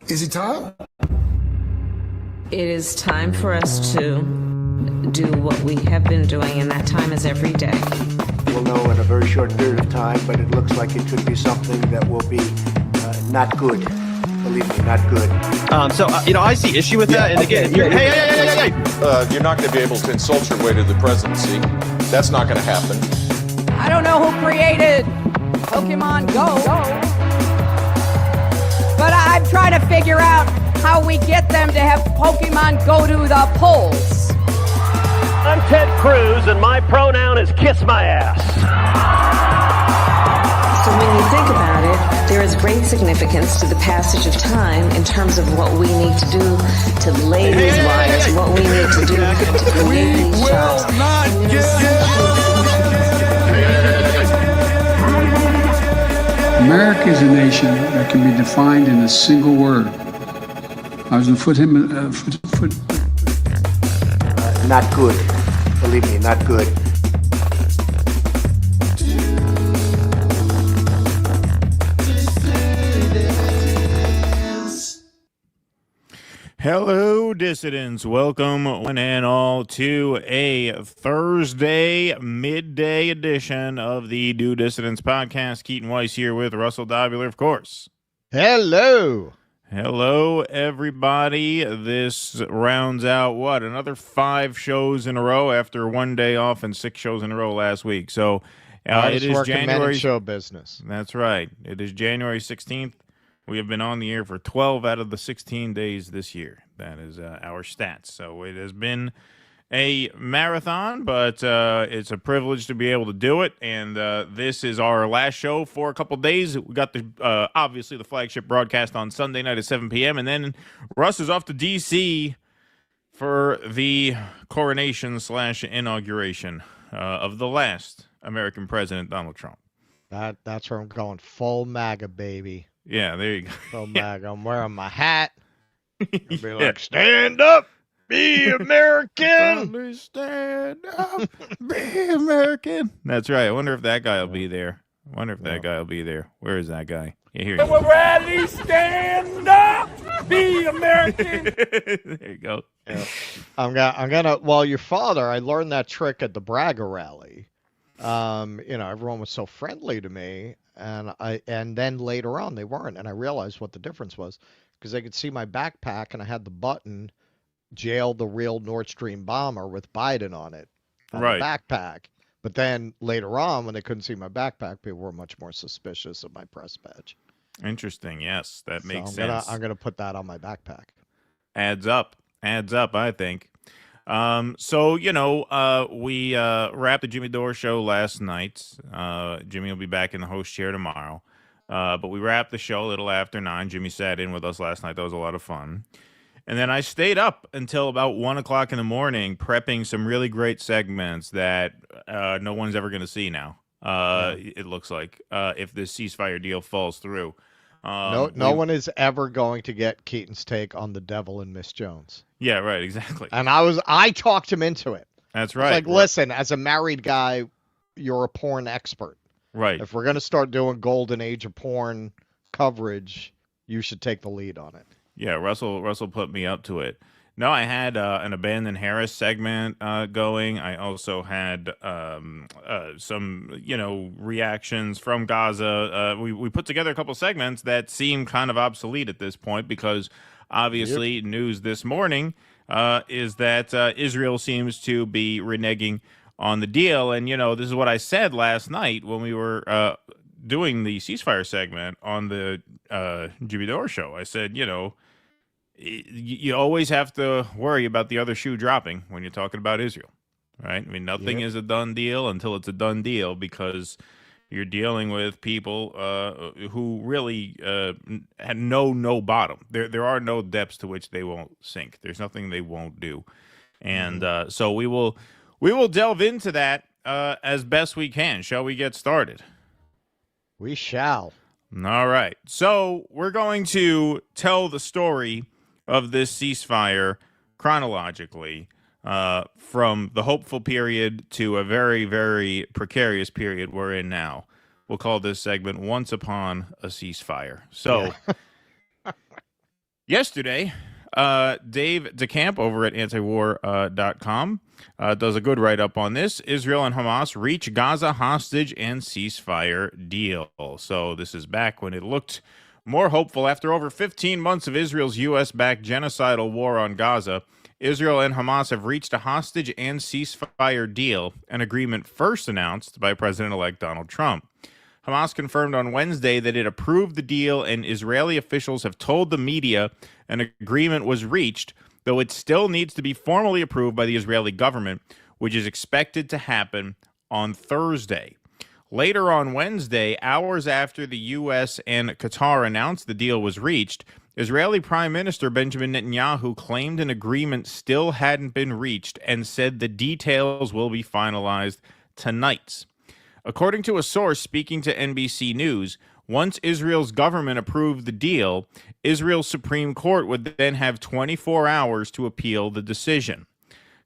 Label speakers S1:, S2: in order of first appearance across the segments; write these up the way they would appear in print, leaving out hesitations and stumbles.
S1: Is it time?
S2: It is time for us to do what we have been doing, and that time is every day.
S3: We'll know in a very short period of time, but it looks like it could be something that will be not good. Believe me, not good.
S4: I see issue with that. And again, hey.
S5: You're not going to be able to insult your way to the presidency. That's not going to happen.
S6: I don't know who created Pokemon Go, but I'm trying to figure out how we get them to have Pokemon go to the polls.
S7: I'm Ted Cruz, and my pronoun is kiss my ass.
S2: So when you think about it, there is great significance to the passage of time in terms of what we need to do to lay these wires, what we need to do to create these jobs.
S8: America is a nation that can be defined in a single word. I was going to put
S3: Not good. Believe me, not good.
S9: Hello, dissidents. Welcome, one and all, to a Thursday midday edition of the Do Dissidents podcast. Keaton Weiss here with Russell Dobular, of course.
S4: Hello.
S9: Hello, everybody. This rounds out, another 5 shows in a row after one day off and 6 shows in a row last week. So it is January.
S4: Show business.
S9: That's right. It is January 16th. We have been on the air for 12 out of the 16 days this year. That is our stats. So it has been a marathon, but it's a privilege to be able to do it. And this is our last show for a couple days. We got the obviously the flagship broadcast on Sunday night at 7 p.m. And then Russ is off to D.C. for the coronation / inauguration of the last American president, Donald Trump.
S4: That's where I'm going. Full MAGA, baby.
S9: Yeah, there you go.
S4: Full MAGA. I'm wearing my hat. I'll be like, stand up, be American.
S9: Stand up, be American. That's right. I wonder if that guy will be there. Where is that guy? Yeah, here he is.
S7: Rally, stand up, be American.
S9: There you go.
S4: Yeah. I'm gonna. Well, your father. I learned that trick at the Braga rally. Everyone was so friendly to me, and then later on they weren't, and I realized what the difference was because they could see my backpack and I had the button "Jail the real Nord Stream bomber" with Biden on it, on the backpack. But then later on, when they couldn't see my backpack, people were much more suspicious of my press badge.
S9: Interesting. Yes, that makes sense.
S4: I'm gonna put that on my backpack.
S9: Adds up, I think. We wrapped the Jimmy Dore show last night. Jimmy will be back in the host chair tomorrow. But we wrapped the show a little after 9. Jimmy sat in with us last night. That was a lot of fun. And then I stayed up until about 1 o'clock in the morning prepping some really great segments that no one's ever going to see now. It looks like, if this ceasefire deal falls through.
S4: No one is ever going to get Keaton's take on the devil and Miss Jones.
S9: Yeah, right, exactly.
S4: And I talked him into it.
S9: That's right.
S4: It's like, listen, as a married guy, you're a porn expert.
S9: Right.
S4: If we're going to start doing golden age of porn coverage, you should take the lead on it.
S9: Yeah, Russell put me up to it. No, I had an Abandoned Harris segment going. I also had some, reactions from Gaza. We put together a couple segments that seem kind of obsolete at this point because obviously news this morning is that Israel seems to be reneging on the deal. And, this is what I said last night when we were doing the ceasefire segment on the Jimmy Dore show. I said, you always have to worry about the other shoe dropping when you're talking about Israel, right? I mean, nothing is a done deal until it's a done deal because you're dealing with people who really know no bottom. There are no depths to which they won't sink. There's nothing they won't do. And so we will delve into that as best we can. Shall we get started?
S4: We shall.
S9: All right. So we're going to tell the story of this ceasefire chronologically from the hopeful period to a very, very precarious period we're in now. We'll call this segment Once Upon a Ceasefire. So Yesterday, Dave DeCamp over at antiwar.com does a good write-up on this. Israel and Hamas reach Gaza hostage and ceasefire deal. So this is back when it looked more hopeful. After over 15 months of Israel's U.S.-backed genocidal war on Gaza, Israel and Hamas have reached a hostage and ceasefire deal, an agreement first announced by President-elect Donald Trump. Hamas confirmed on Wednesday that it approved the deal, and Israeli officials have told the media an agreement was reached, though it still needs to be formally approved by the Israeli government, which is expected to happen on Thursday. Later on Wednesday, hours after the U.S. and Qatar announced the deal was reached, Israeli Prime Minister Benjamin Netanyahu claimed an agreement still hadn't been reached and said the details will be finalized tonight. According to a source speaking to NBC News, once Israel's government approved the deal, Israel's Supreme Court would then have 24 hours to appeal the decision.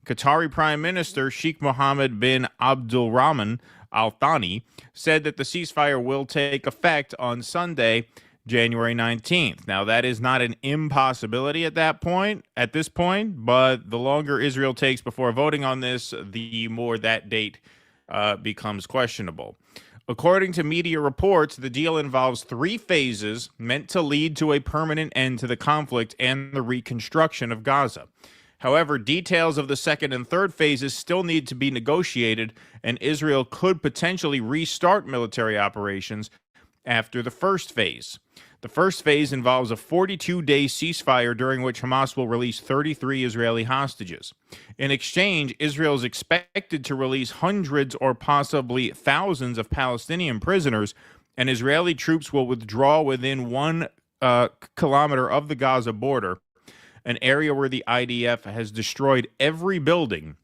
S9: Qatari Prime Minister Sheikh Mohammed bin Abdulrahman Al Thani said that the ceasefire will take effect on Sunday, January 19th. Now, that is not an impossibility at this point, but the longer Israel takes before voting on this, the more that date becomes questionable. According to media reports, the deal involves 3 phases meant to lead to a permanent end to the conflict and the reconstruction of Gaza. However, details of the second and third phases still need to be negotiated, and Israel could potentially restart military operations after the first phase. The first phase involves a 42-day ceasefire during which Hamas will release 33 Israeli hostages. In exchange, Israel is expected to release hundreds or possibly thousands of Palestinian prisoners, and Israeli troops will withdraw within 1 kilometer of the Gaza border, an area where the IDF has destroyed every building,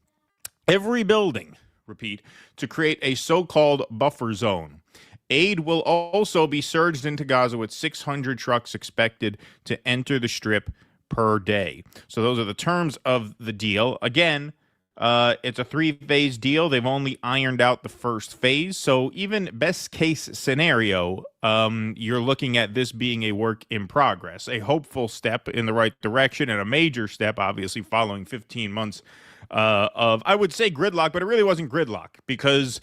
S9: repeat, to create a so-called buffer zone. Aid will also be surged into Gaza with 600 trucks expected to enter the strip per day. So those are the terms of the deal. Again, it's a 3-phase deal. They've only ironed out the first phase. So even best case scenario, you're looking at this being a work in progress, a hopeful step in the right direction, and a major step, obviously, following 15 months of, I would say, gridlock, but it really wasn't gridlock because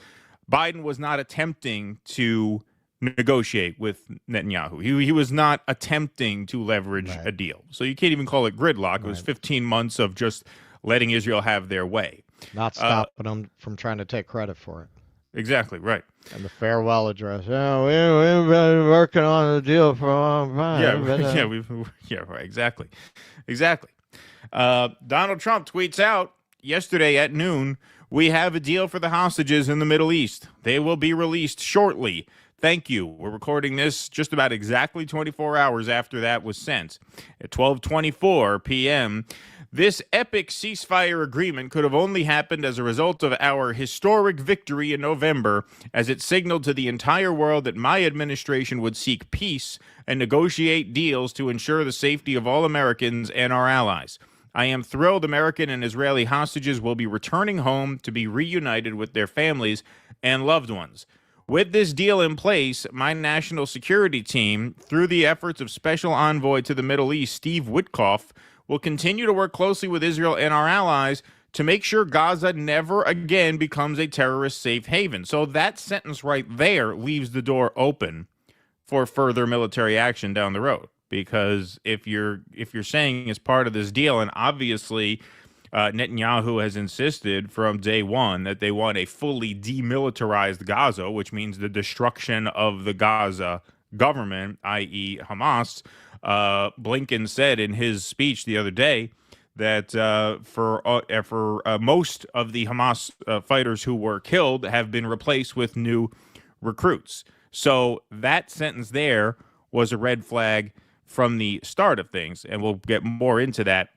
S9: Biden was not attempting to negotiate with Netanyahu. He was not attempting to leverage a deal. So you can't even call it gridlock. It was 15 months of just letting Israel have their way.
S4: Not stopping them from trying to take credit for it.
S9: Exactly, right.
S4: And the farewell address. Oh, we've been working on the deal for a long time.
S9: Right, exactly. Donald Trump tweets out yesterday at noon, "We have a deal for the hostages in the Middle East. They will be released shortly. Thank you." We're recording this just about exactly 24 hours after that was sent. At 12:24 p.m., this epic ceasefire agreement could have only happened as a result of our historic victory in November, as it signaled to the entire world that my administration would seek peace and negotiate deals to ensure the safety of all Americans and our allies. I am thrilled American and Israeli hostages will be returning home to be reunited with their families and loved ones. With this deal in place, my national security team, through the efforts of Special Envoy to the Middle East, Steve Witkoff, will continue to work closely with Israel and our allies to make sure Gaza never again becomes a terrorist safe haven. So that sentence right there leaves the door open for further military action down the road. Because if you're saying as part of this deal, and obviously Netanyahu has insisted from day one that they want a fully demilitarized Gaza, which means the destruction of the Gaza government, i.e. Hamas. Blinken said in his speech the other day that for most of the Hamas fighters who were killed have been replaced with new recruits. So that sentence there was a red flag from the start of things, and we'll get more into that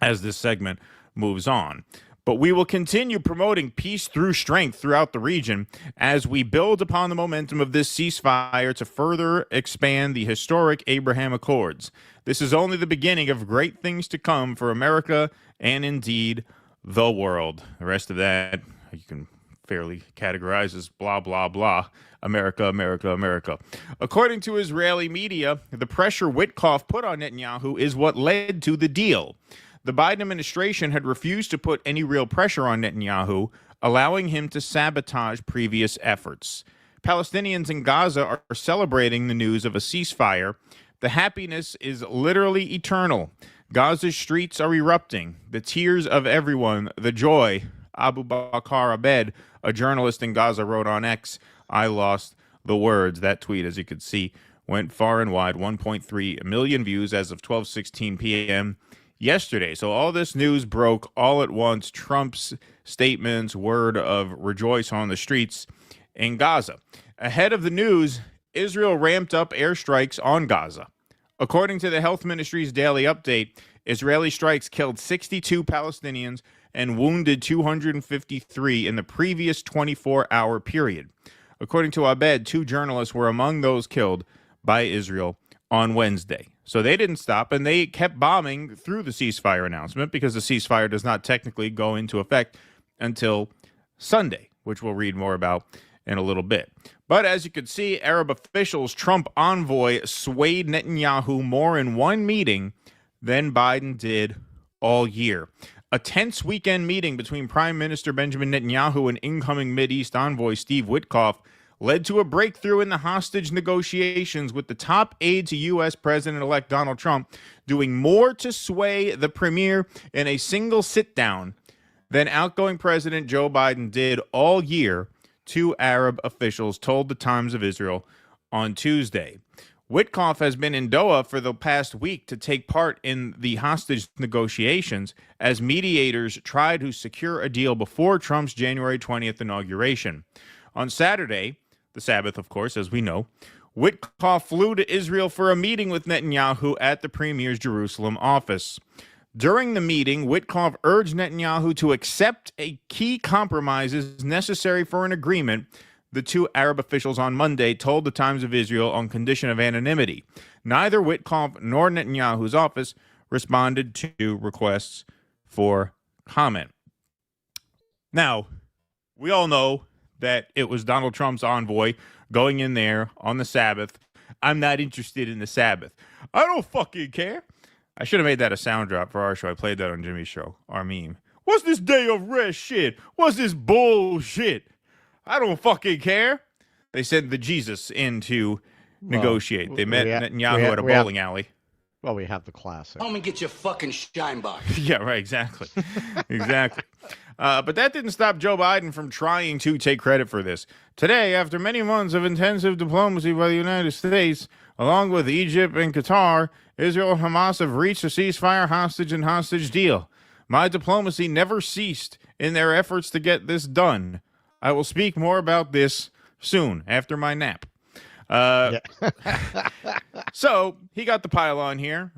S9: as this segment moves on. But we will continue promoting peace through strength throughout the region as we build upon the momentum of this ceasefire to further expand the historic Abraham Accords. This is only the beginning of great things to come for America and indeed the world. The rest of that you can fairly categorized as blah, blah, blah. America, America, America. According to Israeli media, the pressure Witkoff put on Netanyahu is what led to the deal. The Biden administration had refused to put any real pressure on Netanyahu, allowing him to sabotage previous efforts. Palestinians in Gaza are celebrating the news of a ceasefire. The happiness is literally eternal. Gaza's streets are erupting. The tears of everyone, the joy. Abu Bakr Abed, a journalist in Gaza, wrote on X, I lost the words. That tweet, as you could see, went far and wide, 1.3 million views as of 12:16 p.m. yesterday. So all this news broke all at once. Trump's statements, word of rejoice on the streets in Gaza. Ahead of the news, Israel ramped up airstrikes on Gaza. According to the health ministry's daily update, Israeli strikes killed 62 Palestinians and wounded 253 in the previous 24-hour period. According to Abed, 2 journalists were among those killed by Israel on Wednesday. So they didn't stop, and they kept bombing through the ceasefire announcement because the ceasefire does not technically go into effect until Sunday, which we'll read more about in a little bit. But as you could see, Arab officials, Trump envoy, swayed Netanyahu more in one meeting than Biden did all year. A tense weekend meeting between Prime Minister Benjamin Netanyahu and incoming Mideast envoy Steve Witkoff led to a breakthrough in the hostage negotiations, with the top aide to U.S. President-elect Donald Trump doing more to sway the premier in a single sit-down than outgoing President Joe Biden did all year, 2 Arab officials told the Times of Israel on Tuesday. Witkoff has been in Doha for the past week to take part in the hostage negotiations as mediators try to secure a deal before Trump's January 20th inauguration. On Saturday, the Sabbath, of course, as we know, Witkoff flew to Israel for a meeting with Netanyahu at the premier's Jerusalem office. During the meeting, Witkoff urged Netanyahu to accept a key compromises necessary for an agreement. The 2 Arab officials on Monday told the Times of Israel on condition of anonymity. Neither Witkoff nor Netanyahu's office responded to requests for comment. Now, we all know that it was Donald Trump's envoy going in there on the Sabbath. I'm not interested in the Sabbath. I don't fucking care. I should have made that a sound drop for our show. I played that on Jimmy's show, our meme. What's this day of rest shit? What's this bullshit? I don't fucking care. They sent the Jesus in to negotiate. They met Netanyahu at a bowling alley.
S4: Well, we have the classic.
S1: Home and get your fucking shine box.
S9: Yeah, right, exactly. Exactly. But that didn't stop Joe Biden from trying to take credit for this. Today, after many months of intensive diplomacy by the United States, along with Egypt and Qatar, Israel and Hamas have reached a ceasefire, hostage, and hostage deal. My diplomacy never ceased in their efforts to get this done. I will speak more about this soon, after my nap. So he got the pile on here.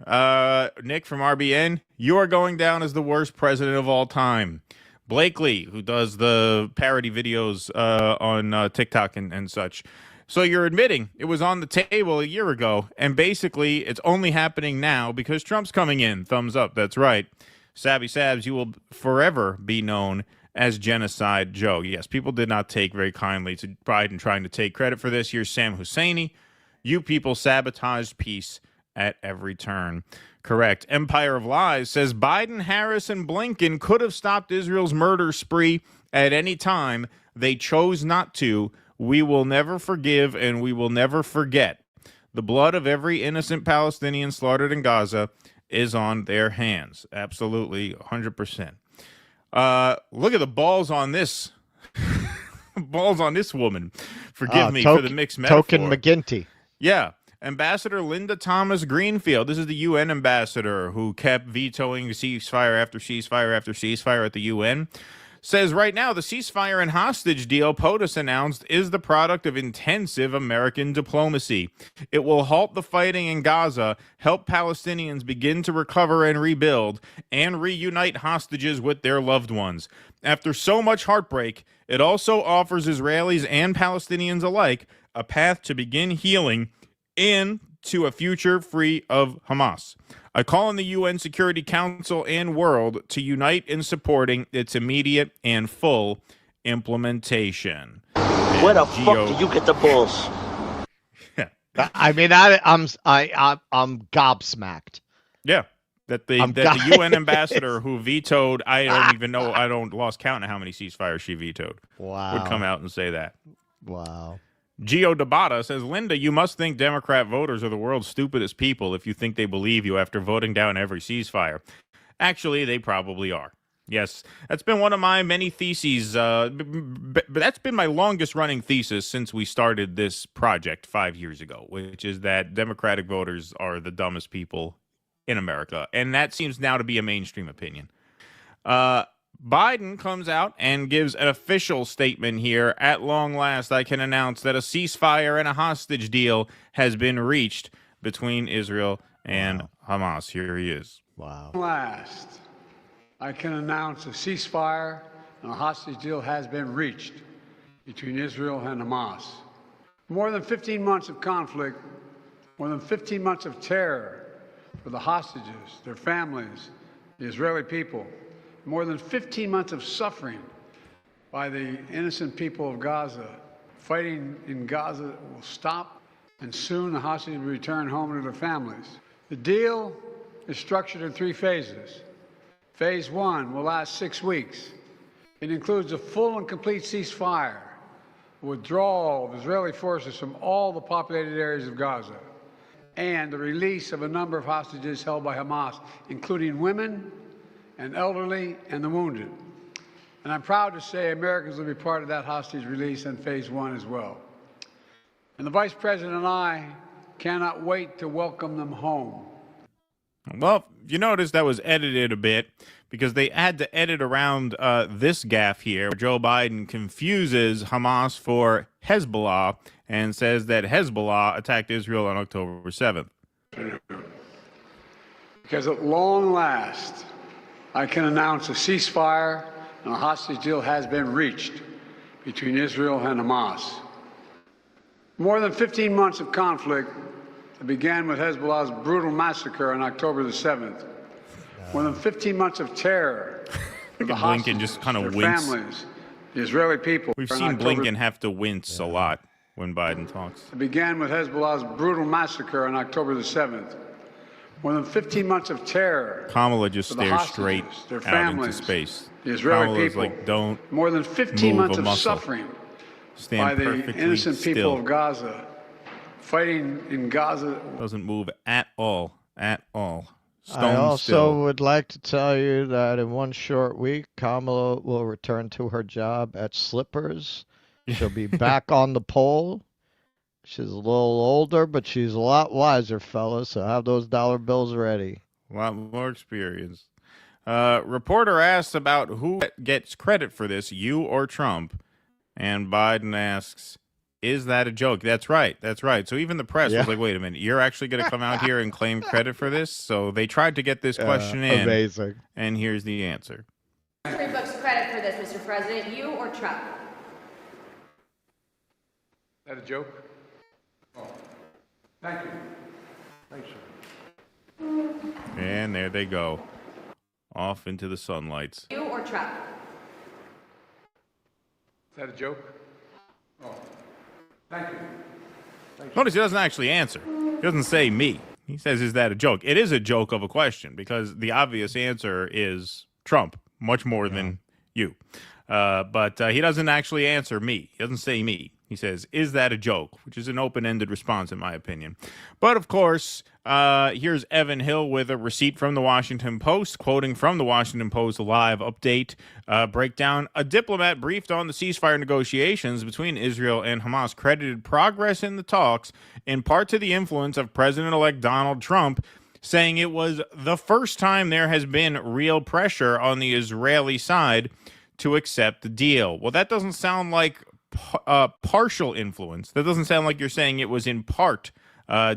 S9: Nick from RBN, you are going down as the worst president of all time. Blakely, who does the parody videos on TikTok and such. So you're admitting it was on the table a year ago, and basically it's only happening now because Trump's coming in. Thumbs up. That's right. Savvy Sabs, you will forever be known as Genocide Joe. Yes, people did not take very kindly to Biden trying to take credit for this. Here's Sam Husseini. You people sabotaged peace at every turn. Correct. Empire of Lies says Biden, Harris, and Blinken could have stopped Israel's murder spree at any time. They chose not to. We will never forgive and we will never forget. The blood of every innocent Palestinian slaughtered in Gaza is on their hands. Absolutely, 100%. Look at the balls on this. Balls on this woman. Forgive me for the mixed metaphor.
S4: Token McGinty.
S9: Yeah. Ambassador Linda Thomas Greenfield. This is the UN ambassador who kept vetoing ceasefire after ceasefire after ceasefire at the UN. Says right now the ceasefire and hostage deal POTUS announced is the product of intensive American diplomacy. It will halt the fighting in Gaza, help Palestinians begin to recover and rebuild, and reunite hostages with their loved ones. After so much heartbreak, it also offers Israelis and Palestinians alike a path to begin healing and to a future free of Hamas. I call on the UN Security Council and world to unite in supporting its immediate and full implementation.
S10: Where the fuck do you get the balls?
S4: I mean, I'm gobsmacked.
S9: Yeah, that the UN ambassador who vetoed, I don't even know, I don't lost count of how many ceasefires she vetoed.
S4: Wow.
S9: Would come out and say that.
S4: Wow.
S9: Gio Dabata says, Linda, you must think Democrat voters are the world's stupidest people if you think they believe you after voting down every ceasefire. Actually, they probably are. Yes, that's been one of my many theses. But that's been my longest running thesis since we started this project 5 years ago, which is that Democratic voters are the dumbest people in America. And that seems now to be a mainstream opinion. Biden comes out and gives an official statement here. At long last, I can announce that a ceasefire and a hostage deal has been reached between Israel and Hamas. Here he is.
S4: Wow.
S11: Last, I can announce a ceasefire and a hostage deal has been reached between Israel and Hamas. More than 15 months of conflict, more than 15 months of terror for the hostages, their families, the Israeli people, more than 15 months of suffering by the innocent people of Gaza. Fighting in Gaza will stop, and soon the hostages will return home to their families. The deal is structured in 3 phases. Phase 1 will last 6 weeks. It includes a full and complete ceasefire, withdrawal of Israeli forces from all the populated areas of Gaza, and the release of a number of hostages held by Hamas, including women and elderly and the wounded. And I'm proud to say Americans will be part of that hostage release in Phase 1 as well. And the Vice President and I cannot wait to welcome them home.
S9: Well, you notice that was edited a bit because they had to edit around this gaffe here. Joe Biden confuses Hamas for Hezbollah and says that Hezbollah attacked Israel on October 7th.
S11: Because at long last, I can announce a ceasefire and a hostage deal has been reached between Israel and Hamas. More than 15 months of conflict that began with Hezbollah's brutal massacre on October the 7th. More than 15 months of terror for the hostages,
S9: just kind of
S11: their
S9: wince.
S11: families, the Israeli people.
S9: We've seen Blinken have to wince a lot when Biden talks.
S11: It began with Hezbollah's brutal massacre on October the 7th. More than 15 months of terror.
S9: Kamala just
S11: for the
S9: stares
S11: hostages,
S9: straight
S11: their
S9: out
S11: families,
S9: into space.
S11: The Israeli
S9: Kamala's
S11: people.
S9: like, don't
S11: More than 15
S9: move
S11: months
S9: a
S11: of
S9: muscle.
S11: suffering
S9: Stand
S11: by the
S9: perfectly
S11: innocent people
S9: still.
S11: of Gaza. Fighting in Gaza.
S9: Doesn't move at all. At all. Stone
S4: I also
S9: still.
S4: would like to tell you that in one short week, Kamala will return to her job at Slippers. She'll be back on the pole. She's a little older, but she's a lot wiser, fellas, so have those dollar bills ready.
S9: A lot more experience. Reporter asks about who gets credit for this, you or Trump. And Biden asks, is that a joke? That's right. That's right. So even the press was like, wait a minute, you're actually going to come out here and claim credit for this? So they tried to get this question in.
S4: Amazing.
S9: And here's the answer.
S12: History books credit for this, Mr. President, you or Trump?
S11: Is that a joke? Oh. Thank you. Thanks, sir.
S9: And there they go. Off into the sunlights.
S12: You or Trump?
S11: Is that a joke? Oh. Thank you.
S9: Notice he doesn't actually answer. He doesn't say me. He says, is that a joke? It is a joke of a question because the obvious answer is Trump, much more than you. But he doesn't actually answer me. He doesn't say me. He says, is that a joke? Which is an open-ended response, in my opinion. But, of course, here's Evan Hill with a receipt from the Washington Post, quoting from the Washington Post live update breakdown. A diplomat briefed on the ceasefire negotiations between Israel and Hamas credited progress in the talks in part to the influence of President-elect Donald Trump, saying it was the first time there has been real pressure on the Israeli side to accept the deal. Well, that doesn't sound like partial influence. That doesn't sound like you're saying it was in part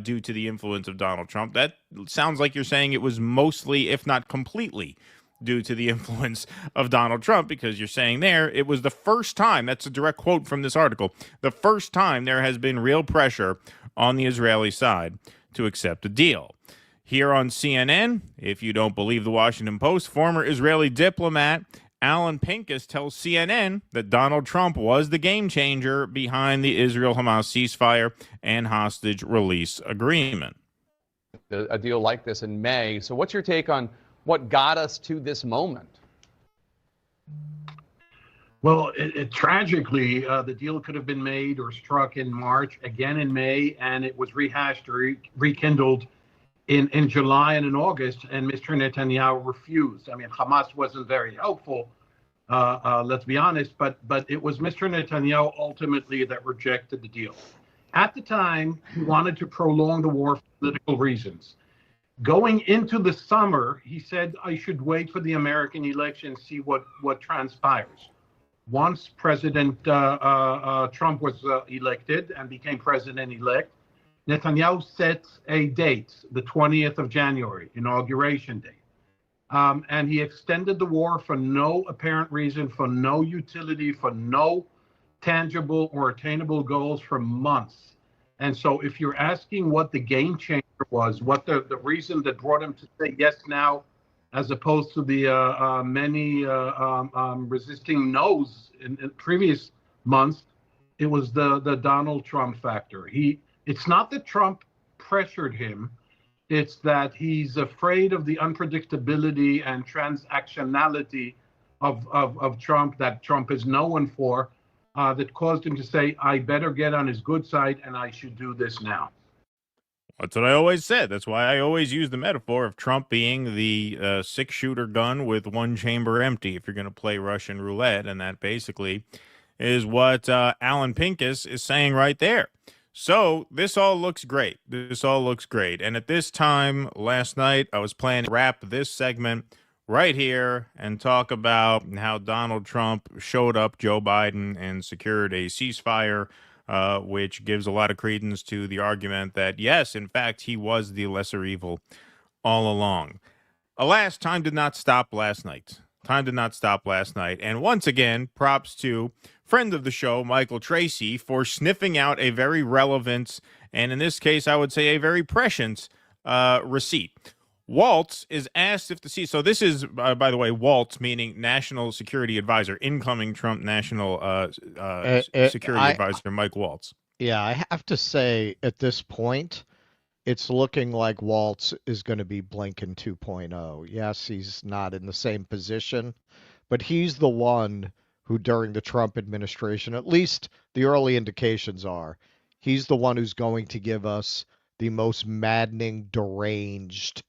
S9: due to the influence of Donald Trump. That sounds like you're saying it was mostly, if not completely, due to the influence of Donald Trump, because you're saying there it was the first time, that's a direct quote from this article, the first time there has been real pressure on the Israeli side to accept a deal. Here on CNN, if you don't believe the Washington Post, former Israeli diplomat Alan Pincus tells CNN that Donald Trump was the game changer behind the Israel-Hamas ceasefire and hostage release agreement.
S13: A deal like this in May. So what's your take on what got us to this moment?
S14: Well, tragically, the deal could have been made or struck in March, again in May, and it was rehashed or rekindled in July and in August, and Mr. Netanyahu refused. I mean, Hamas wasn't very helpful, let's be honest, but it was Mr. Netanyahu ultimately that rejected the deal. At the time, he wanted to prolong the war for political reasons. Going into the summer, he said, I should wait for the American election, see what transpires. Once President Trump was elected and became president-elect, Netanyahu sets a date, the 20th of January, inauguration date. And he extended the war for no apparent reason, for no utility, for no tangible or attainable goals for months. And so if you're asking what the game changer was, what the reason that brought him to say yes now, as opposed to the many resisting no's in previous months, it was the Donald Trump factor. It's not that Trump pressured him, it's that he's afraid of the unpredictability and transactionality of Trump that Trump is known for, that caused him to say, I better get on his good side and I should do this now.
S9: That's what I always said. That's why I always use the metaphor of Trump being the six-shooter gun with one chamber empty if you're going to play Russian roulette, and that basically is what Alan Pincus is saying right there. So this all looks great. This all looks great. And at this time last night, I was planning to wrap this segment right here and talk about how Donald Trump showed up Joe Biden and secured a ceasefire, which gives a lot of credence to the argument that, yes, in fact, he was the lesser evil all along. Alas, time did not stop last night. Time did not stop last night. And once again, props to friend of the show, Michael Tracy, for sniffing out a very relevant, and in this case, I would say a very prescient receipt. Waltz is asked if the so this is, by the way, Waltz, meaning National Security Advisor, incoming Trump National Security Advisor, Mike Waltz.
S4: Yeah, I have to say, at this point, it's looking like Waltz is going to be Blinken 2.0. Yes, he's not in the same position, but he's the one who, during the Trump administration, at least the early indications are, he's the one who's going to give us the most maddening, deranged,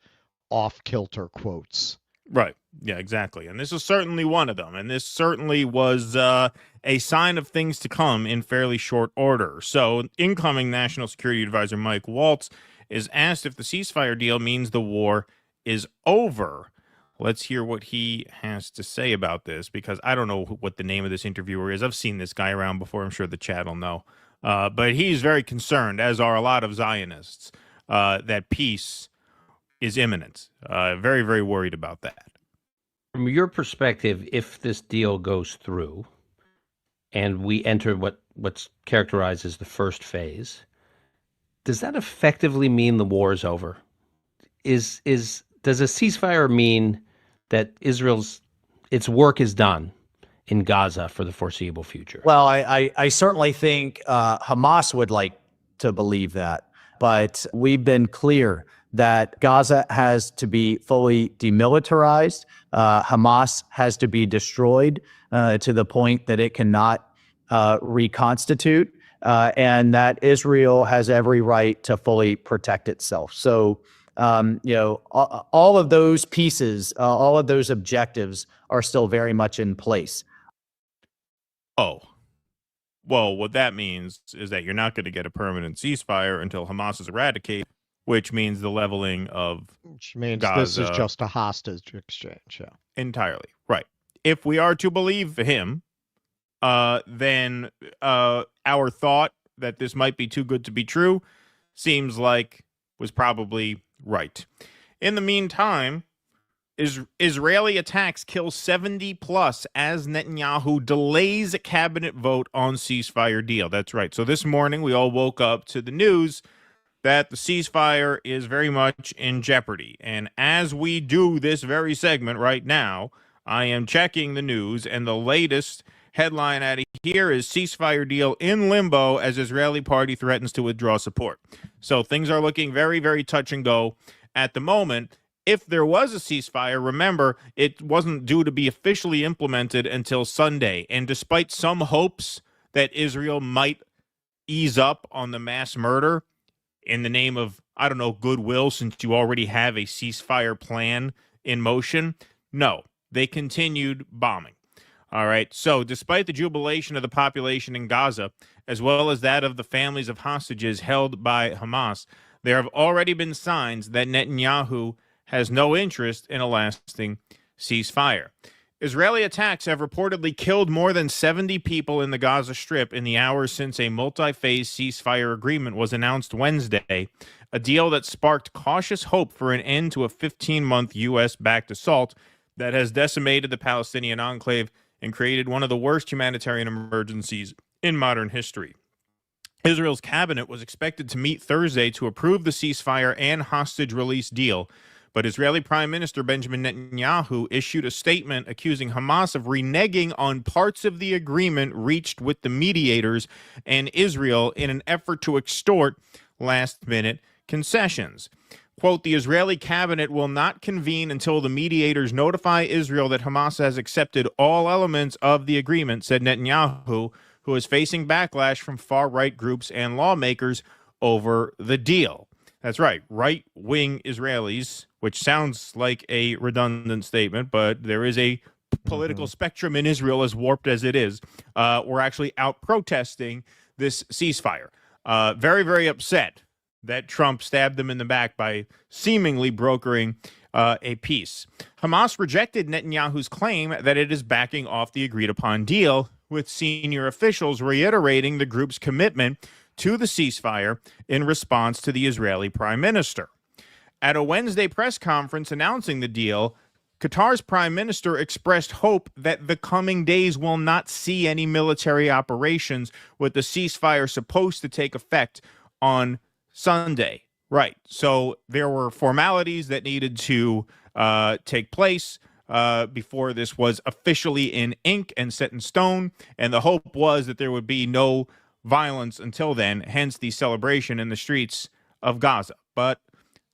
S4: off-kilter quotes.
S9: Right. Yeah, exactly. And this is certainly one of them. And this certainly was a sign of things to come in fairly short order. So incoming National Security Advisor Mike Waltz is asked if the ceasefire deal means the war is over. Let's hear what he has to say about this, because I don't know what the name of this interviewer is. I've seen this guy around before. I'm sure the chat will know. But he's very concerned, as are a lot of Zionists, that peace is imminent. Very, very worried about that.
S15: From your perspective, if this deal goes through and we enter what's characterized as the first phase, does that effectively mean the war is over? Does a ceasefire mean that its work is done in Gaza for the foreseeable future?
S16: Well, I certainly think Hamas would like to believe that, but we've been clear that Gaza has to be fully demilitarized. Hamas has to be destroyed to the point that it cannot reconstitute, and that Israel has every right to fully protect itself. So, all of those pieces, all of those objectives are still very much in place.
S9: Oh, well, what that means is that you're not going to get a permanent ceasefire until Hamas is eradicated, which means the leveling of
S4: Which means
S9: Gaza.
S4: This is just a hostage exchange. Yeah.
S9: Entirely. Right. If we are to believe him, then our thought that this might be too good to be true seems like was probably right. In the meantime, Israeli attacks kill 70 plus as Netanyahu delays a cabinet vote on ceasefire deal. That's right. So this morning we all woke up to the news that the ceasefire is very much in jeopardy. And as we do this very segment right now, I am checking the news, and the latest headline out of here is ceasefire deal in limbo as Israeli party threatens to withdraw support. So things are looking very, very touch and go at the moment. If there was a ceasefire, remember, it wasn't due to be officially implemented until Sunday. And despite some hopes that Israel might ease up on the mass murder in the name of, I don't know, goodwill, since you already have a ceasefire plan in motion, no, they continued bombing. All right. So despite the jubilation of the population in Gaza, as well as that of the families of hostages held by Hamas, there have already been signs that Netanyahu has no interest in a lasting ceasefire. Israeli attacks have reportedly killed more than 70 people in the Gaza Strip in the hours since a multi-phase ceasefire agreement was announced Wednesday, a deal that sparked cautious hope for an end to a 15-month U.S.-backed assault that has decimated the Palestinian enclave and created one of the worst humanitarian emergencies in modern history. Israel's cabinet was expected to meet Thursday to approve the ceasefire and hostage release deal, but Israeli Prime Minister Benjamin Netanyahu issued a statement accusing Hamas of reneging on parts of the agreement reached with the mediators and Israel in an effort to extort last-minute concessions. Quote, the Israeli cabinet will not convene until the mediators notify Israel that Hamas has accepted all elements of the agreement, said Netanyahu, who is facing backlash from far-right groups and lawmakers over the deal. That's right, right-wing Israelis, which sounds like a redundant statement, but there is a political spectrum in Israel, as warped as it is. We're actually out protesting this ceasefire. Very, very upset that Trump stabbed them in the back by seemingly brokering a peace. Hamas rejected Netanyahu's claim that it is backing off the agreed-upon deal, with senior officials reiterating the group's commitment to the ceasefire in response to the Israeli prime minister. At a Wednesday press conference announcing the deal, Qatar's prime minister expressed hope that the coming days will not see any military operations, with the ceasefire supposed to take effect on Sunday. Right. So there were formalities that needed to take place before this was officially in ink and set in stone. And the hope was that there would be no violence until then, hence the celebration in the streets of Gaza. But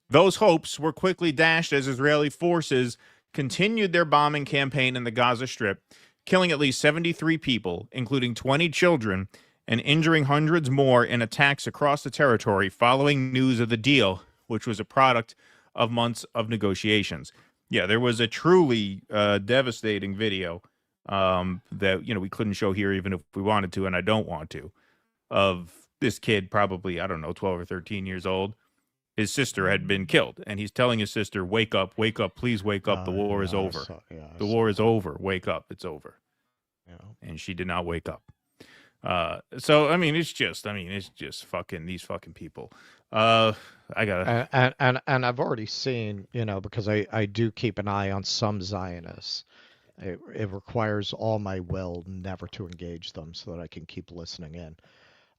S9: those hopes were quickly dashed as Israeli forces continued their bombing campaign in the Gaza Strip, killing at least 73 people, including 20 children, and injuring hundreds more in attacks across the territory following news of the deal, which was a product of months of negotiations. Yeah, there was a truly devastating video that, we couldn't show here even if we wanted to, and I don't want to, of this kid, probably, 12 or 13 years old. His sister had been killed, and he's telling his sister, wake up, please wake up, the war is over. The war is over, wake up, it's over. And she did not wake up. It's just fucking these fucking people. I gotta
S4: and I've already seen, because I do keep an eye on some Zionists. It requires all my will never to engage them so that I can keep listening in.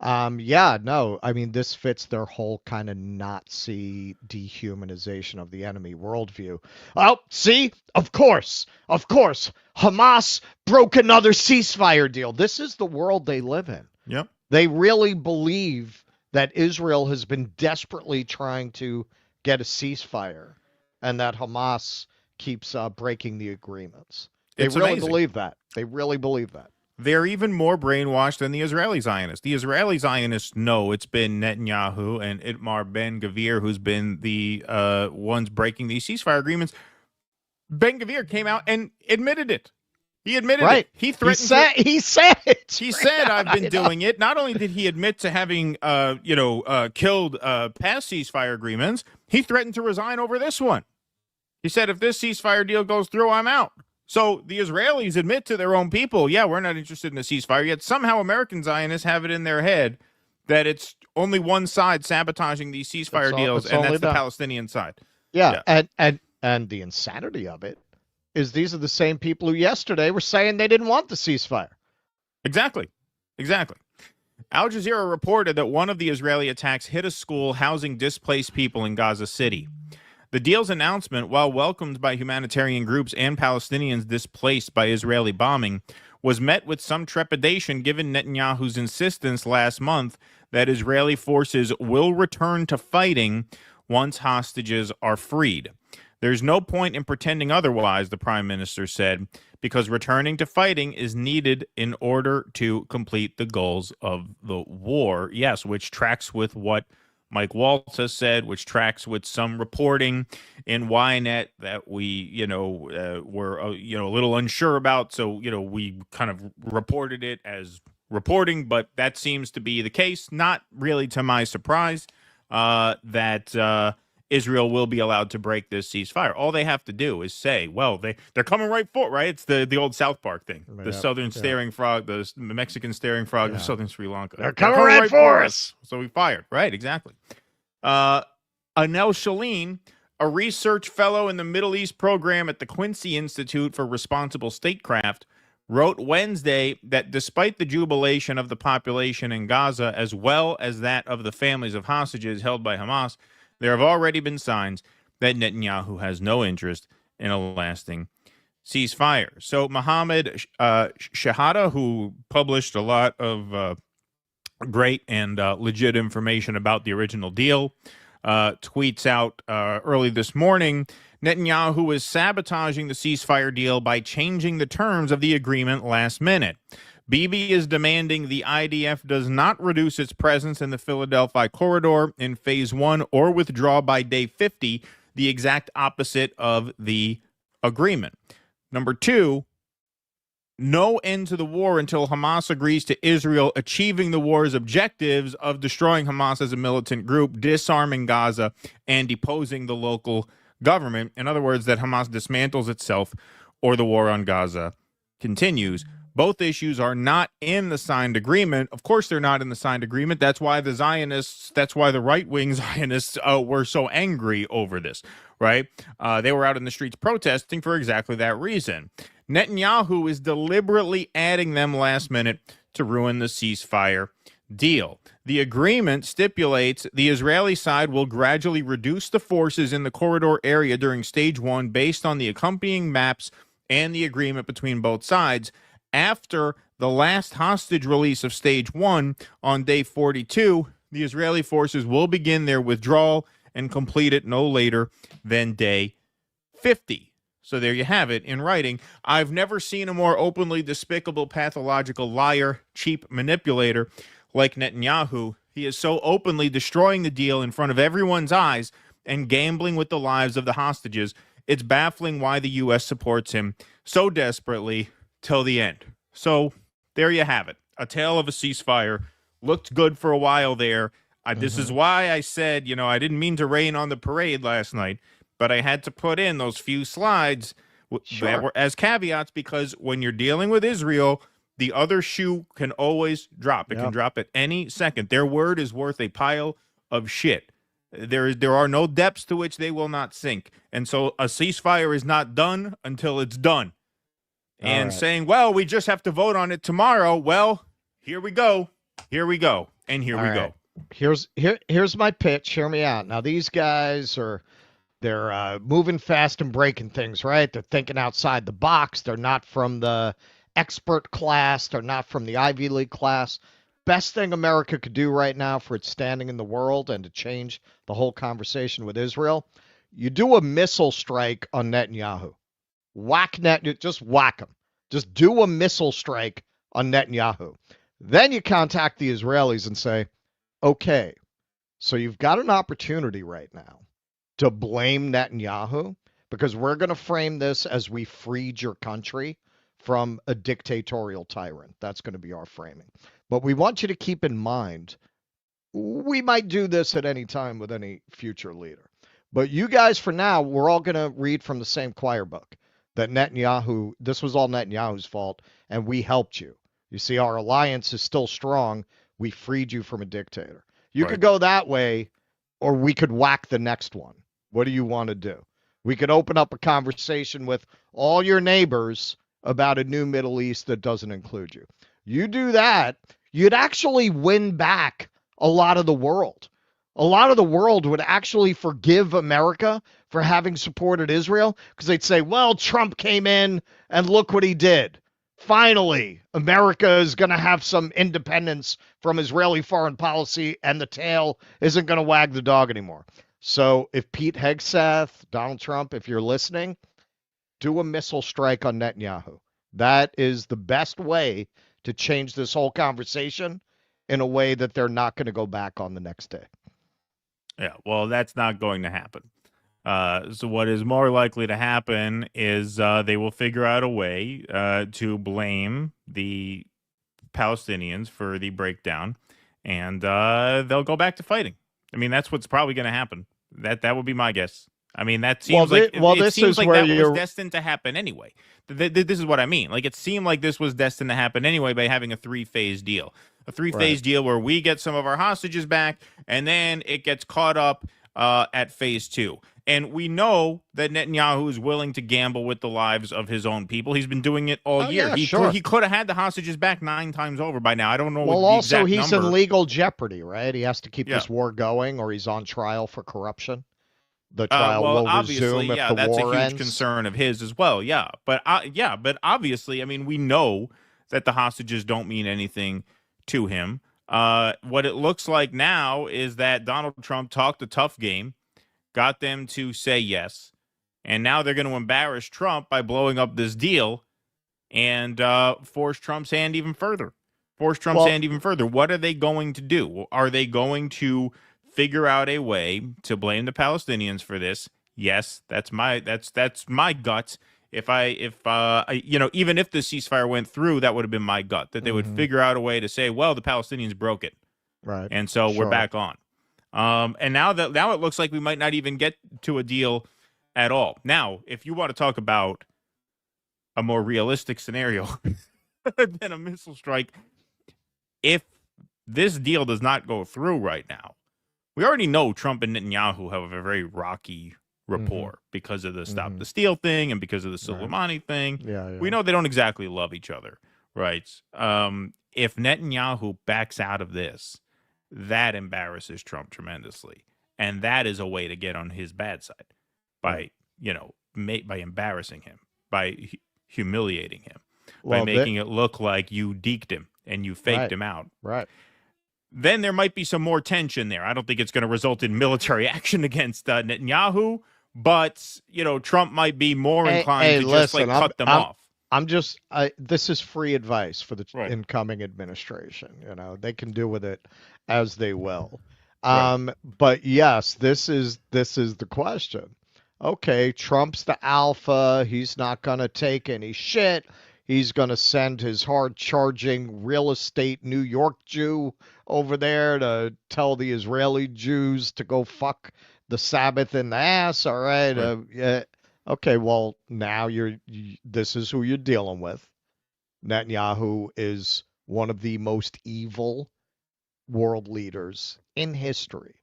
S4: This fits their whole kind of Nazi dehumanization of the enemy worldview. Oh, see? Of course. Hamas broke another ceasefire deal. This is the world they live in.
S9: Yep.
S4: They really believe that Israel has been desperately trying to get a ceasefire and that Hamas keeps breaking the agreements. They really believe that. They really believe that.
S9: They're even more brainwashed than the Israeli Zionists. The Israeli Zionists know it's been Netanyahu and Itamar Ben-Gvir who's been the ones breaking these ceasefire agreements. Ben-Gvir came out and admitted it. He admitted it. He threatened.
S4: He said it.
S9: He said, "I've been doing it." Not only did he admit to having, killed past ceasefire agreements, he threatened to resign over this one. He said, "If this ceasefire deal goes through, I'm out." So the Israelis admit to their own people, yeah, we're not interested in a ceasefire, yet somehow American Zionists have it in their head that it's only one side sabotaging these ceasefire deals, and that's the Palestinian side.
S4: Yeah. And the insanity of it is these are the same people who yesterday were saying they didn't want the ceasefire.
S9: Exactly. Al Jazeera reported that one of the Israeli attacks hit a school housing displaced people in Gaza City. The deal's announcement, while welcomed by humanitarian groups and Palestinians displaced by Israeli bombing, was met with some trepidation given Netanyahu's insistence last month that Israeli forces will return to fighting once hostages are freed. There's no point in pretending otherwise, the prime minister said, because returning to fighting is needed in order to complete the goals of the war. Yes, which tracks with what Mike Waltz has said, which tracks with some reporting in Ynet that we, were, a little unsure about. So, we kind of reported it as reporting, but that seems to be the case. Not really to my surprise that Israel will be allowed to break this ceasefire. All they have to do is say, well, they're coming right for it, right? It's the old South Park thing. The southern staring frog, the Mexican staring frog of southern Sri Lanka.
S4: They're coming right for us.
S9: So we fired. Right, exactly. Anel Shalin, a research fellow in the Middle East program at the Quincy Institute for Responsible Statecraft, wrote Wednesday that despite the jubilation of the population in Gaza, as well as that of the families of hostages held by Hamas, there have already been signs that Netanyahu has no interest in a lasting ceasefire. So Mohammed Shahada, who published a lot of great and legit information about the original deal, tweets out early this morning, Netanyahu is sabotaging the ceasefire deal by changing the terms of the agreement last minute. Bibi is demanding the IDF does not reduce its presence in the Philadelphia corridor in phase 1 or withdraw by day 50, the exact opposite of the agreement. Number 2, no end to the war until Hamas agrees to Israel achieving the war's objectives of destroying Hamas as a militant group, disarming Gaza, and deposing the local government. In other words, that Hamas dismantles itself or the war on Gaza continues. Both issues are not in the signed agreement. Of course, they're not in the signed agreement. That's why the Zionists, that's why the right-wing Zionists were so angry over this, right? They were out in the streets protesting for exactly that reason. Netanyahu is deliberately adding them last minute to ruin the ceasefire deal. The agreement stipulates the Israeli side will gradually reduce the forces in the corridor area during stage 1 based on the accompanying maps and the agreement between both sides. After the last hostage release of stage 1 on day 42, the Israeli forces will begin their withdrawal and complete it no later than day 50. So there you have it in writing. I've never seen a more openly despicable, pathological liar, cheap manipulator like Netanyahu. He is so openly destroying the deal in front of everyone's eyes and gambling with the lives of the hostages. It's baffling why the U.S. supports him so desperately till the end. So there you have it. A tale of a ceasefire. Looked good for a while there. This is why I said, I didn't mean to rain on the parade last night, but I had to put in those few slides that were as caveats, because when you're dealing with Israel, the other shoe can always drop. It can drop at any second. Their word is worth a pile of shit. There are no depths to which they will not sink. And so a ceasefire is not done until it's done. And saying, well, we just have to vote on it tomorrow. Well, here we go. Here we go. And here we go.
S4: Here's my pitch. Hear me out. Now, these guys they're moving fast and breaking things, right? They're thinking outside the box. They're not from the expert class. They're not from the Ivy League class. Best thing America could do right now for its standing in the world and to change the whole conversation with Israel, you do a missile strike on Netanyahu. Just whack him. Just do a missile strike on Netanyahu. Then you contact the Israelis and say, okay, so you've got an opportunity right now to blame Netanyahu, because we're going to frame this as we freed your country from a dictatorial tyrant. That's going to be our framing. But we want you to keep in mind, we might do this at any time with any future leader. But you guys, for now, we're all going to read from the same choir book. That Netanyahu, this was all Netanyahu's fault, and we helped you. You see, our alliance is still strong. We freed you from a dictator. You could go that way, or we could whack the next one. What do you want to do? We could open up a conversation with all your neighbors about a new Middle East that doesn't include you. You do that, you'd actually win back a lot of the world. A lot of the world would actually forgive America for having supported Israel because they'd say, well, Trump came in and look what he did. Finally, America is going to have some independence from Israeli foreign policy and the tail isn't going to wag the dog anymore. So if Pete Hegseth, Donald Trump, if you're listening, do a missile strike on Netanyahu. That is the best way to change this whole conversation in a way that they're not going to go back on the next day.
S9: Yeah, well, that's not going to happen. So what is more likely to happen is they will figure out a way to blame the Palestinians for the breakdown, and they'll go back to fighting. I mean, that's what's probably going to happen. That would be my guess. I mean, that seems it seems like that was destined to happen anyway. This is what I mean. Like, it seemed like this was destined to happen anyway by having a three-phase deal. A three-phase deal where we get some of our hostages back, and then it gets caught up at phase 2. And we know that Netanyahu is willing to gamble with the lives of his own people. He's been doing it all year.
S4: Yeah,
S9: he could have had the hostages back 9 times over by now. I don't know.
S4: Well,
S9: the
S4: also,
S9: exact
S4: he's
S9: number.
S4: in legal jeopardy, right? He has to keep this war going, or he's on trial for corruption. The trial will resume if the
S9: that's
S4: war
S9: a huge
S4: ends.
S9: concern of his as well. Yeah, but obviously, I mean, we know that the hostages don't mean anything to him. What it looks like now is that Donald Trump talked a tough game, got them to say yes, and now they're going to embarrass Trump by blowing up this deal and force Trump's hand even further. What are they going to do? Are they going to figure out a way to blame the Palestinians for this? Yes, that's my gut. Even if the ceasefire went through, that would have been my gut, that they would figure out a way to say, well, the Palestinians broke it.
S4: Right.
S9: And so we're back on. And now it looks like we might not even get to a deal at all. Now, if you want to talk about a more realistic scenario than a missile strike, if this deal does not go through right now, we already know Trump and Netanyahu have a very rocky rapport because of the Stop the Steal thing and because of the Soleimani thing.
S4: Yeah.
S9: We know they don't exactly love each other, right? If Netanyahu backs out of this, that embarrasses Trump tremendously. And that is a way to get on his bad side by embarrassing him, by humiliating him, by making it look like you deked him and you faked him out.
S4: Right.
S9: Then there might be some more tension there. I don't think it's going to result in military action against Netanyahu, but Trump might be more inclined to just cut them off.
S4: This is free advice for the incoming administration. They can do with it as they will. But yes, this is the question. Okay, Trump's the alpha. He's not going to take any shit. He's going to send his hard-charging real estate New York Jew over there to tell the Israeli Jews to go fuck the Sabbath in the ass. All right. Okay, well, now this is who you're dealing with. Netanyahu is one of the most evil world leaders in history.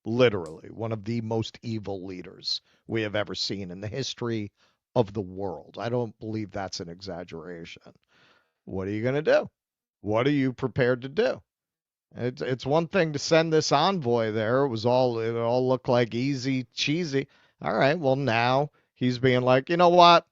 S4: Literally, one of the most evil leaders we have ever seen in the history of the world. I don't believe that's an exaggeration. What are you going to do? What are you prepared to do? It's one thing to send this envoy there. It all looked like easy, cheesy. All right, well, now he's being like, you know what?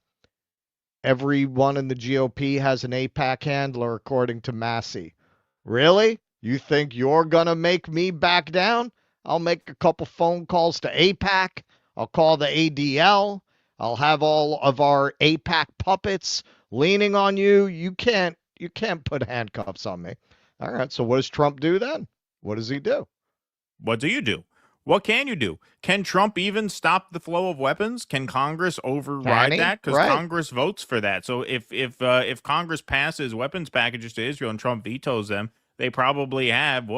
S4: Everyone in the GOP has an AIPAC handler, according to Massey. Really? You think you're going to make me back down? I'll make a couple phone calls to AIPAC. I'll call the ADL. I'll have all of our AIPAC puppets leaning on you. You can't put handcuffs on me. All right, so what does Trump do then? What does he do?
S9: What do you do? What can you do? Can Trump even stop the flow of weapons? Can Congress override that? Because Congress votes for that. So if Congress passes weapons packages to Israel and Trump vetoes them, they probably have,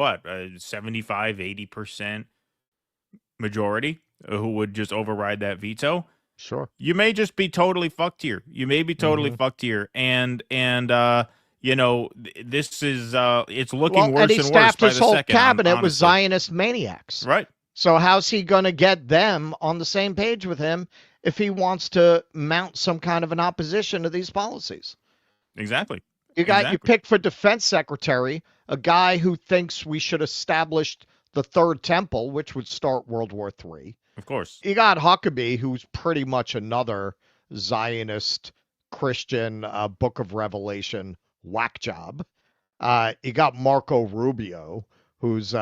S9: 75, 80% majority who would just override that veto.
S4: Sure.
S9: You may just be totally fucked here. You may be totally fucked here. And this is, it's looking worse and worse by the second.
S4: And he staffed his whole cabinet with Zionist maniacs.
S9: Right.
S4: So how's he going to get them on the same page with him if he wants to mount some kind of an opposition to these policies?
S9: Exactly.
S4: You picked for defense secretary a guy who thinks we should establish the Third Temple, which would start World War III.
S9: Of course.
S4: You got Huckabee, who's pretty much another Zionist Christian Book of Revelation whack job. You got Marco Rubio, who's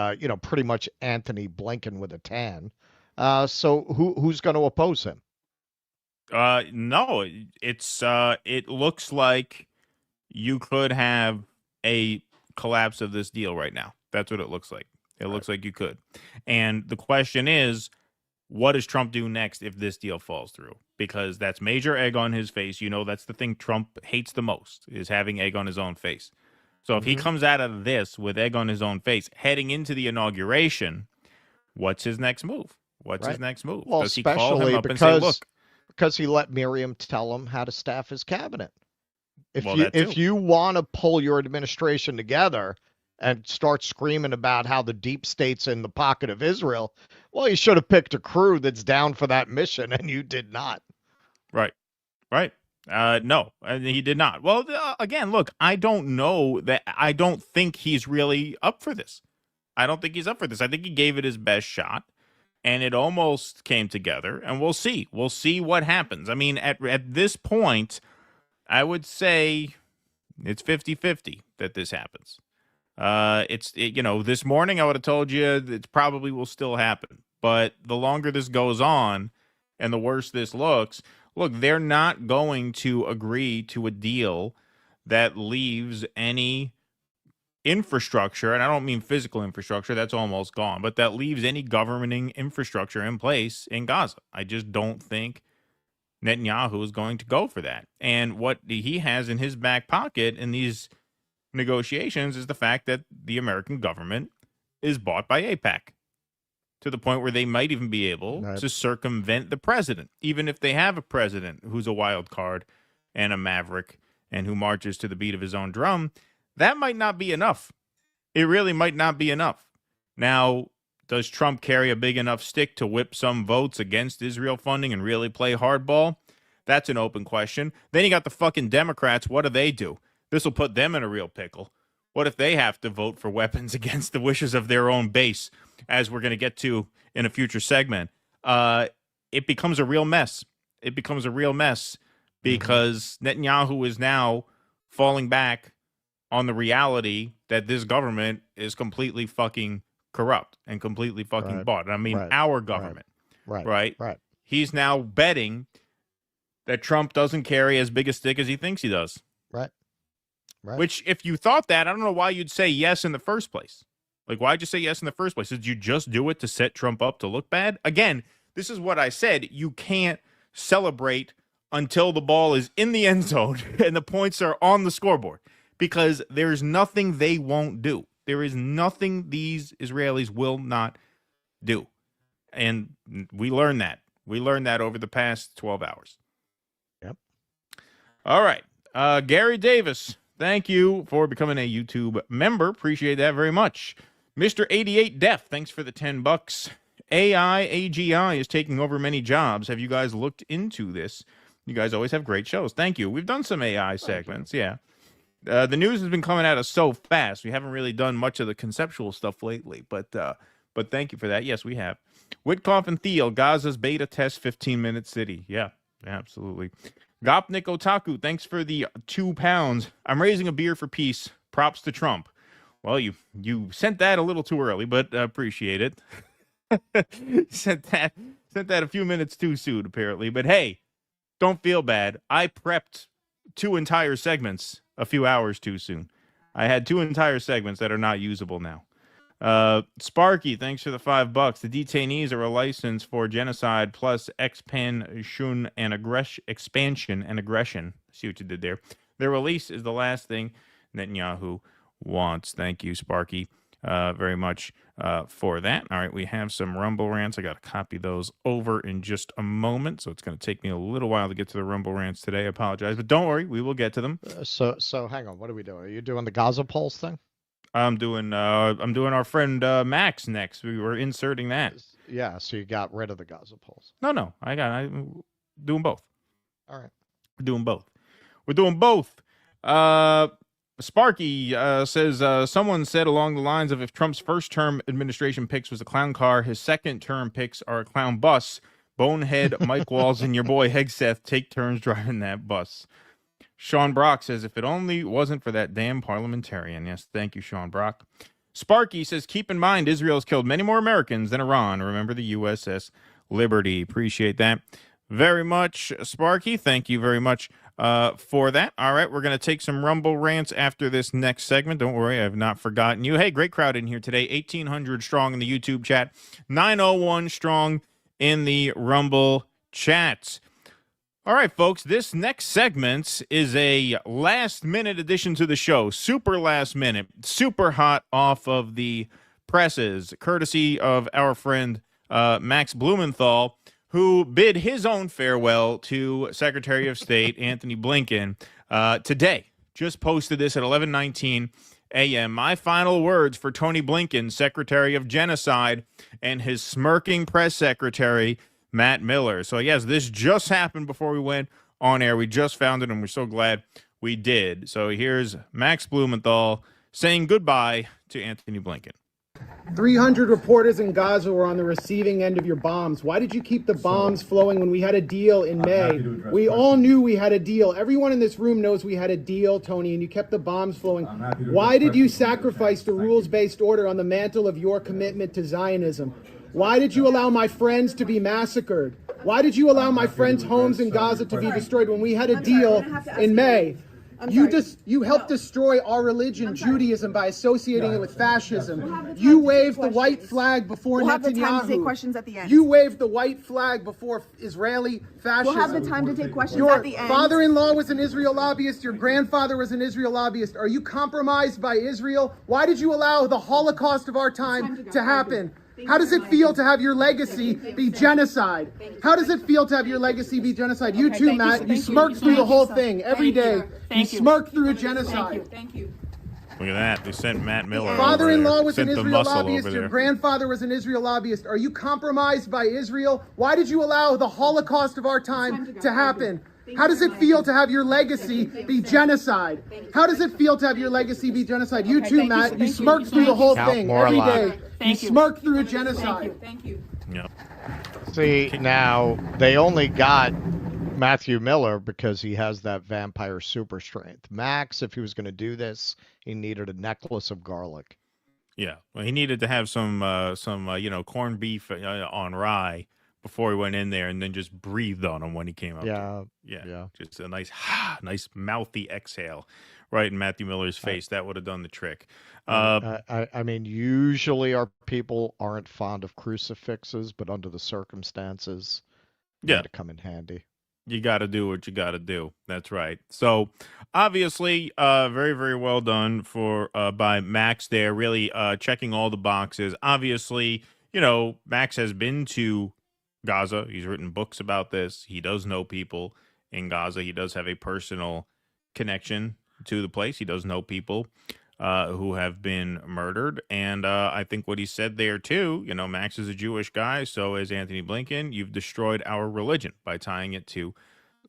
S4: pretty much Anthony Blinken with a tan. So who's going to oppose him?
S9: No, it looks like you could have a collapse of this deal right now. That's what it looks like. It looks like you could. And the question is, what does Trump do next if this deal falls through? Because that's major egg on his face. That's the thing Trump hates the most, is having egg on his own face. So if he comes out of this with egg on his own face, heading into the inauguration, what's his next move? What's his next move?
S4: Well,
S9: does he call him up
S4: because,
S9: and say, look?
S4: Because he let Miriam tell him how to staff his cabinet.
S9: If
S4: you want to pull your administration together and start screaming about how the deep state's in the pocket of Israel, well, you should have picked a crew that's down for that mission, and you did not.
S9: Right. No, he did not. Well, again, look, I don't know that. I don't think he's really up for this. I don't think he's up for this. I think he gave it his best shot, and it almost came together, and we'll see. We'll see what happens. I mean, at this point, I would say it's 50-50 that this happens. This morning I would have told you it probably will still happen. But the longer this goes on and the worse this looks, look, they're not going to agree to a deal that leaves any infrastructure, and I don't mean physical infrastructure, that's almost gone, but that leaves any governing infrastructure in place in Gaza. I just don't think Netanyahu is going to go for that. And what he has in his back pocket in these negotiations is the fact that the American government is bought by AIPAC to the point where they might even be able to circumvent the president, even if they have a president who's a wild card and a maverick and who marches to the beat of his own drum. That might not be enough. It really might not be enough. Now, does Trump carry a big enough stick to whip some votes against Israel funding and really play hardball? That's an open question. Then you got the fucking Democrats. What do? This will put them in a real pickle. What if they have to vote for weapons against the wishes of their own base, as we're going to get to in a future segment? It becomes a real mess. It becomes a real mess because Netanyahu is now falling back on the reality that this government is completely fucking corrupt and completely fucking bought. I mean, our government, right? He's now betting that Trump doesn't carry as big a stick as he thinks he does.
S4: Right.
S9: Which, if you thought that, I don't know why you'd say yes in the first place. Like, why'd you say yes in the first place? Did you just do it to set Trump up to look bad? Again, this is what I said. You can't celebrate until the ball is in the end zone and the points are on the scoreboard, because there's nothing they won't do. There is nothing these Israelis will not do. And we learned that. We learned that over the past 12 hours.
S4: Yep.
S9: All right. Gary Davis, thank you for becoming a YouTube member. Appreciate that very much. Mr. 88 Def, thanks for the $10. AI AGI is taking over many jobs. Have you guys looked into this? You guys always have great shows. Thank you. We've done some AI segments. Yeah. The news has been coming at us so fast. We haven't really done much of the conceptual stuff lately, but thank you for that. Yes, we have. Witkoff and Thiel, Gaza's beta test 15-minute city. Yeah, absolutely. Gopnik Otaku, thanks for the £2. I'm raising a beer for peace. Props to Trump. Well, you sent that a little too early, but appreciate it. sent that a few minutes too soon, apparently. But hey, don't feel bad. I prepped 2 entire segments a few hours too soon. I had 2 entire segments that are not usable now. Sparky, thanks for the $5. The detainees are a license for genocide plus expansion and aggression. See what you did there. Their release is the last thing Netanyahu wants. Thank you, Sparky, very much for that. All right, we have some Rumble rants. I got to copy those over in just a moment, so it's going to take me a little while to get to the Rumble rants today. I apologize, but don't worry, we will get to them.
S4: So hang on. What are we doing? Are you doing the Gaza Pulse thing?
S9: I'm doing our friend Max next. We were inserting that.
S4: Yeah, so you got rid of the Gaza Pulse.
S9: No, I'm doing both.
S4: All right.
S9: We're doing both. Sparky says, someone said along the lines of, if Trump's first-term administration picks was a clown car, his second-term picks are a clown bus. Bonehead, Mike Walls, and your boy Hegseth take turns driving that bus. Sean Brock says, if it only wasn't for that damn parliamentarian. Yes, thank you, Sean Brock. Sparky says, keep in mind, Israel has killed many more Americans than Iran. Remember the USS Liberty. Appreciate that very much, Sparky. Thank you very much for that. All right, we're going to take some Rumble rants after this next segment. Don't worry, I've not forgotten you. Hey, great crowd in here today. 1,800 strong in the YouTube chat. 901 strong in the Rumble chats. All right, folks, this next segment is a last-minute addition to the show. Super last minute, super hot off of the presses, courtesy of our friend Max Blumenthal, who bid his own farewell to Secretary of State Antony Blinken today. Just posted this at 11:19 a.m. My final words for Tony Blinken, Secretary of Genocide, and his smirking press secretary, Matt Miller. So, yes, this just happened before we went on air. We just found it, and we're so glad we did. So here's Max Blumenthal saying goodbye to Antony Blinken.
S17: 300 reporters in Gaza were on the receiving end of your bombs. Why did you keep the bombs flowing when we had a deal in May? We all knew we had a deal. Everyone in this room knows we had a deal, Tony, and you kept the bombs flowing. Why did you sacrifice the rules-based order on the mantle of your commitment to Zionism? Why did you allow my friends to be massacred? Why did you allow my friends' homes in Gaza to be destroyed when we had a deal in May? You helped destroy our religion, Judaism, by associating it with fascism. You waved the white flag before Netanyahu.
S18: We'll have the time to take questions at the end.
S17: You waved the white flag before Israeli fascism.
S18: We'll have the time to take questions
S17: Your
S18: at the end.
S17: father-in-law was an Israel lobbyist. Your grandfather was an Israel lobbyist. Are you compromised by Israel? Why did you allow the Holocaust of our time to happen? How does it feel to have your legacy be genocide? How does it feel to have your legacy be genocide? You too, Matt. You smirk through the whole thing every day. You smirk through a genocide.
S18: Thank you.
S9: Look at that. They sent Matt Miller.
S17: Father-in-law was an Israel lobbyist. Your grandfather was an Israel lobbyist. Are you compromised by Israel? Why did you allow the Holocaust of our time to happen? How does it feel to have your legacy be genocide? How does it feel to have your legacy be genocide? You too, Matt. You smirk through the whole thing every day. You smirk through a genocide.
S18: Thank you.
S9: Yep.
S4: See, now they only got Matthew Miller because he has that vampire super strength. Max, if he was going to do this, he needed a necklace of garlic.
S9: Yeah, well, he needed to have some corned beef on rye before he went in there, and then just breathed on him when he came up. Yeah. Just a nice mouthy exhale right in Matthew Miller's face. That would have done the trick.
S4: I mean, usually our people aren't fond of crucifixes, but under the circumstances, they had to come in handy.
S9: You got to do what you got to do. That's right. So, obviously, very, very well done by Max there, really checking all the boxes. Obviously, Max has been to Gaza. He's written books about this. He does know people in Gaza. He does have a personal connection to the place. He does know people who have been murdered. And I think what he said there, too, Max is a Jewish guy. So is Antony Blinken. You've destroyed our religion by tying it to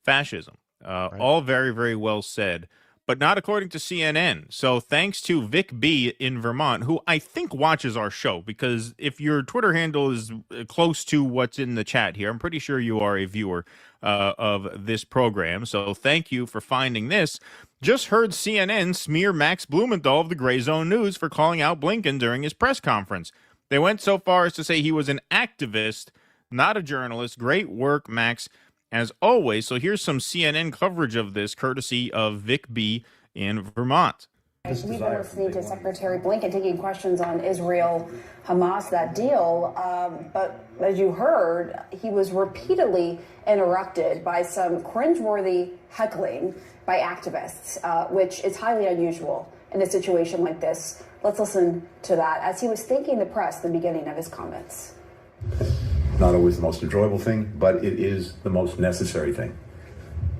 S9: fascism. Right. All very, very well said, but not according to CNN. So thanks to Vic B in Vermont, who I think watches our show, because if your Twitter handle is close to what's in the chat here, I'm pretty sure you are a viewer of this program. So thank you for finding this. Just heard CNN smear Max Blumenthal of the Gray Zone News for calling out Blinken during his press conference. They went so far as to say he was an activist, not a journalist. Great work, Max, as always. So here's some CNN coverage of this, courtesy of Vic B in Vermont.
S19: We've been listening to Secretary Blinken taking questions on Israel, Hamas, that deal. But as you heard, he was repeatedly interrupted by some cringeworthy heckling by activists, which is highly unusual in a situation like this. Let's listen to that as he was thanking the press at the beginning of his comments.
S20: Not always the most enjoyable thing, but it is the most necessary thing.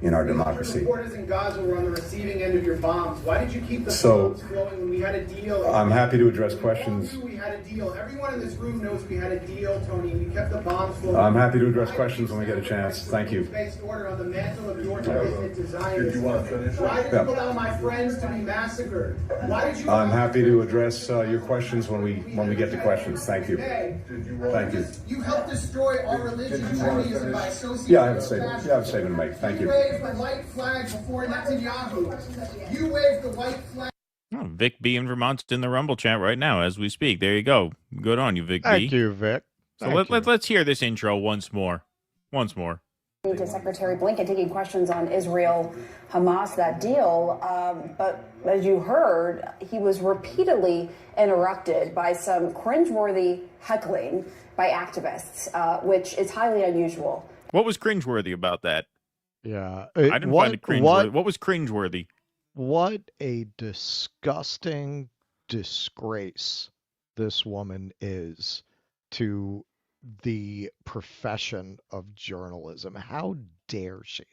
S20: in our democracy.
S17: Reporters in Gaza were on the receiving end of your bombs. Why did you keep the
S20: So,
S17: bombs flowing when we had a deal?
S20: I'm happy to address questions.
S17: We all knew we had a deal. Everyone in this room knows we had a deal, Tony. We kept the bombs flowing.
S20: I'm happy to address questions when we get a chance. Thank you.
S17: Based order on the mantle of your commitment to Zionism.
S20: Did you want to finish?
S17: Why did you allow my friends to be massacred? Why did you?
S20: I'm happy to address your questions when we get to questions. Thank you. Thank you.
S17: You helped destroy our religion, Judaism, by associating.
S20: Yeah, I have a statement. Yeah, I have a statement to make. Thank you.
S17: You waved the white flag before Netanyahu. You waved the white flag.
S9: Oh, Vic B in Vermont's in the Rumble chat right now as we speak. There you go. Good on you, Vic B.
S4: Thank you, Vic.
S9: So let's hear this intro once more. Once more.
S19: To Secretary Blinken taking questions on Israel, Hamas, that deal. But as you heard, he was repeatedly interrupted by some cringeworthy heckling by activists, which is highly unusual.
S9: What was cringeworthy about that?
S4: Yeah.
S9: I didn't find it cringeworthy. What was cringeworthy?
S4: What a disgusting disgrace this woman is to the profession of journalism. How dare she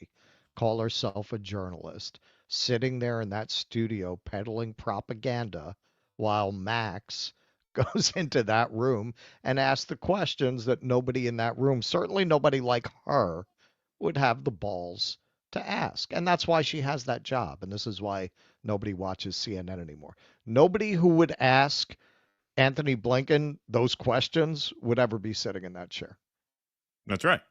S4: call herself a journalist, sitting there in that studio peddling propaganda while Max goes into that room and asks the questions that nobody in that room, certainly nobody like her, would have the balls to ask. And that's why she has that job. And this is why nobody watches CNN anymore. Nobody who would ask Anthony Blinken those questions would ever be sitting in that chair.
S9: That's right.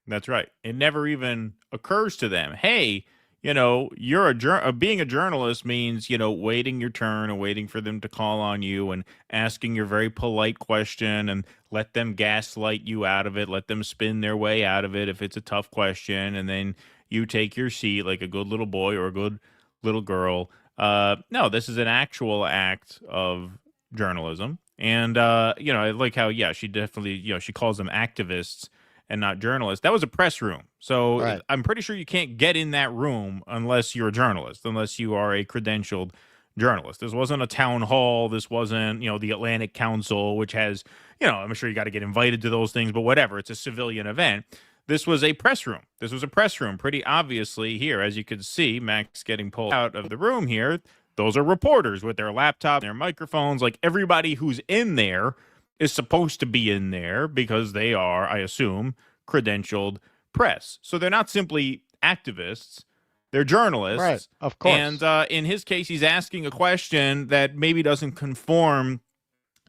S9: That's right. It never even occurs to them. Hey, you know, you're being a journalist means, you know, waiting your turn and waiting for them to call on you and asking your very polite question and let them gaslight you out of it, let them spin their way out of it if it's a tough question, and then you take your seat like a good little boy or a good little girl. No, this is an actual act of journalism. And, you know, I like how, yeah, she definitely, you know, she calls them activists and not journalists. That was a press room. So
S4: Right.
S9: I'm pretty sure you can't get in that room unless you're a journalist, unless you are a credentialed journalist. This wasn't a town hall. This wasn't, you know, the Atlantic Council, which has, you know, I'm sure you got to get invited to those things, but whatever. It's a civilian event. This was a press room. This was a press room. Pretty obviously here, as you can see, Max getting pulled out of the room here. Those are reporters with their laptop, their microphones. Like, everybody who's in there is supposed to be in there because they are, I assume, credentialed press. So they're not simply activists. They're journalists.
S4: Right, of course.
S9: And in his case, he's asking a question that maybe doesn't conform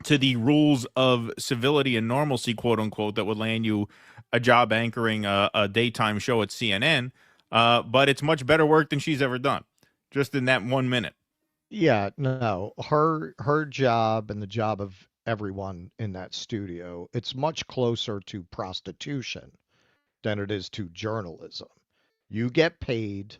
S9: to the rules of civility and normalcy, quote unquote, that would land you a job anchoring a daytime show at CNN. But it's much better work than she's ever done, just in that 1 minute.
S4: Yeah, no, her job and the job of everyone in that studio, it's much closer to prostitution than it is to journalism. You get paid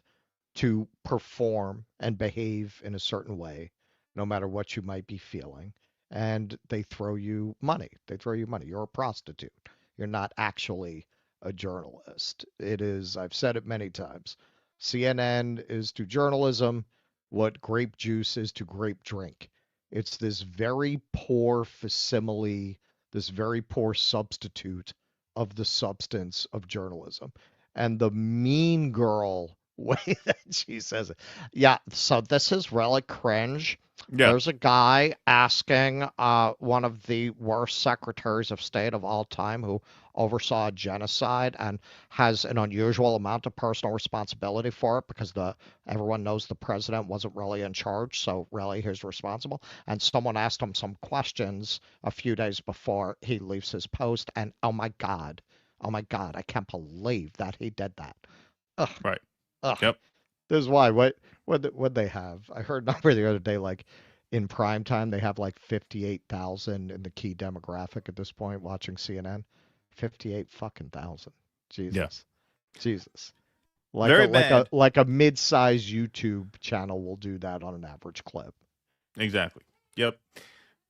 S4: to perform and behave in a certain way, no matter what you might be feeling, and they throw you money. They throw you money. You're a prostitute. You're not actually a journalist. It is, I've said it many times, CNN is to journalism what grape juice is to grape drink. It's this very poor facsimile, this very poor substitute of the substance of journalism. And the mean girl way that she says it. Yeah, so this is really cringe.
S9: Yeah.
S4: There's a guy asking one of the worst secretaries of state of all time who oversaw a genocide and has an unusual amount of personal responsibility for it because everyone knows the president wasn't really in charge, so really he's responsible. And someone asked him some questions a few days before he leaves his post, and oh my God, I can't believe that he did that. Ugh.
S9: Right.
S4: Ugh.
S9: Yep.
S4: This is why. What they have? I heard a number the other day, like in prime time, they have like 58,000 in the key demographic at this point watching CNN. 58 fucking thousand. Jesus.
S9: Yes.
S4: Jesus. Like
S9: Very
S4: a,
S9: bad.
S4: like a mid-sized YouTube channel will do that on an average clip.
S9: Exactly. Yep.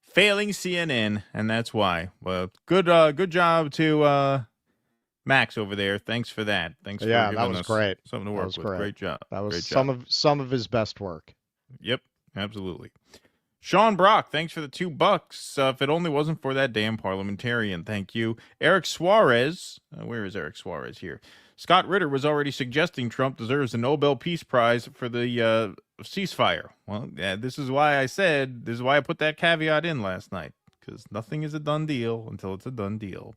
S9: Failing CNN, and that's why. Well, good job to Max over there. Thanks for that. Thanks for
S4: that
S9: giving
S4: was
S9: us
S4: great.
S9: something to
S4: That
S9: work
S4: was
S9: with.
S4: great.
S9: Great job.
S4: That was
S9: Great
S4: some
S9: job.
S4: of his best work.
S9: Yep, absolutely. Sean Brock, thanks for the $2. If it only wasn't for that damn parliamentarian, thank you. Eric Suarez, where is Eric Suarez here? Scott Ritter was already suggesting Trump deserves a Nobel Peace Prize for the ceasefire. Well, yeah, this is why I put that caveat in last night, because nothing is a done deal until it's a done deal.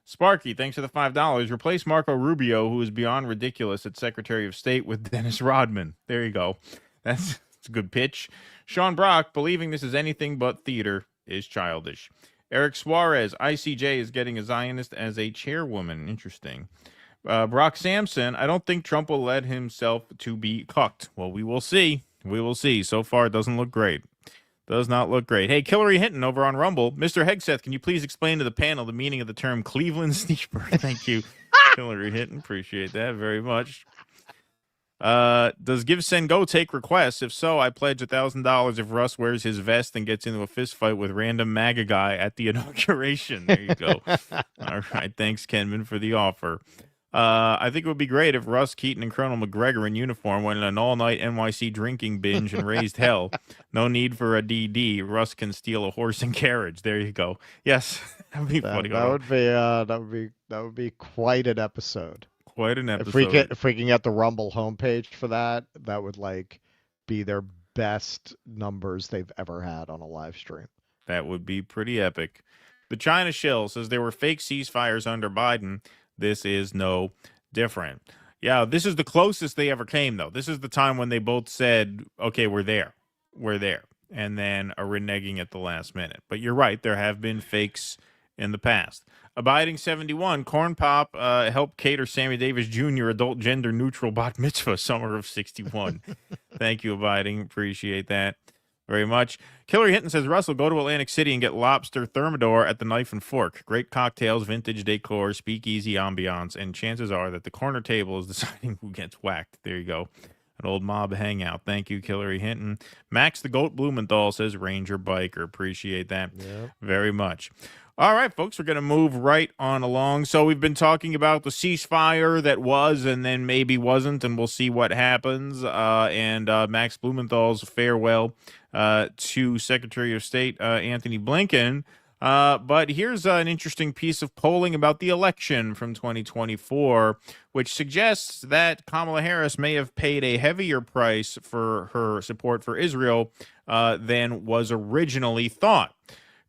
S9: Sparky, thanks for the $5. Replace Marco Rubio, who is beyond ridiculous at Secretary of State, with Dennis Rodman. There you go. That's a good pitch. Sean Brock, believing this is anything but theater is childish. Eric Suarez, ICJ is getting a Zionist as a chairwoman. Interesting. Brock Sampson, I don't think Trump will let himself to be cucked. Well, we will see. We will see. So far, it doesn't look great. Does not look great. Hey, Hillary Hinton over on Rumble. Mr. Hegseth, can you please explain to the panel the meaning of the term Cleveland Steeper? Thank you, Hillary Hinton. Appreciate that very much. Does Give, Send, Go take requests? If so, I pledge $1,000 if Russ wears his vest and gets into a fist fight with random MAGA guy at the inauguration. There you go. All right. Thanks, Kenman, for the offer. I think it would be great if Russ, Keaton, and Colonel McGregor in uniform went on an all-night NYC drinking binge and raised hell. No need for a DD. Russ can steal a horse and carriage. There you go. Yes, that'd be funny.
S4: That would be quite an episode.
S9: Quite an episode.
S4: If we can get the Rumble homepage for that, that would be their best numbers they've ever had on a live stream.
S9: That would be pretty epic. The China Shill says there were fake ceasefires under Biden. This is no different. Yeah, this is the closest they ever came, though. This is the time when they both said, okay, we're there. We're there. And then are reneging at the last minute. But you're right. There have been fakes in the past. Abiding 71, Corn Pop helped cater Sammy Davis Jr. adult gender neutral bat mitzvah summer of 61. Thank you, Abiding. Appreciate that very much. Hillary Hinton says, Russell, go to Atlantic City and get lobster thermidor at the Knife and Fork. Great cocktails, vintage decor, speakeasy ambiance, and chances are that the corner table is deciding who gets whacked. There you go. An old mob hangout. Thank you, Hillary Hinton. Max the Goat Blumenthal says, Ranger Biker. Appreciate that very much. All right, folks, we're going to move right on along. So we've been talking about the ceasefire that was and then maybe wasn't, and we'll see what happens. And Max Blumenthal's farewell to Secretary of State Antony Blinken. But here's an interesting piece of polling about the election from 2024, which suggests that Kamala Harris may have paid a heavier price for her support for Israel than was originally thought.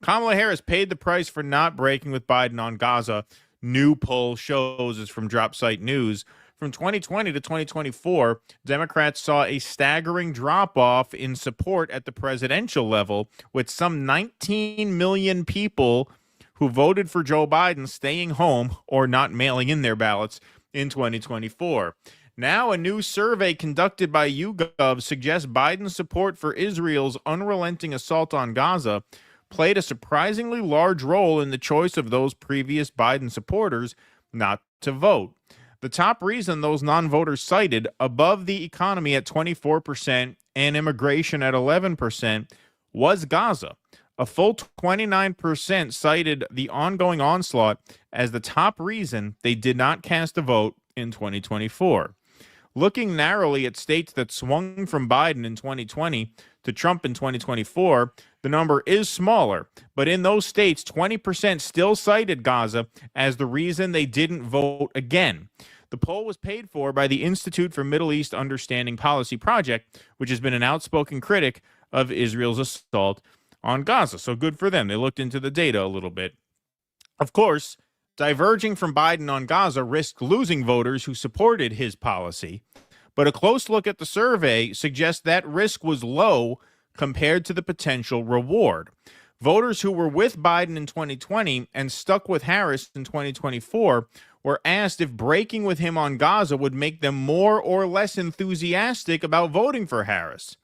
S9: Kamala Harris paid the price for not breaking with Biden on Gaza. New poll shows, is from Drop Site News. From 2020 to 2024, Democrats saw a staggering drop-off in support at the presidential level, with some 19 million people who voted for Joe Biden staying home or not mailing in their ballots in 2024. Now, a new survey conducted by YouGov suggests Biden's support for Israel's unrelenting assault on Gaza played a surprisingly large role in the choice of those previous Biden supporters not to vote. The top reason those non-voters cited, above the economy at 24% and immigration at 11%, was Gaza. A full 29% cited the ongoing onslaught as the top reason they did not cast a vote in 2024. Looking narrowly at states that swung from Biden in 2020 to Trump in 2024, the number is smaller, but in those states, 20% still cited Gaza as the reason they didn't vote again. The poll was paid for by the Institute for Middle East Understanding Policy Project, which has been an outspoken critic of Israel's assault on Gaza. So good for them. They looked into the data a little bit. Of course, diverging from Biden on Gaza risked losing voters who supported his policy, but a close look at the survey suggests that risk was low compared to the potential reward. Voters who were with Biden in 2020 and stuck with Harris in 2024 were asked if breaking with him on Gaza would make them more or less enthusiastic about voting for Harris.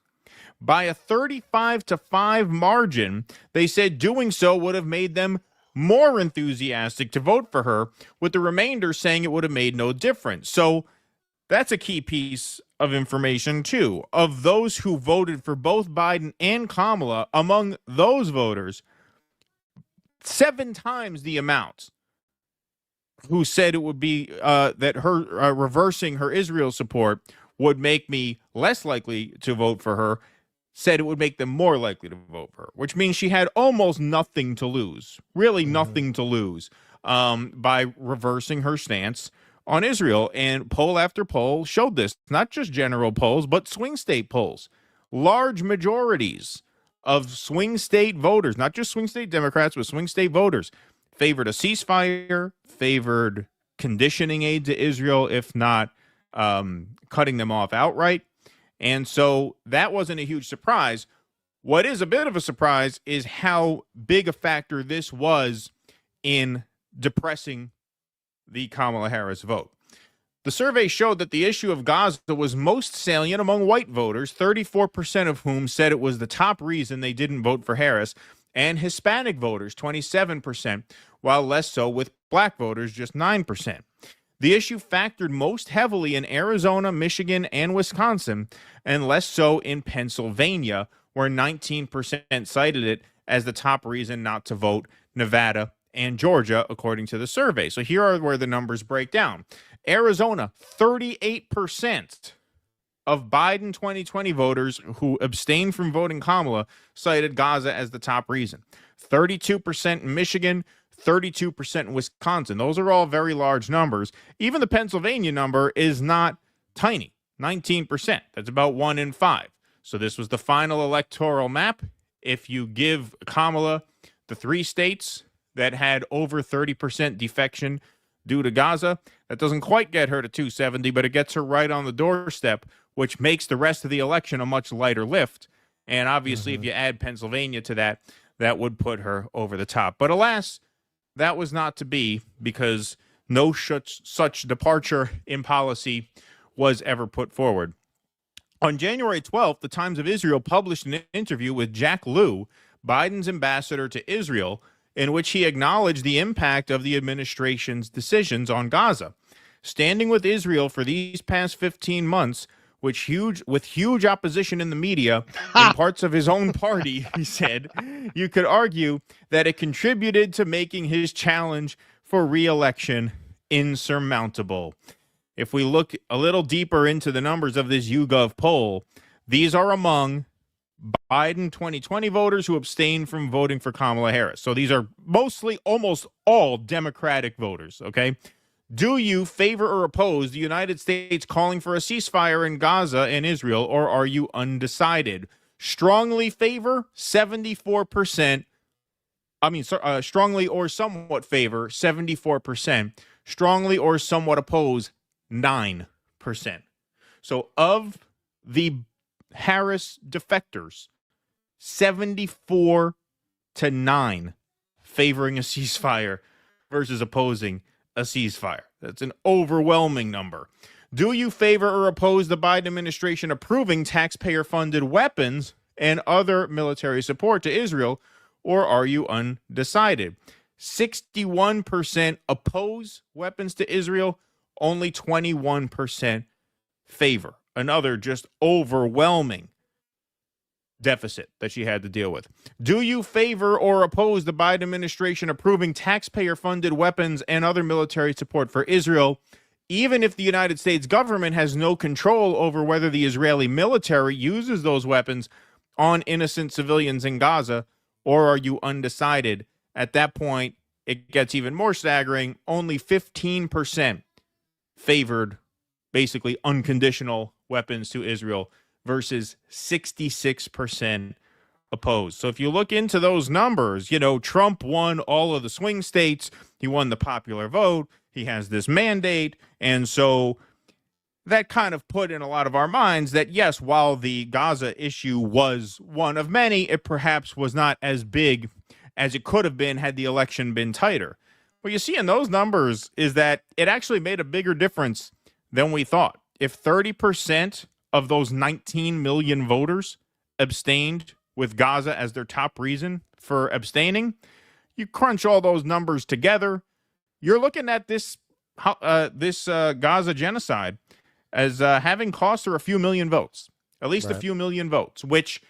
S9: By a 35-5 margin, they said doing so would have made them more enthusiastic to vote for her, with the remainder saying it would have made no difference. So that's a key piece of information, too. Of those who voted for both Biden and Kamala, among those voters, 7 times the amount who said it would be that her reversing her Israel support would make me less likely to vote for her. said it would make them more likely to vote for her, which means she had almost nothing to lose, really nothing to lose, by reversing her stance on Israel. And poll after poll showed this, not just general polls, but swing state polls. Large majorities of swing state voters, not just swing state Democrats, but swing state voters, favored a ceasefire, favored conditioning aid to Israel, if not cutting them off outright. And so that wasn't a huge surprise. What is a bit of a surprise is how big a factor this was in depressing the Kamala Harris vote. The survey showed that the issue of Gaza was most salient among white voters, 34% of whom said it was the top reason they didn't vote for Harris, and Hispanic voters, 27%, while less so with black voters, just 9%. The issue factored most heavily in Arizona, Michigan, and Wisconsin, and less so in Pennsylvania, where 19% cited it as the top reason not to vote, Nevada and Georgia, according to the survey. So here are where the numbers break down. Arizona, 38% of Biden 2020 voters who abstained from voting Kamala cited Gaza as the top reason. 32% in Michigan, 32% in Wisconsin. Those are all very large numbers. Even the Pennsylvania number is not tiny, 19%. That's about 1 in 5. So this was the final electoral map. If you give Kamala the 3 states that had over 30% defection due to Gaza, that doesn't quite get her to 270, but it gets her right on the doorstep, which makes the rest of the election a much lighter lift. And obviously, if you add Pennsylvania to that, that would put her over the top. But alas, that was not to be, because no such departure in policy was ever put forward. On January 12th, the Times of Israel published an interview with Jack Lew, Biden's ambassador to Israel, in which he acknowledged the impact of the administration's decisions on Gaza. Standing with Israel for these past 15 months, with huge opposition in the media in parts of his own party, he said, you could argue that it contributed to making his challenge for re-election insurmountable. If we look a little deeper into the numbers of this YouGov poll, these are among Biden 2020 voters who abstained from voting for Kamala Harris. So these are mostly, almost all Democratic voters, okay? Do you favor or oppose the United States calling for a ceasefire in Gaza and Israel, or are you undecided? Strongly favor, 74%. Strongly or somewhat favor, 74%. Strongly or somewhat oppose, 9%. So of the Harris defectors, 74-9 favoring a ceasefire versus opposing a ceasefire. That's an overwhelming number. Do you favor or oppose the Biden administration approving taxpayer-funded weapons and other military support to Israel, or are you undecided? 61% oppose weapons to Israel, only 21% favor. Another just overwhelming deficit that she had to deal with. Do you favor or oppose the Biden administration approving taxpayer-funded weapons and other military support for Israel, even if the United States government has no control over whether the Israeli military uses those weapons on innocent civilians in Gaza, or are you undecided? At that point, it gets even more staggering. Only 15% favored basically unconditional weapons to Israel versus 66% opposed. So if you look into those numbers, Trump won all of the swing states. He won the popular vote. He has this mandate. And so that kind of put in a lot of our minds that, yes, while the Gaza issue was one of many, it perhaps was not as big as it could have been had the election been tighter. What you see in those numbers is that it actually made a bigger difference than we thought. If 30% of those 19 million voters abstained with Gaza as their top reason for abstaining, you crunch all those numbers together, you're looking at this Gaza genocide as having cost her a few million votes, at least a few million votes, which,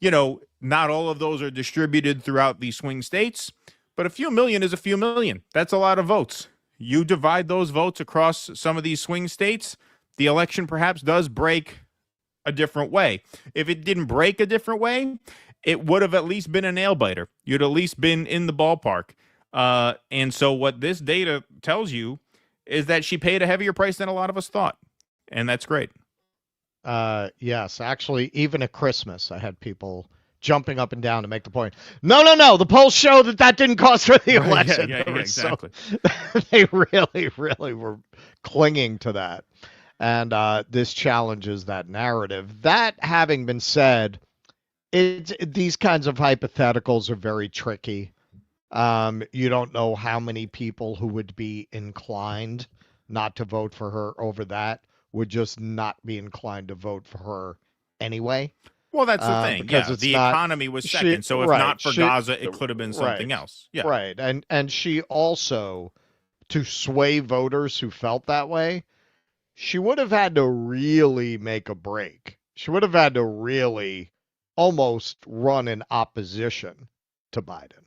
S9: not all of those are distributed throughout the swing states, but a few million is a few million. That's a lot of votes. You divide those votes across some of these swing states, the election perhaps does break a different way. If it didn't break a different way, it would have at least been a nail biter. You'd at least been in the ballpark. And so what this data tells you is that she paid a heavier price than a lot of us thought. And that's great.
S4: Yes, actually, even at Christmas, I had people jumping up and down to make the point. No. The polls show that didn't cost her the election.
S9: Yeah, exactly.
S4: So they really were clinging to that. And this challenges that narrative. That having been said, these kinds of hypotheticals are very tricky. You don't know how many people who would be inclined not to vote for her over that would just not be inclined to vote for her anyway.
S9: Well, that's the thing.
S4: Because
S9: the economy was second, so if not for Gaza, it could have been something else. Yeah.
S4: Right. And she also, to sway voters who felt that way, she would have had to really make a break. She would have had to really almost run in opposition to Biden,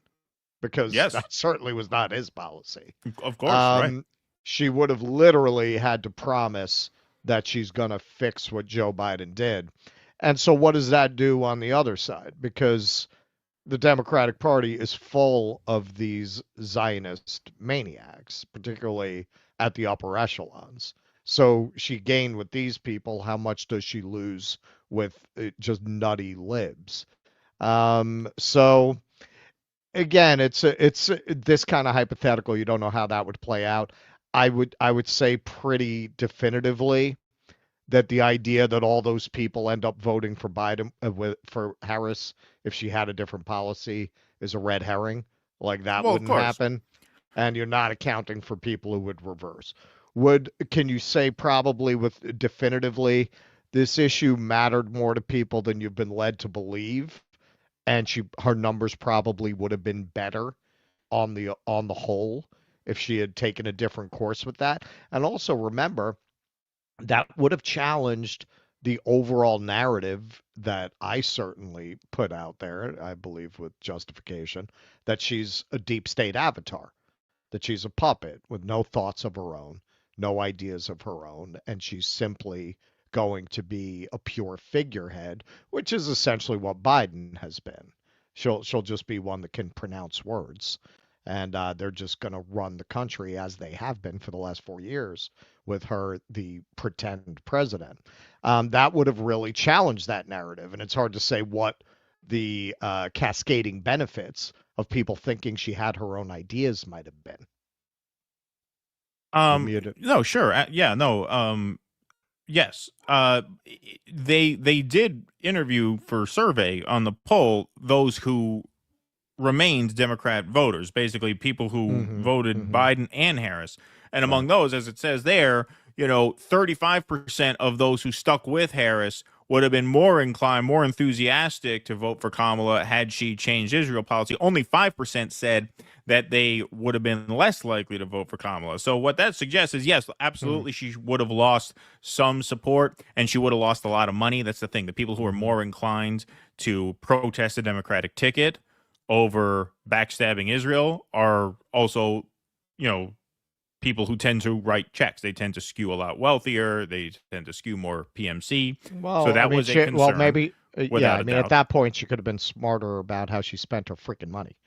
S4: because that certainly was not his policy.
S9: Of course, right.
S4: She would have literally had to promise that she's going to fix what Joe Biden did. And so what does that do on the other side? Because the Democratic Party is full of these Zionist maniacs, particularly at the upper echelons. So she gained with these people. How much does she lose with just nutty libs? So again, it's this kind of hypothetical. You don't know how that would play out. I would say pretty definitively that the idea that all those people end up voting for Biden for Harris if she had a different policy is a red herring. Like that wouldn't happen, and you're not accounting for people who would reverse. Can you say probably with definitively this issue mattered more to people than you've been led to believe, and her numbers probably would have been better on the whole if she had taken a different course with that. And also remember, that would have challenged the overall narrative that I certainly put out there, I believe with justification, that she's a deep state avatar, that she's a puppet with no thoughts of her own, no ideas of her own, and she's simply going to be a pure figurehead, which is essentially what Biden has been. She'll just be one that can pronounce words. And they're just going to run the country as they have been for the last 4 years with her, the pretend president. That would have really challenged that narrative. And it's hard to say what the cascading benefits of people thinking she had her own ideas might have been.
S9: No, sure. Yes. They did interview for survey on the poll those who remained Democrat voters, basically people who voted Biden and Harris. And among those, as it says there, 35% of those who stuck with Harris would have been more inclined, more enthusiastic to vote for Kamala had she changed Israel policy. Only 5% said that they would have been less likely to vote for Kamala. So what that suggests is, yes, absolutely, she would have lost some support and she would have lost a lot of money. That's the thing. The people who are more inclined to protest the Democratic ticket over backstabbing Israel are also, people who tend to write checks. They tend to skew a lot wealthier. They tend to skew more PMC.
S4: Well,
S9: so that was a concern.
S4: Well, maybe, at that point, she could have been smarter about how she spent her freaking money.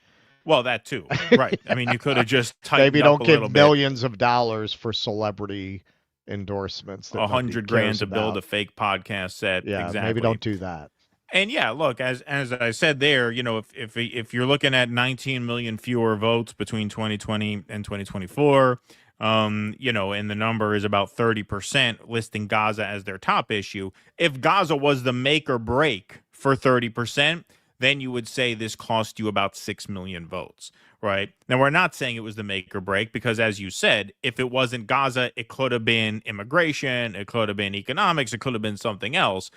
S9: Well, that too, right? I mean, you could have just tightened
S4: maybe
S9: up
S4: don't
S9: a little
S4: give
S9: bit.
S4: millions of dollars for celebrity endorsements. That
S9: $100,000 to build a fake podcast set.
S4: Yeah,
S9: exactly.
S4: maybe don't do that.
S9: And yeah, look, as I said there, if you're looking at 19 million fewer votes between 2020 and 2024, and the number is about 30% listing Gaza as their top issue. If Gaza was the make or break for 30%, then you would say this cost you about 6 million votes, right? Now, we're not saying it was the make or break because, as you said, if it wasn't Gaza, it could have been immigration, it could have been economics, it could have been something else.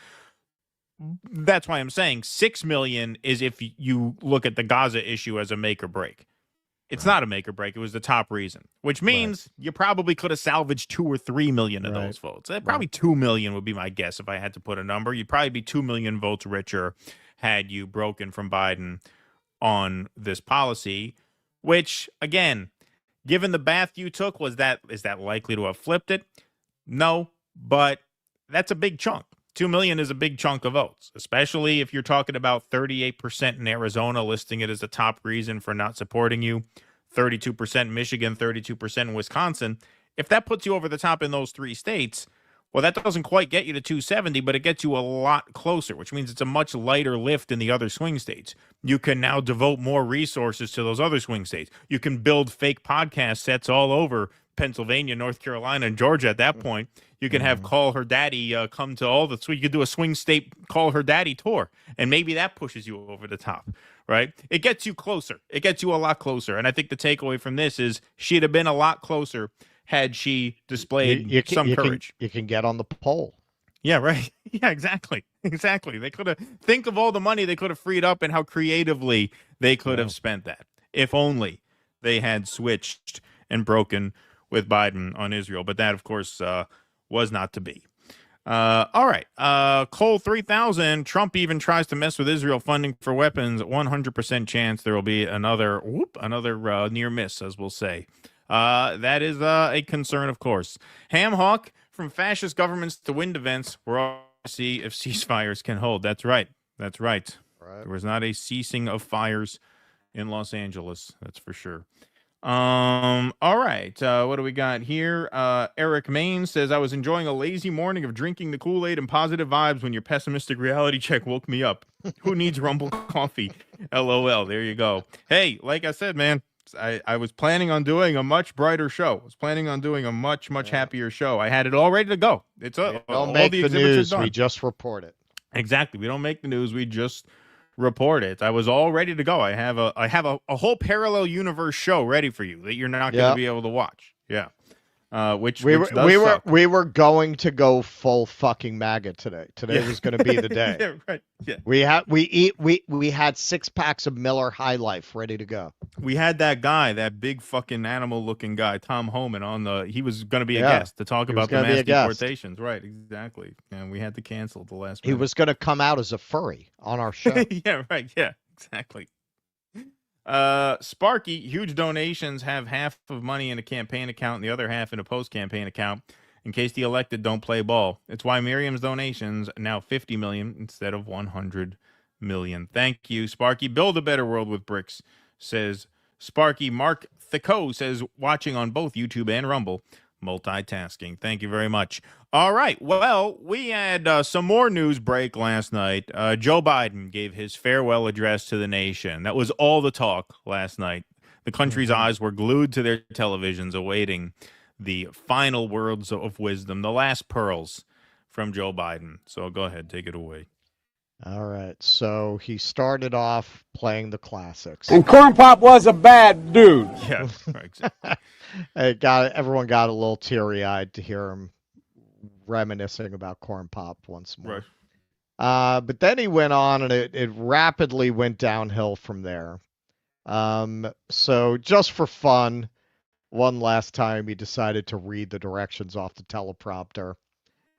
S9: That's why I'm saying 6 million is if you look at the Gaza issue as a make or break. It's not a make or break. It was the top reason, which means you probably could have salvaged 2 or 3 million of those votes. Probably 2 million would be my guess if I had to put a number. You'd probably be 2 million votes richer had you broken from Biden on this policy, which, again, given the bath you took, is that likely to have flipped it? No, but that's a big chunk. 2 million is a big chunk of votes, especially if you're talking about 38% in Arizona listing it as a top reason for not supporting you, 32% in Michigan, 32% in Wisconsin. If that puts you over the top in those 3 states, well, that doesn't quite get you to 270, but it gets you a lot closer, which means it's a much lighter lift in the other swing states. You can now devote more resources to those other swing states. You can build fake podcast sets all over Pennsylvania, North Carolina, and Georgia at that point. You can have Call Her Daddy come to all the swing. You could do a swing state Call Her Daddy tour, and maybe that pushes you over the top, right? It gets you closer. It gets you a lot closer. And I think the takeaway from this is she'd have been a lot closer had she displayed some courage.
S4: You can get on the poll.
S9: Yeah, right. Yeah, exactly. Exactly. They could have, think of all the money they could have freed up and how creatively they could have spent that. If only they had switched and broken with Biden on Israel. But that, of course, was not to be. All right. Cole 3000, Trump even tries to mess with Israel funding for weapons. 100% chance there will be another near miss, as we'll say. That is a concern, of course. Ham Hawk, from fascist governments to wind events, we're all to see if ceasefires can hold. That's right. That's right. There was not a ceasing of fires in Los Angeles. That's for sure. All right. What do we got here? Eric Main says, I was enjoying a lazy morning of drinking the Kool-Aid and positive vibes when your pessimistic reality check woke me up. Who needs Rumble coffee? LOL. There you go. Hey, like I said, man, I was planning on doing a much brighter show. I was planning on doing a much happier show. I had it all ready to go. It's
S4: don't make the news. We just report it.
S9: Exactly. We don't make the news. We just report it. I was all ready to go. I have a whole parallel universe show ready for you that you're not going to be able to watch. Yeah. Which we
S4: were going to go full fucking MAGA today. Today was going to be the day.
S9: Yeah, right. Yeah.
S4: We had 6 packs of Miller High Life ready to go.
S9: We had that guy, that big fucking animal looking guy, Tom Homan, he was going to be a guest to talk about the mass deportations. Right, exactly. And we had to cancel the last minute.
S4: He was going to come out as a furry on our show.
S9: Yeah, right. Yeah, exactly. Sparky, huge donations, have half of money in a campaign account and the other half in a post-campaign account in case the elected don't play ball. It's why Miriam's donations are now 50 million instead of 100 million. Thank you, Sparky. Build a better world with bricks, says Sparky. Mark Thicot says, watching on both YouTube and Rumble. Multitasking. Thank you very much. All right. Well, we had some more news break last night. Joe Biden gave his farewell address to the nation. That was all the talk last night. The country's eyes were glued to their televisions awaiting the final words of wisdom, the last pearls from Joe Biden. So go ahead, take it away.
S4: All right. So he started off playing the classics.
S11: And Corn Pop was a bad dude.
S9: Yeah, exactly.
S4: Everyone got a little teary-eyed to hear him reminiscing about Corn Pop once more.
S9: Right.
S4: But then he went on, and it rapidly went downhill from there. So just for fun, one last time he decided to read the directions off the teleprompter.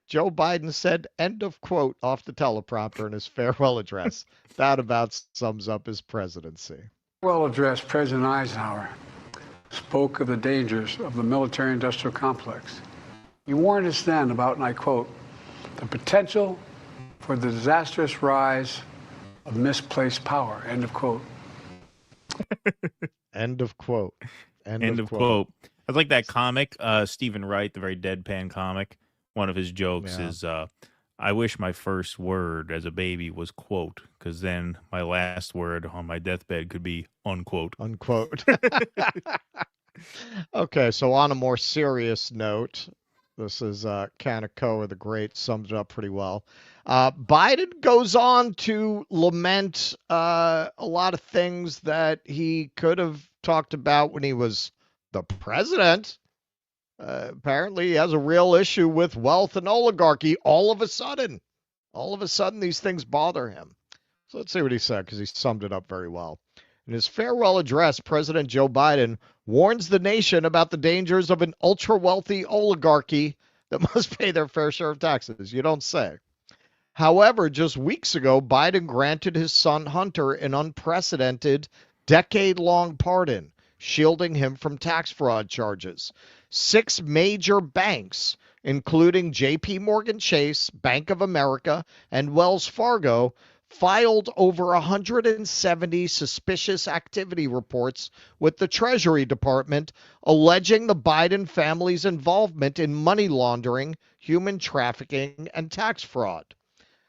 S4: Joe Biden said, end of quote, off the teleprompter in his farewell address. That about sums up his presidency.
S11: Well addressed, President Eisenhower spoke of the dangers of the military-industrial complex. He warned us then about, and I quote, the potential for the disastrous rise of misplaced power, end of quote.
S4: End of quote.
S9: End of quote. I like that comic, Stephen Wright, the very deadpan comic. One of his jokes is, I wish my first word as a baby was quote, because then my last word on my deathbed could be unquote.
S4: Unquote. Okay, so on a more serious note, this is Kanakoa the Great, sums it up pretty well. Biden goes on to lament a lot of things that he could have talked about when he was the president. Apparently, he has a real issue with wealth and oligarchy. All of a sudden, these things bother him. So let's see what he said, because he summed it up very well. In his farewell address, President Joe Biden warns the nation about the dangers of an ultra-wealthy oligarchy that must pay their fair share of taxes. You don't say. However, just weeks ago, Biden granted his son Hunter an unprecedented decade-long pardon, shielding him from tax fraud charges. 6 major banks, including J.P. Morgan Chase, Bank of America, and Wells Fargo, filed over 170 suspicious activity reports with the Treasury Department alleging the Biden family's involvement in money laundering, human trafficking, and tax fraud.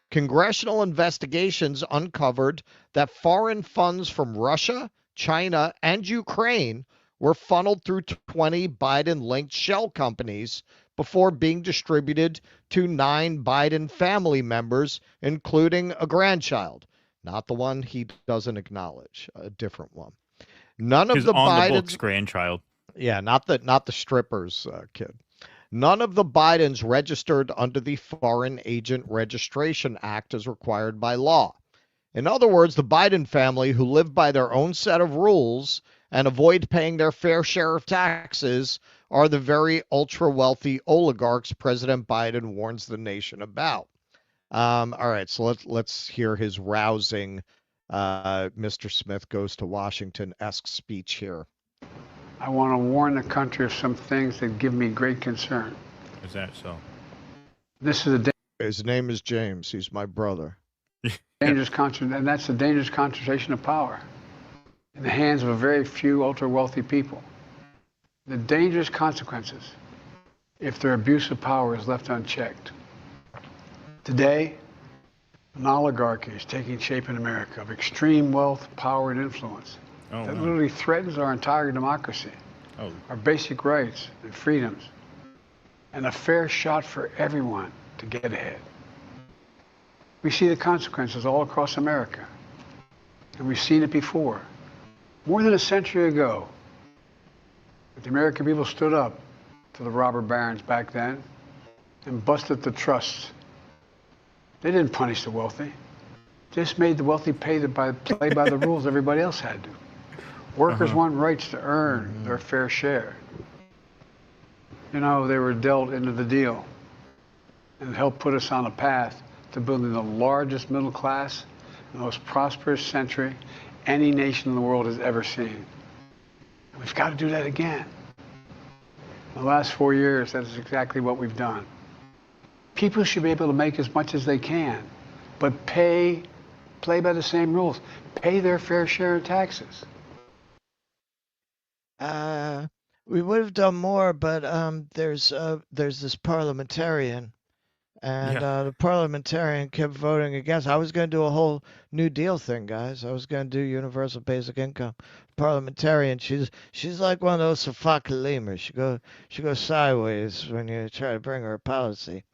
S4: Congressional investigations uncovered that foreign funds from Russia, China, and Ukraine were funneled through 20 Biden-linked shell companies before being distributed to 9 Biden family members, including a grandchild. Not the one he doesn't acknowledge, a different one. None of
S9: His
S4: the
S9: on
S4: Bidens,
S9: the books grandchild.
S4: Yeah, not the strippers kid. None of the Bidens registered under the Foreign Agent Registration Act as required by law. In other words, the Biden family, who live by their own set of rules and avoid paying their fair share of taxes, are the very ultra-wealthy oligarchs President Biden warns the nation about. All right, so let's hear his rousing Mr. Smith Goes to Washington-esque speech here.
S11: I want to warn the country of some things that give me great concern.
S9: Is that so?
S11: This is a
S4: His name is James. He's my brother.
S11: dangerous and that's a dangerous concentration of power in the hands of a very few ultra-wealthy people. The dangerous consequences if their abuse of power is left unchecked. Today, an oligarchy is taking shape in America of extreme wealth, power, and influence that literally threatens our entire democracy, our basic rights and freedoms, and a fair shot for everyone to get ahead. We see the consequences all across America, and we've seen it before. More than a century ago, the American people stood up to the robber barons back then and busted the trusts. They didn't punish the wealthy, just made the wealthy play by the rules everybody else had to. Workers want rights to earn their fair share. You know, they were dealt into the deal and helped put us on a path to building the largest middle class, the most prosperous century any nation in the world has ever seen. And we've got to do that again. In the last 4 years, that is exactly what we've done. People should be able to make as much as they can, but play by the same rules. Pay their fair share of taxes.
S4: We would have done more, but there's this parliamentarian, and the parliamentarian kept voting against. I was going to do a whole New Deal thing, guys. I was going to do universal basic income. Parliamentarian, she's like one of those Safaka lemurs. She goes sideways when you try to bring her a policy.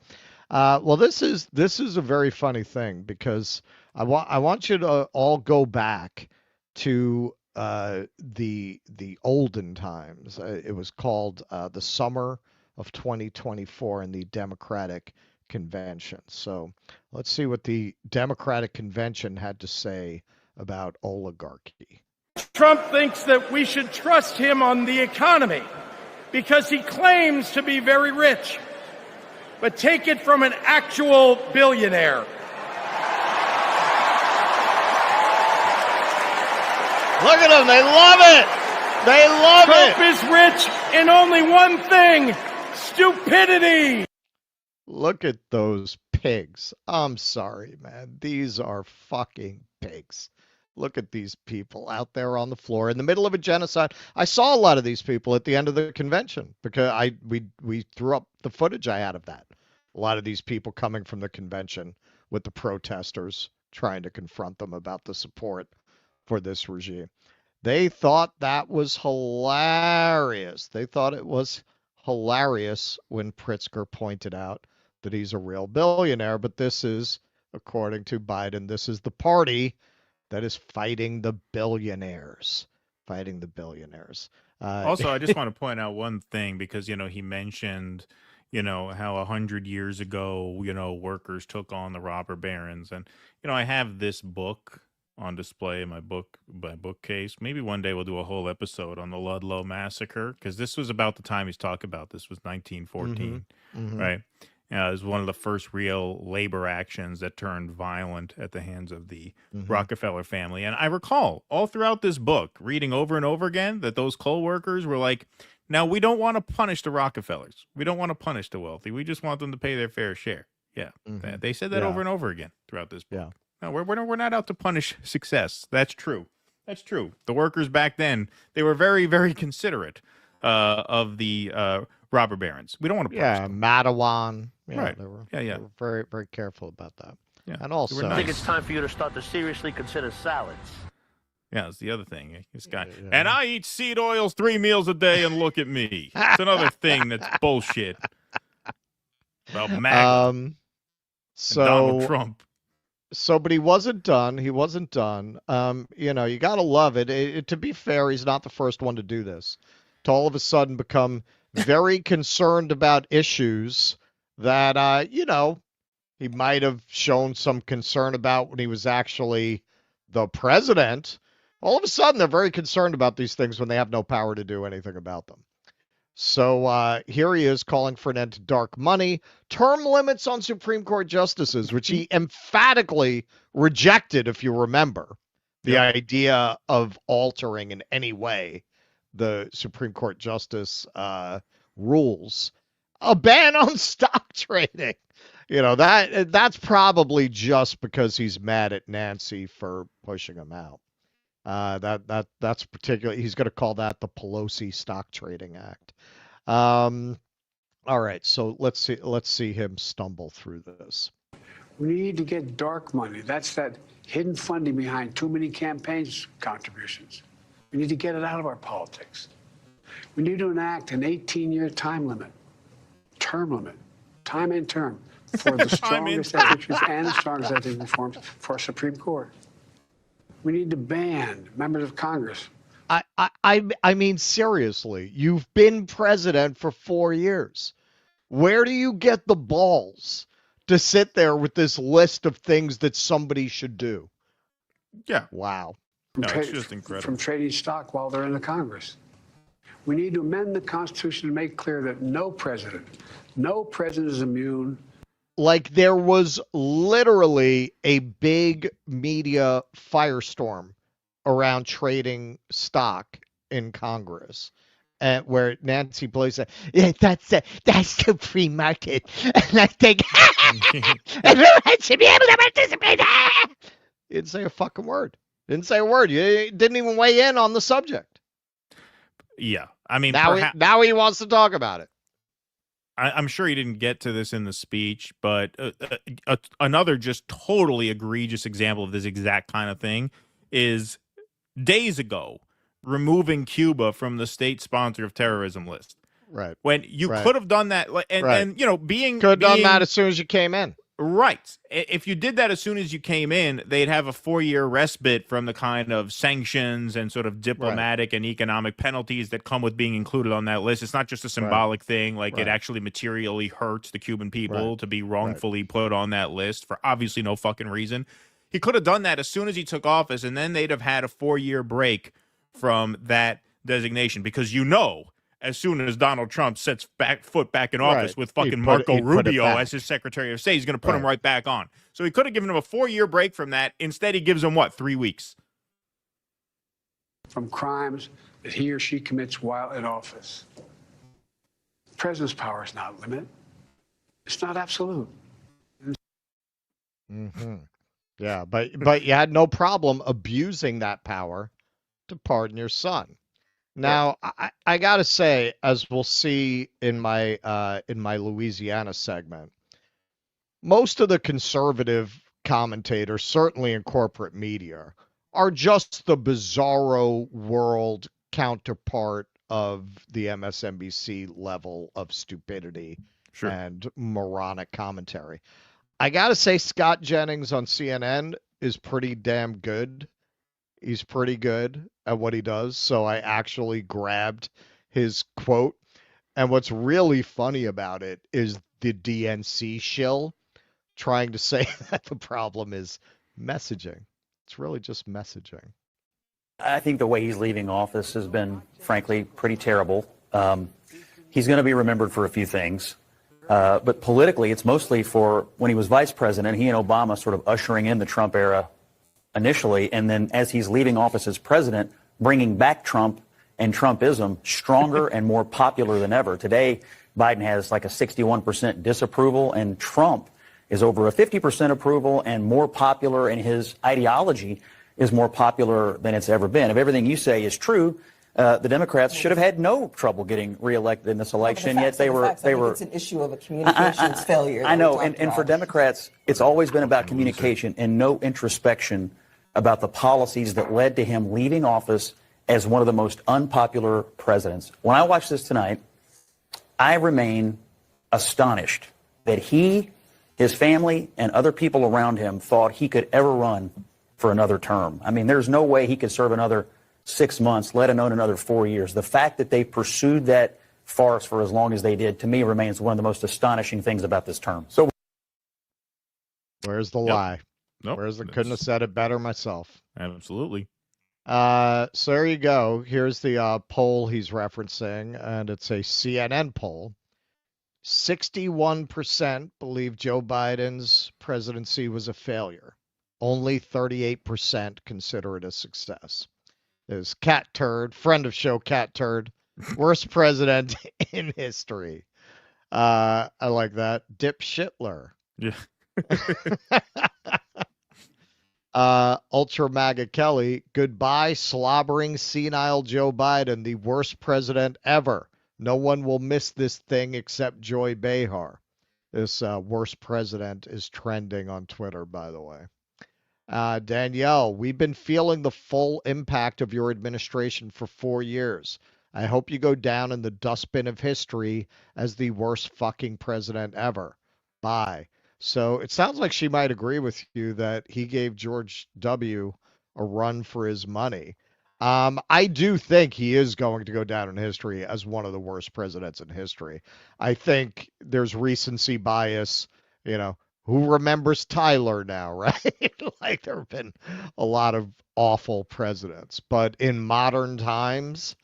S4: Well, this is a very funny thing because I want you to all go back to the olden times. It was called the summer of 2024 in the Democratic Convention. So let's see what the Democratic Convention had to say about oligarchy.
S21: Trump thinks that we should trust him on the economy because he claims to be very rich. But take it from an actual billionaire.
S4: Look at them. They love it. They love it.
S21: Trump is rich in only one thing: stupidity.
S4: Look at those pigs. I'm sorry, man. These are fucking pigs. Look at these people out there on the floor in the middle of a genocide. I saw a lot of these people at the end of the convention because we threw up the footage I had of that. A lot of these people coming from the convention with the protesters trying to confront them about the support for this regime. They thought that was hilarious. They thought it was hilarious when Pritzker pointed out that he's a real billionaire. But this is, according to Biden, this is the party that is fighting the billionaires. Fighting the billionaires.
S9: Also, I just want to point out one thing because, he mentioned, how 100 years ago, workers took on the robber barons. And, I have this book on display in my bookcase. Maybe one day we'll do a whole episode on the Ludlow massacre because this was about the time he's talking about. This was 1914, right? It was one of the first real labor actions that turned violent at the hands of the Rockefeller family. And I recall all throughout this book, reading over and over again, that those coal workers were like, now, we don't want to punish the Rockefellers. We don't want to punish the wealthy. We just want them to pay their fair share. Yeah, they said that over and over again throughout this book. No, we're not out to punish success. That's true. That's true. The workers back then, they were very, very considerate of the robber barons. We don't want to punish them.
S4: Mattawan.
S9: Right.
S4: They were,
S9: They
S4: were very, very careful about that.
S9: Yeah.
S4: And also,
S10: I think it's time for you to start to seriously consider salads.
S9: Yeah, that's the other thing. This guy, and I eat seed oils 3 meals a day, and look at me. It's another thing that's bullshit. About MAGA.
S4: So
S9: Donald Trump.
S4: So, but he wasn't done. He wasn't done. You know, you gotta love it. To be fair, he's not the first one to do this. To all of a sudden become very concerned about issues that, you know, he might have shown some concern about when he was actually the president. All of a sudden, they're very concerned about these things when they have no power to do anything about them. So here he is calling for an end to dark money, term limits on Supreme Court justices, which he emphatically rejected, if you remember, the idea of altering in any way the Supreme Court justice rules. A ban on stock trading. You know, that's probably just because he's mad at Nancy for pushing him out. That's particularly, he's going to call that the Pelosi Stock Trading Act. All right, so let's see him stumble through this.
S11: We need to get dark money. That's that hidden funding behind too many campaigns contributions. We need to get it out of our politics. We need to enact an 18-year time limit, time and term, for the strongest ethics and the strongest ethics reforms for our Supreme Court. We need to ban members of Congress.
S4: I mean, seriously, you've been president for 4 years. Where do you get the balls to sit there with this list of things that somebody should do?
S9: Yeah.
S4: Wow.
S9: No, it's just incredible.
S11: From trading stock while they're in the Congress. We need to amend the Constitution to make clear that no president is immune.
S4: Like, there was literally a big media firestorm around trading stock in Congress, and where Nancy Pelosi said, "Yeah, that's the free market," and I think everyone should be able to participate. He didn't say a fucking word. Didn't say a word. You didn't even weigh in on the subject.
S9: Yeah, I mean,
S4: now he wants to talk about it.
S9: I'm sure he didn't get to this in the speech, but another just totally egregious example of this exact kind of thing is days ago removing Cuba from the state sponsor of terrorism list.
S4: Right.
S9: When you could have done that, and you know, could
S4: have done that as soon as you came in.
S9: Right. If you did that as soon as you came in, they'd have a 4-year respite from the kind of sanctions and sort of diplomatic and economic penalties that come with being included on that list. It's not just a symbolic thing. Like, it actually materially hurts the Cuban people to be wrongfully put on that list for obviously no fucking reason. He could have done that as soon as he took office, and then they'd have had a 4-year break from that designation, because, you know, as soon as Donald Trump sets foot back in office with fucking Marco Rubio as his Secretary of State, he's going to put him right back on. So he could have given him a 4-year break from that. Instead, he gives him, 3 weeks?
S11: From crimes that he or she commits while in office. The president's power is not limited. It's not absolute.
S4: Mm-hmm. Yeah, but you had no problem abusing that power to pardon your son. Now, I gotta say, as we'll see in my Louisiana segment, most of the conservative commentators, certainly in corporate media, are just the bizarro world counterpart of the MSNBC level of stupidity and moronic commentary. I gotta say, Scott Jennings on CNN is pretty damn good. He's pretty good at what he does. So I actually grabbed his quote. And what's really funny about it is the DNC shill trying to say that the problem is messaging. It's really just messaging.
S5: I think the way he's leaving office has been, frankly, pretty terrible. He's going to be remembered for a few things. But politically, it's mostly for when he was vice president, he and Obama sort of ushering in the Trump era initially, and then as he's leaving office as president, bringing back Trump and Trumpism stronger and more popular than ever. Today, Biden has like a 61% disapproval, and Trump is over a 50% approval and more popular, and his ideology is more popular than it's ever been. If everything you say is true, the Democrats should have had no trouble getting reelected in this election, yet they were.
S6: It's an issue of a communications failure.
S5: I know, and for Democrats, it's always been about communication and no introspection about the policies that led to him leaving office as one of the most unpopular presidents. When I watch this tonight, I remain astonished that he, his family, and other people around him thought he could ever run for another term. I mean, there's no way he could serve another 6 months, let alone another 4 years. The fact that they pursued that farce for as long as they did, to me, remains one of the most astonishing things about this term. So,
S4: where's the lie?
S9: Nope.
S4: Couldn't have said it better myself.
S9: Absolutely.
S4: So there you go. Here's the poll he's referencing, and it's a CNN poll. 61% believe Joe Biden's presidency was a failure. Only 38% consider it a success. There's Cat Turd, friend of show Cat Turd, worst president in history. I like that. Dip Shitler.
S9: Yeah.
S4: Ultra MAGA Kelly, goodbye, slobbering, senile Joe Biden, the worst president ever. No one will miss this thing except Joy Behar. This worst president is trending on Twitter, by the way. Danielle, we've been feeling the full impact of your administration for 4 years. I hope you go down in the dustbin of history as the worst fucking president ever. Bye. So it sounds like she might agree with you that he gave George W. a run for his money. I do think he is going to go down in history as one of the worst presidents in history. I think there's recency bias, who remembers Tyler now, right? Like there have been a lot of awful presidents, but in modern times,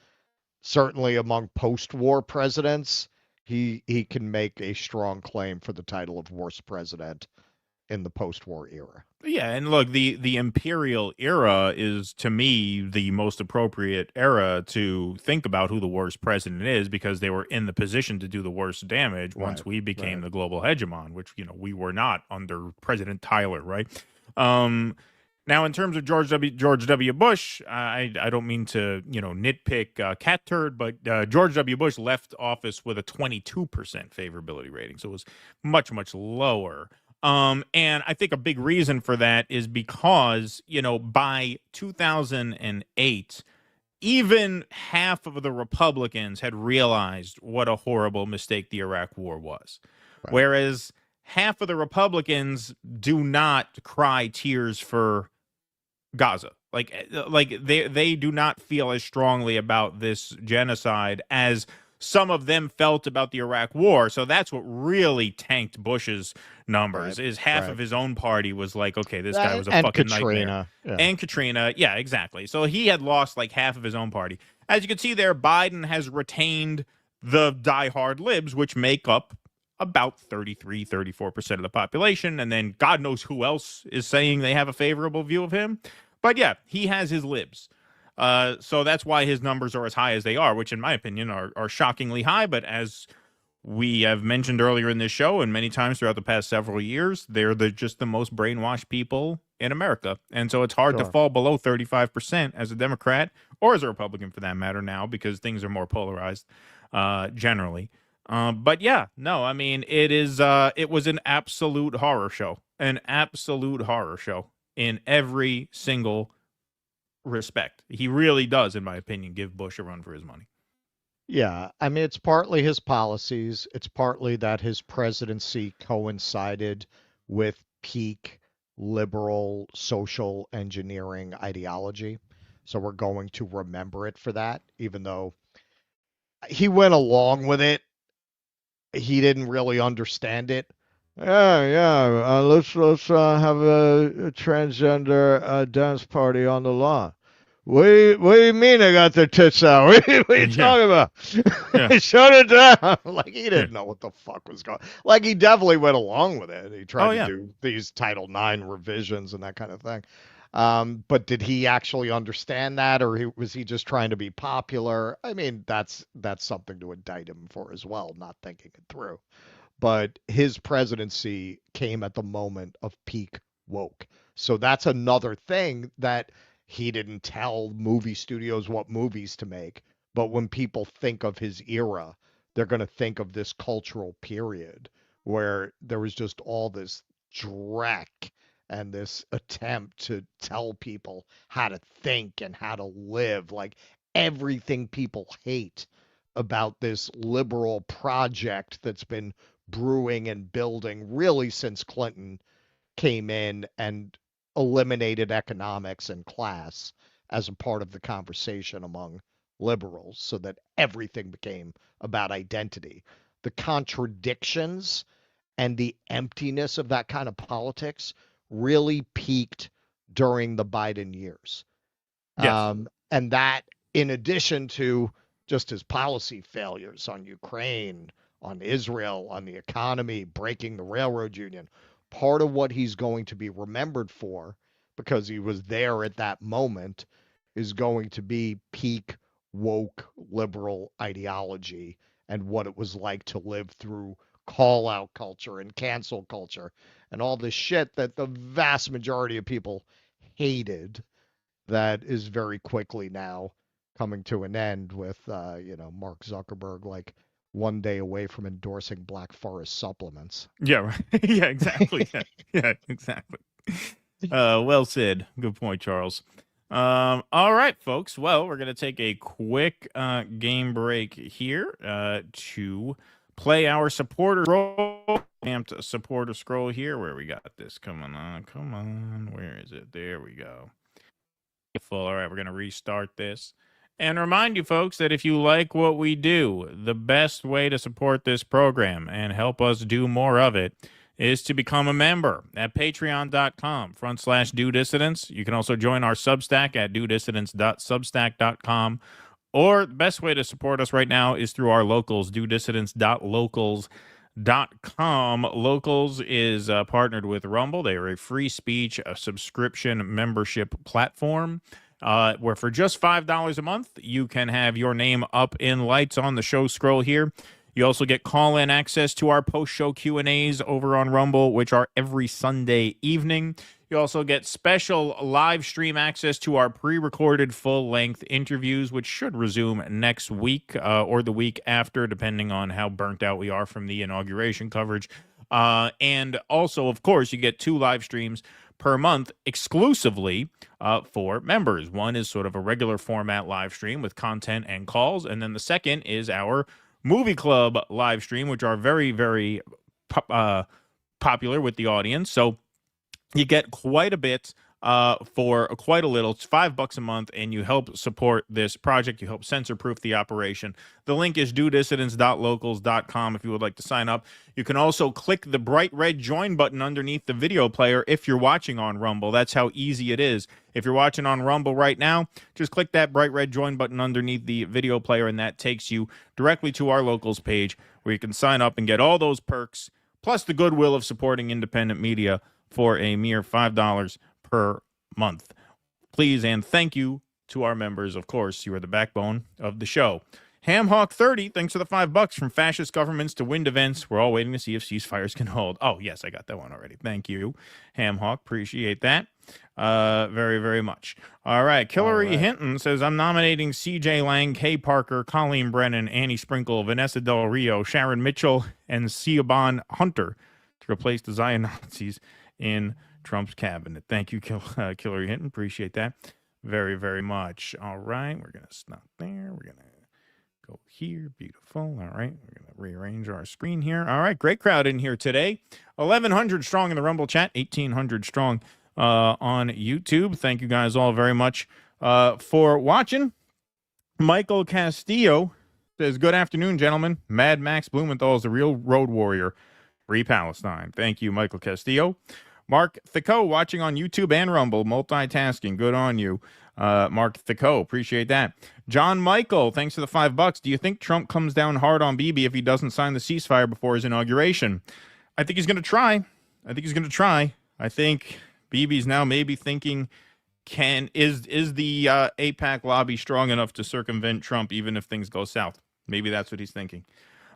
S4: certainly among post-war presidents, he can make a strong claim for the title of worst president in the post-war era.
S9: Yeah, and look, the imperial era is, to me, the most appropriate era to think about who the worst president is, because they were in the position to do the worst damage once we became the global hegemon, which, we were not under President Tyler, right? Now, in terms of George W. Bush, I don't mean to, nitpick Cat Turd, but George W. Bush left office with a 22% favorability rating, so it was much, much lower. And I think a big reason for that is because, by 2008, even half of the Republicans had realized what a horrible mistake the Iraq War was. Right. Whereas half of the Republicans do not cry tears for Gaza. Like they do not feel as strongly about this genocide as some of them felt about the Iraq War. So that's what really tanked Bush's numbers, is half of his own party was like, okay, this guy was a fucking nightmare. Yeah. And Katrina. Yeah, exactly. So he had lost like half of his own party. As you can see there, Biden has retained the diehard libs, which make up about 34% of the population. And then God knows who else is saying they have a favorable view of him. But yeah, he has his libs. So that's why his numbers are as high as they are, which in my opinion are shockingly high. But as we have mentioned earlier in this show and many times throughout the past several years, they're just the most brainwashed people in America. And so it's hard to fall below 35% as a Democrat, or as a Republican for that matter now, because things are more polarized generally. But yeah, no, I mean, it was an absolute horror show in every single respect. He really does, in my opinion, give Bush a run for his money.
S4: Yeah, I mean, it's partly his policies. It's partly that his presidency coincided with peak liberal social engineering ideology. So we're going to remember it for that, even though he went along with it. He didn't really understand it. Let's have a transgender dance party on the lawn. What do you mean I got their tits out? What are you talking about? Shut it down. Like, he didn't know what the fuck was going on. Like, he definitely went along with it. He tried to do these Title IX revisions and that kind of thing. But did he actually understand that, or was he just trying to be popular? I mean, that's something to indict him for as well, not thinking it through. But his presidency came at the moment of peak woke. So that's another thing that he didn't tell movie studios what movies to make. But when people think of his era, they're going to think of this cultural period where there was just all this dreck and this attempt to tell people how to think and how to live. Like, everything people hate about this liberal project that's been brewing and building really since Clinton came in and eliminated economics and class as a part of the conversation among liberals, so that everything became about identity. The contradictions and the emptiness of that kind of politics really peaked during the Biden years.
S9: Yes.
S4: And that, in addition to just his policy failures on Ukraine, on Israel, on the economy, breaking the railroad union, part of what he's going to be remembered for, because he was there at that moment, is going to be peak woke liberal ideology and what it was like to live through call out culture and cancel culture and all this shit that the vast majority of people hated, that is very quickly now coming to an end with Mark Zuckerberg like one day away from endorsing Black Forest supplements.
S9: Yeah, right. Yeah, exactly. Yeah, exactly. Well said. Good point, Charles. All right, folks. Well, we're going to take a quick game break here to play our supporter scroll. Amped supporter scroll here. Where we got this? Come on. Where is it? There we go. All right, we're going to restart this. And remind you folks that if you like what we do, the best way to support this program and help us do more of it is to become a member at patreon.com/DoDissidents. You can also join our Substack at dodissidents.substack.com. Or the best way to support us right now is through our locals, dodissidents.locals.com. Locals is partnered with Rumble. They are a free speech, a subscription membership platform. Where for just $5 a month, you can have your name up in lights on the show scroll here. You also get call-in access to our post-show Q&As over on Rumble, which are every Sunday evening. You also get special live stream access to our pre-recorded full-length interviews, which should resume next week or the week after, depending on how burnt out we are from the inauguration coverage. And also, of course, you get 2 live streams per month exclusively for members. One is sort of a regular format live stream with content and calls, and then the second is our movie club live stream, which are very, very popular with the audience. So you get quite a bit for quite a little. It's $5 a month, and you help support this project. You help censor-proof the operation. The link is dodissidents.locals.com if you would like to sign up. You can also click the bright red join button underneath the video player if you're watching on Rumble. That's how easy it is. If you're watching on Rumble right now, just click that bright red join button underneath the video player, and that takes you directly to our locals page where you can sign up and get all those perks, plus the goodwill of supporting independent media for a mere $5 per month. Please and thank you to our members. Of course, you are the backbone of the show. Hamhawk30, thanks for the $5 from fascist governments to wind events. We're all waiting to see if ceasefires can hold. Oh, yes, I got that one already. Thank you, Hamhawk. Appreciate that very, very much. All right. Hillary Hinton says, I'm nominating C.J. Lang, Kay Parker, Colleen Brennan, Annie Sprinkle, Vanessa Del Rio, Sharon Mitchell, and Siobhan Hunter to replace the Zion Nazis in Trump's cabinet. Thank you, Hillary Hinton. Appreciate that very, very much. All right. We're going to stop there. We're going to go here. Beautiful. All right. We're going to rearrange our screen here. All right. Great crowd in here today. 1,100 strong in the Rumble chat. 1,800 strong on YouTube. Thank you guys all very much for watching. Michael Castillo says, good afternoon, gentlemen. Mad Max Blumenthal is the real road warrior. Free Palestine. Thank you, Michael Castillo. Mark Thicot watching on YouTube and Rumble, multitasking. Good on you. Mark Thicot, appreciate that. John Michael, thanks for the $5. Do you think Trump comes down hard on Bibi if he doesn't sign the ceasefire before his inauguration? I think he's going to try. I think Bibi's now maybe thinking, is the AIPAC lobby strong enough to circumvent Trump even if things go south? Maybe that's what he's thinking.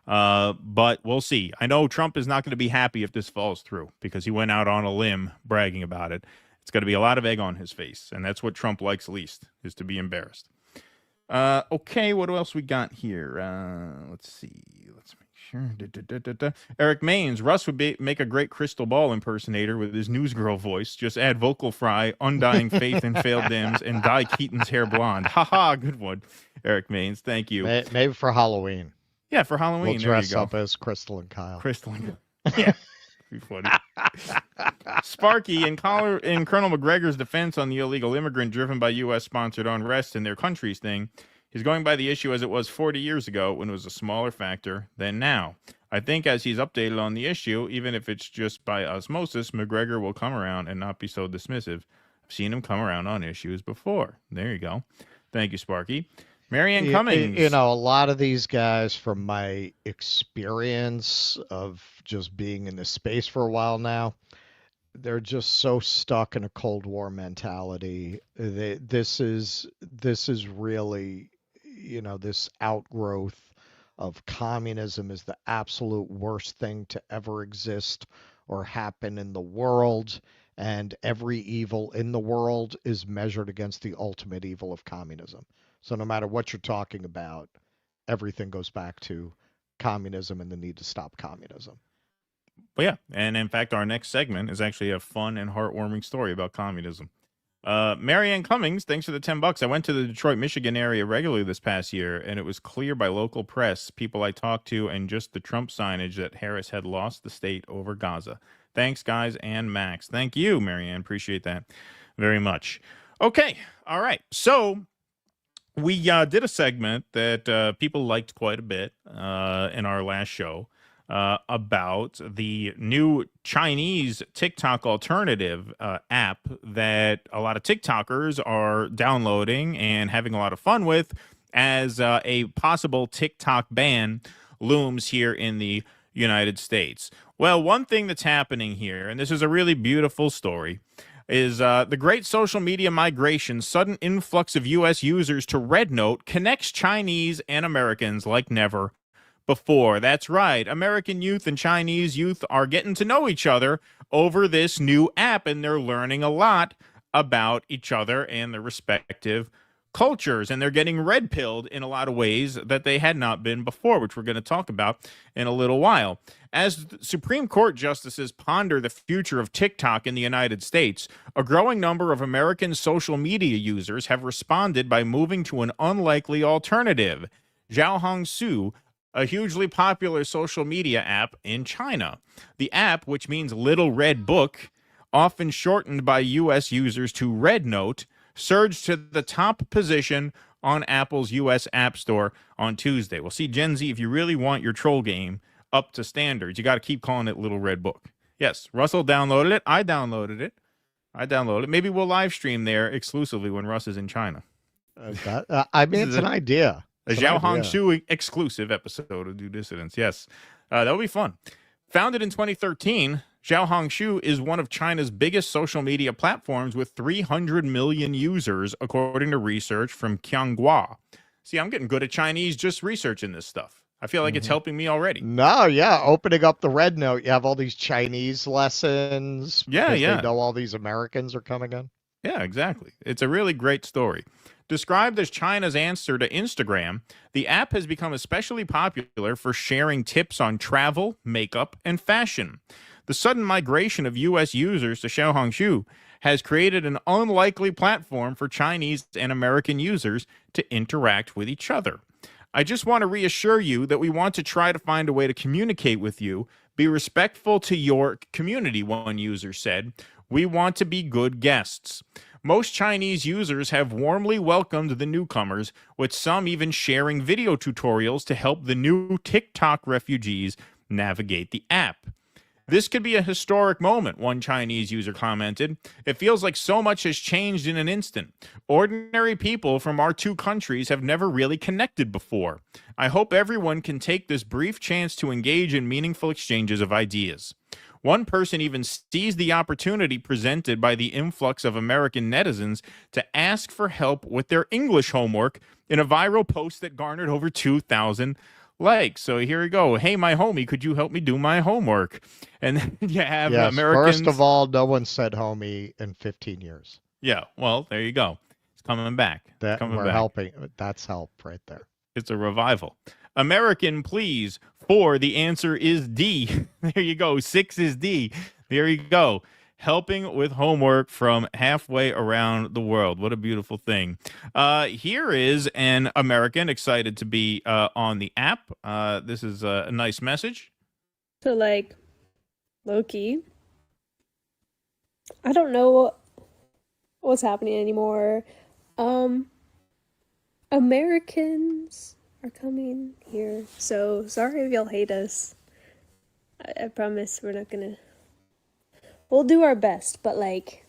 S9: But we'll see. I know Trump is not going to be happy if this falls through because he went out on a limb bragging about it. It's going to be a lot of egg on his face, and that's what Trump likes least, is to be embarrassed. Okay, what else we got here? Let's see. Let's make sure. Eric Maines. Russ would make a great crystal ball impersonator with his newsgirl voice. Just add vocal fry, undying faith in failed Dems, and dye Keaton's hair blonde. Ha, good one. Eric Maines, thank you.
S4: Maybe for Halloween.
S9: Yeah, for Halloween.
S4: We'll dress up as Crystal and Kyle.
S9: Yeah. Be funny. Sparky, in Colonel McGregor's defense on the illegal immigrant driven by U.S.-sponsored unrest in their country's thing, he's going by the issue as it was 40 years ago when it was a smaller factor than now. I think as he's updated on the issue, even if it's just by osmosis, McGregor will come around and not be so dismissive. I've seen him come around on issues before. There you go. Thank you, Sparky. Marianne Cummings.
S4: You know, a lot of these guys, from my experience of just being in this space for a while now, they're just so stuck in a Cold War mentality. This is really, you know, this outgrowth of communism is the absolute worst thing to ever exist or happen in the world. And every evil in the world is measured against the ultimate evil of communism. So no matter what you're talking about, everything goes back to communism and the need to stop communism.
S9: Well, yeah, and in fact, our next segment is actually a fun and heartwarming story about communism. Marianne Cummings, thanks for the $10. I went to the Detroit, Michigan area regularly this past year, and it was clear by local press, people I talked to, and just the Trump signage that Harris had lost the state over Gaza. Thanks, guys, and Max. Thank you, Marianne. Appreciate that very much. Okay, all right. So we did a segment that people liked quite a bit in our last show about the new Chinese TikTok alternative app that a lot of TikTokers are downloading and having a lot of fun with as a possible TikTok ban looms here in the United States. Well, one thing that's happening here, and this is a really beautiful story, is the great social media migration, sudden influx of U.S. users to RedNote connects Chinese and Americans like never before. That's right. American youth and Chinese youth are getting to know each other over this new app, and they're learning a lot about each other and their respective cultures, and they're getting red-pilled in a lot of ways that they had not been before, which we're going to talk about in a little while. As Supreme Court justices ponder the future of TikTok in the United States, a growing number of American social media users have responded by moving to an unlikely alternative, Xiaohongshu, a hugely popular social media app in China. The app, which means Little Red Book, often shortened by U.S. users to RedNote, surged to the top position on Apple's U.S. App Store on Tuesday. Well, see, Gen Z, if you really want your troll game up to standards, you got to keep calling it Little Red Book. Yes, Russell downloaded it. I downloaded it. Maybe we'll live stream there exclusively when Russ is in China.
S4: I mean, it's an idea.
S9: A Xiaohongshu exclusive episode of Due Dissidence. Yes, that would be fun. Founded in 2013, Xiaohongshu is one of China's biggest social media platforms with 300 million users, according to research from Qianghua. See, I'm getting good at Chinese just researching this stuff. I feel like it's helping me already.
S4: No, yeah. Opening up the RedNote, you have all these Chinese lessons.
S9: Yeah.
S4: They know all these Americans are coming in.
S9: Yeah, exactly. It's a really great story. Described as China's answer to Instagram, the app has become especially popular for sharing tips on travel, makeup, and fashion. The sudden migration of U.S. users to Xiaohongshu has created an unlikely platform for Chinese and American users to interact with each other. I just want to reassure you that we want to try to find a way to communicate with you, be respectful to your community, one user said. We want to be good guests. Most Chinese users have warmly welcomed the newcomers, with some even sharing video tutorials to help the new TikTok refugees navigate the app. This could be a historic moment, one Chinese user commented. It feels like so much has changed in an instant. Ordinary people from our two countries have never really connected before. I hope everyone can take this brief chance to engage in meaningful exchanges of ideas. One person even seized the opportunity presented by the influx of American netizens to ask for help with their English homework in a viral post that garnered over 2,000 likes. So here we go. Hey, my homie, could you help me do my homework? And then you have Americans.
S4: First of all, no one said homie in 15 years.
S9: Yeah, well, there you go. It's coming back.
S4: That
S9: coming
S4: we're
S9: back.
S4: helping. That's help right there.
S9: It's a revival. American, please. 4, the answer is D. There you go. 6 is D. There you go. Helping with homework from halfway around the world. What a beautiful thing. Here is an American excited to be on the app. This is a nice message.
S2: So, like, low-key, I don't know what's happening anymore. Americans are coming here. So, sorry if y'all hate us. I promise we're not gonna... We'll do our best, but, like,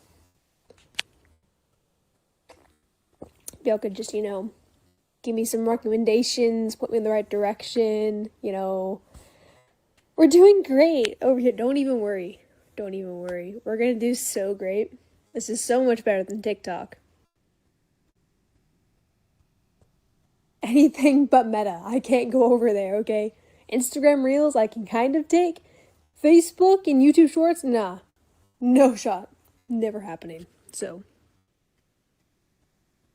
S2: y'all could just, give me some recommendations, put me in the right direction, We're doing great over here. Don't even worry. Don't even worry. We're gonna do so great. This is so much better than TikTok. Anything but Meta. I can't go over there, okay? Instagram Reels I can kind of take. Facebook and YouTube Shorts, nah. No shot. Never happening. So.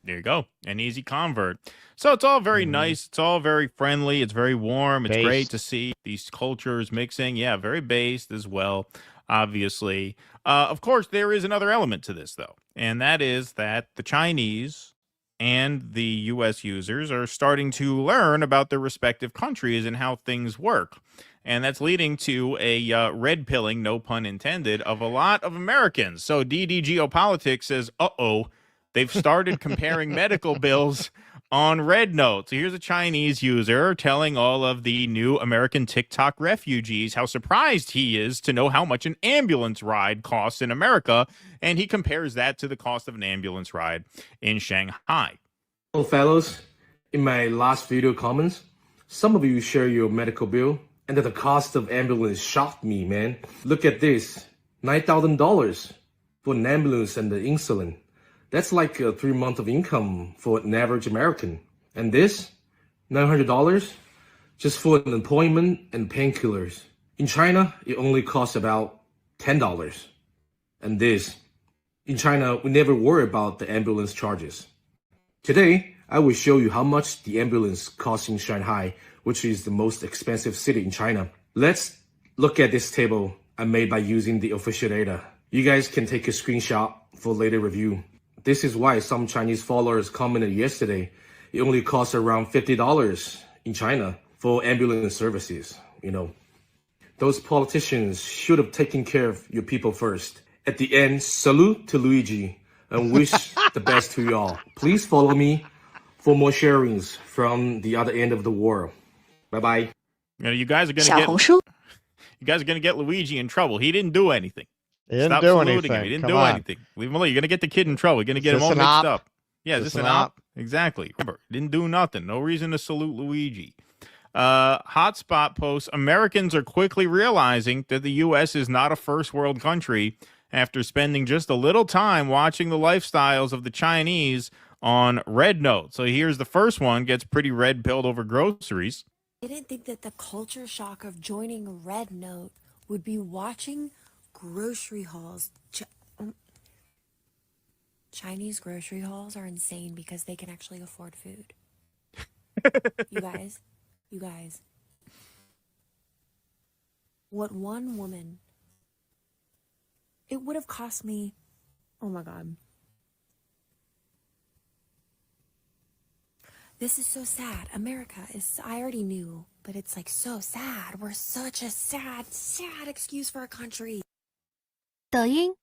S9: There you go. An easy convert. So it's all very nice. It's all very friendly. It's very warm. It's great to see these cultures mixing. Yeah, very based as well, obviously. Of course, there is another element to this, though, and that is that the Chinese and the U.S. users are starting to learn about their respective countries and how things work. And that's leading to a red pilling, no pun intended, of a lot of Americans. So DD Geopolitics says, they've started comparing medical bills on Red Note. So here's a Chinese user telling all of the new American TikTok refugees how surprised he is to know how much an ambulance ride costs in America. And he compares that to the cost of an ambulance ride in Shanghai.
S22: Hello, fellows. In my last video comments, some of you share your medical bill, and that the cost of ambulance shocked me, man. Look at this, $9,000 for an ambulance and the insulin. That's like 3 months of income for an average American. And this, $900, just for an appointment and painkillers. In China, it only costs about $10. And this, in China, we never worry about the ambulance charges. Today, I will show you how much the ambulance costs in Shanghai, which is the most expensive city in China. Let's look at this table I made by using the official data. You guys can take a screenshot for later review. This is why some Chinese followers commented yesterday, it only costs around $50 in China for ambulance services, Those politicians should have taken care of your people first. At the end, salute to Luigi and wish the best to y'all. Please follow me for more sharings from the other end of the world. Bye-bye.
S9: You guys are gonna get Luigi in trouble. He didn't do anything.
S4: He didn't
S9: Stop
S4: do
S9: saluting
S4: anything.
S9: him. He didn't
S4: Come
S9: do
S4: on.
S9: anything. Leave him alone. You're going to get the kid in trouble. You're going to get him all mixed up. Yeah, is this an op? Exactly. Remember, didn't do nothing. No reason to salute Luigi. Hotspot posts, Americans are quickly realizing that the U.S. is not a first world country after spending just a little time watching the lifestyles of the Chinese on Red Note. So here's the first one, gets pretty red-pilled over groceries.
S23: I didn't think that the culture shock of joining Red Note would be watching grocery hauls. Chinese grocery hauls are insane because they can actually afford food. You guys. What one woman, it would have cost me, oh my God. This is so sad. America is, I already knew, but it's like so sad. We're such a sad excuse for a country.
S9: 抖音.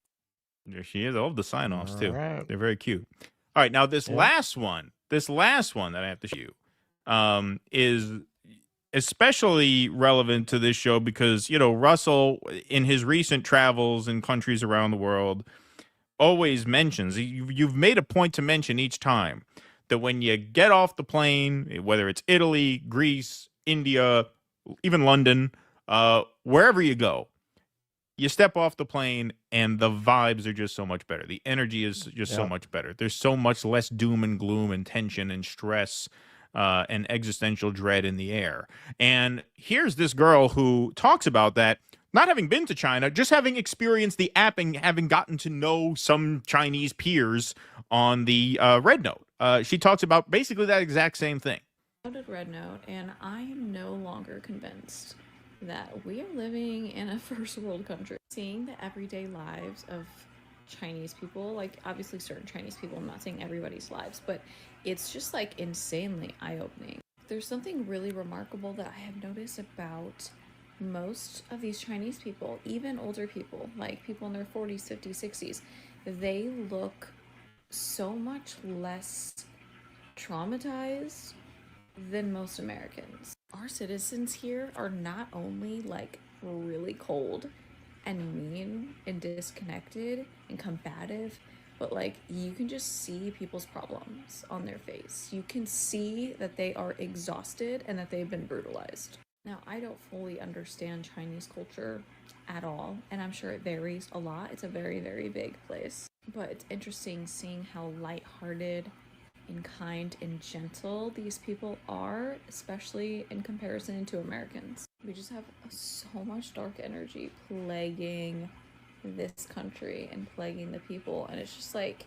S9: There she is. I love the sign-offs, too. Right. They're very cute. All right, now this last one that I have to show you is especially relevant to this show because, Russell, in his recent travels in countries around the world, always mentions, you've made a point to mention each time that when you get off the plane, whether it's Italy, Greece, India, even London, wherever you go, you step off the plane and the vibes are just so much better. The energy is just so much better. There's so much less doom and gloom and tension and stress and existential dread in the air. And here's this girl who talks about that, not having been to China, just having experienced the app and having gotten to know some Chinese peers on the Red Note. She talks about basically that exact same thing.
S3: I downloaded Red Note, and I am no longer convinced that we are living in a first world country. Seeing the everyday lives of Chinese people, like obviously certain Chinese people, I'm not saying everybody's lives, but it's just like insanely eye-opening. There's something really remarkable that I have noticed about most of these Chinese people, even older people, like people in their 40s, 50s, 60s, they look so much less traumatized than most Americans. Our citizens here are not only like really cold and mean and disconnected and combative, but like you can just see people's problems on their face. You can see that they are exhausted and that they've been brutalized. Now, I don't fully understand Chinese culture at all, and I'm sure it varies a lot. It's a very, very big place. But it's interesting seeing how lighthearted and kind and gentle these people are, especially in comparison to Americans. We just have so much dark energy plaguing this country and plaguing the people, and it's just like,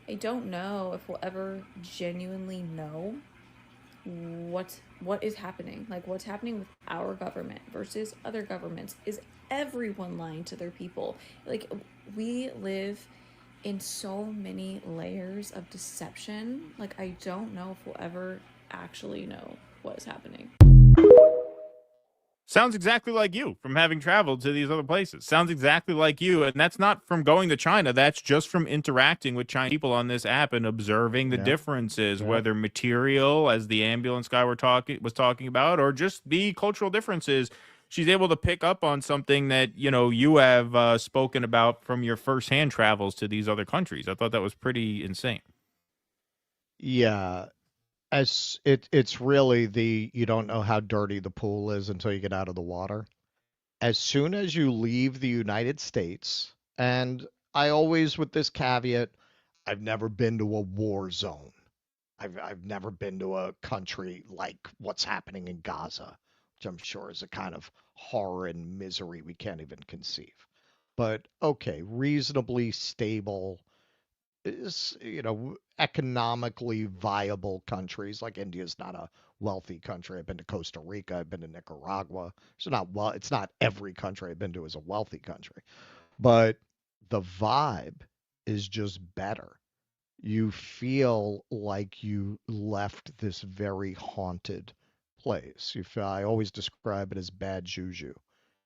S3: I don't know if we'll ever genuinely know what is happening. Like, what's happening with our government versus other governments. Is everyone lying to their people? Like, we live in so many layers of deception. Like, I don't know if we'll ever actually know what is happening.
S9: Sounds exactly like you from having traveled to these other places. Sounds exactly like you. And that's not from going to China. That's just from interacting with Chinese people on this app and observing the differences, whether material, as the ambulance guy was talking about, or just the cultural differences. She's able to pick up on something that, you have spoken about from your firsthand travels to these other countries. I thought that was pretty insane.
S4: Yeah. It's really you don't know how dirty the pool is until you get out of the water. As soon as you leave the United States, and I always, with this caveat, I've never been to a war zone. I've never been to a country like what's happening in Gaza, which I'm sure is a kind of horror and misery we can't even conceive. But okay, reasonably stable, is economically viable countries. Like India's not a wealthy country. I've been to Costa Rica, I've been to Nicaragua. It's not every country I've been to is a wealthy country, but the vibe is just better. You feel like you left this very haunted place. I always describe it as bad juju.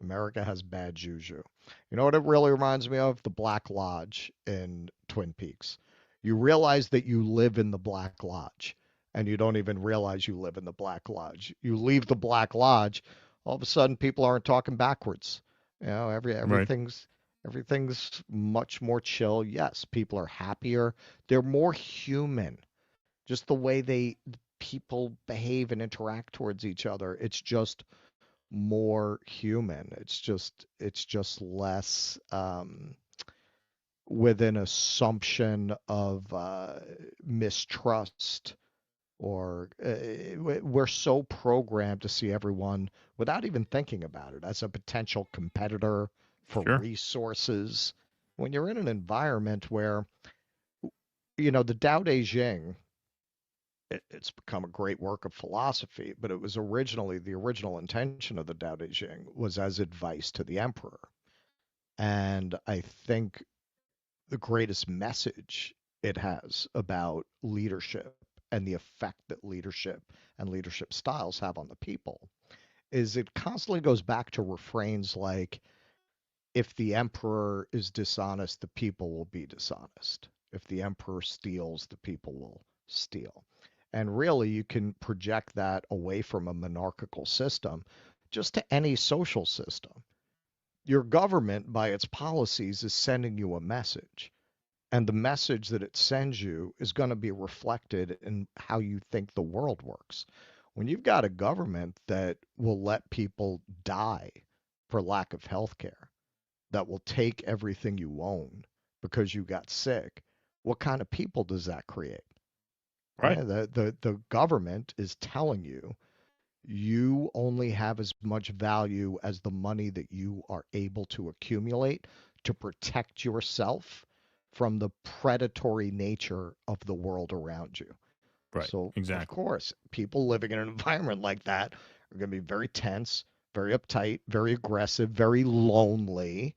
S4: America has bad juju. You know what it really reminds me of? The Black Lodge in Twin Peaks. You realize that you live in the Black Lodge, and you don't even realize you live in the Black Lodge. You leave the Black Lodge, all of a sudden people aren't talking backwards. Everything's much more chill. Yes, people are happier. They're more human. Just the way people behave and interact towards each other. It's just more human. It's just less with an assumption of mistrust, or we're so programmed to see everyone without even thinking about it as a potential competitor for resources. When you're in an environment where the Tao Te Ching, it's become a great work of philosophy, but it was originally, the original intention of the Tao Te Ching was as advice to the emperor. And I think the greatest message it has about leadership and the effect that leadership and leadership styles have on the people is it constantly goes back to refrains like, if the emperor is dishonest, the people will be dishonest. If the emperor steals, the people will steal. And really, you can project that away from a monarchical system just to any social system. Your government, by its policies, is sending you a message. And the message that it sends you is going to be reflected in how you think the world works. When you've got a government that will let people die for lack of health care, that will take everything you own because you got sick, what kind of people does that create?
S9: Right.
S4: The government is telling you you only have as much value as the money that you are able to accumulate to protect yourself from the predatory nature of the world around you.
S9: Right.
S4: So,
S9: exactly.
S4: of course, people living in an environment like that are going to be very tense, very uptight, very aggressive, very lonely,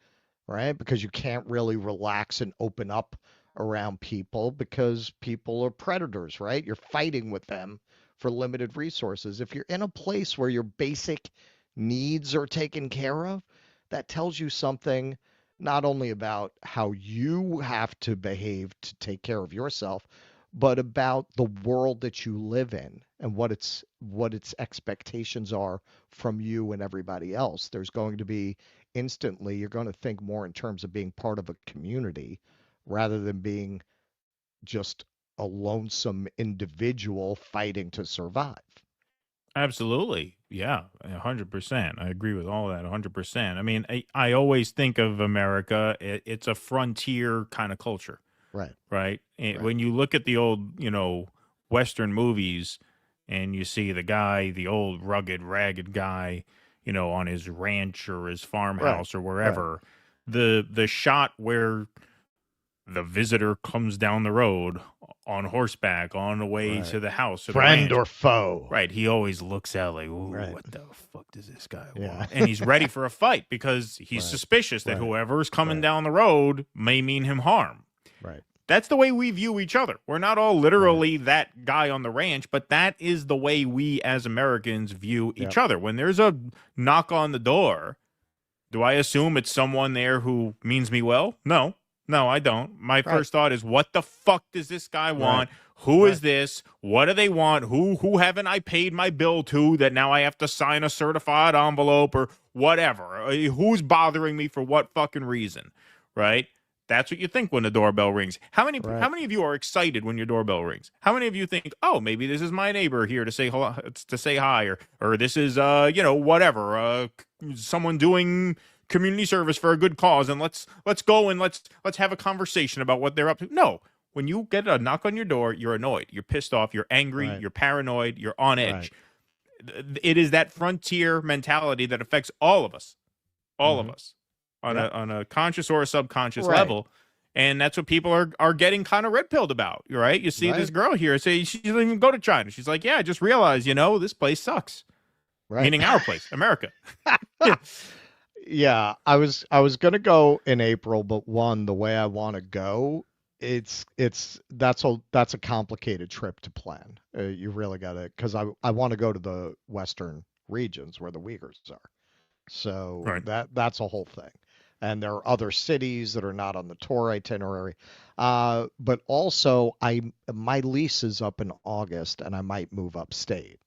S4: right? Because you can't really relax and open up around people because people are predators, right? You're fighting with them for limited resources. If you're in a place where your basic needs are taken care of, that tells you something not only about how you have to behave to take care of yourself, but about the world that you live in and what its expectations are from you and everybody else. There's going to be instantly, you're going to think more in terms of being part of a community rather than being just a lonesome individual fighting to survive.
S9: Absolutely. Yeah, 100%. I agree with all that 100%. I mean, I always think of America, it's a frontier kind of culture.
S4: Right.
S9: Right. And when you look at the old, Western movies and you see the old rugged, ragged guy, on his ranch or his farmhouse or wherever, the shot where the visitor comes down the road on horseback on the way to the house. Or
S4: Friend
S9: the ranch,
S4: or foe.
S9: Right. He always looks out like, ooh, what the fuck does this guy want? And he's ready for a fight because he's suspicious that whoever's coming down the road may mean him harm.
S4: Right.
S9: That's the way we view each other. We're not all literally that guy on the ranch, but that is the way we as Americans view each other. When there's a knock on the door, do I assume it's someone there who means me well? No, I don't. My first thought is, what the fuck does this guy want? Who is this? What do they want? Who haven't I paid my bill to that now I have to sign a certified envelope or whatever? Who's bothering me for what fucking reason? Right? That's what you think when the doorbell rings. How many of you are excited when your doorbell rings? How many of you think, oh, maybe this is my neighbor here to say hello, to say hi, or this is whatever, someone doing community service for a good cause, and let's go and let's have a conversation about what they're up to. No, when you get a knock on your door, you're annoyed, you're pissed off, you're angry, you're paranoid, you're on edge. It is that frontier mentality that affects all of us, of us. On a conscious or a subconscious level, and that's what people are getting kind of red-pilled about, right? You see this girl here say she doesn't even go to China. She's like, yeah, I just realized, this place sucks. Meaning our place, America.
S4: Yeah, I was gonna go in April, but the way I want to go, that's a complicated trip to plan. You really got to, because I want to go to the Western regions where the Uyghurs are. So that's a whole thing. And there are other cities that are not on the tour itinerary. But also, my lease is up in August, and I might move upstate.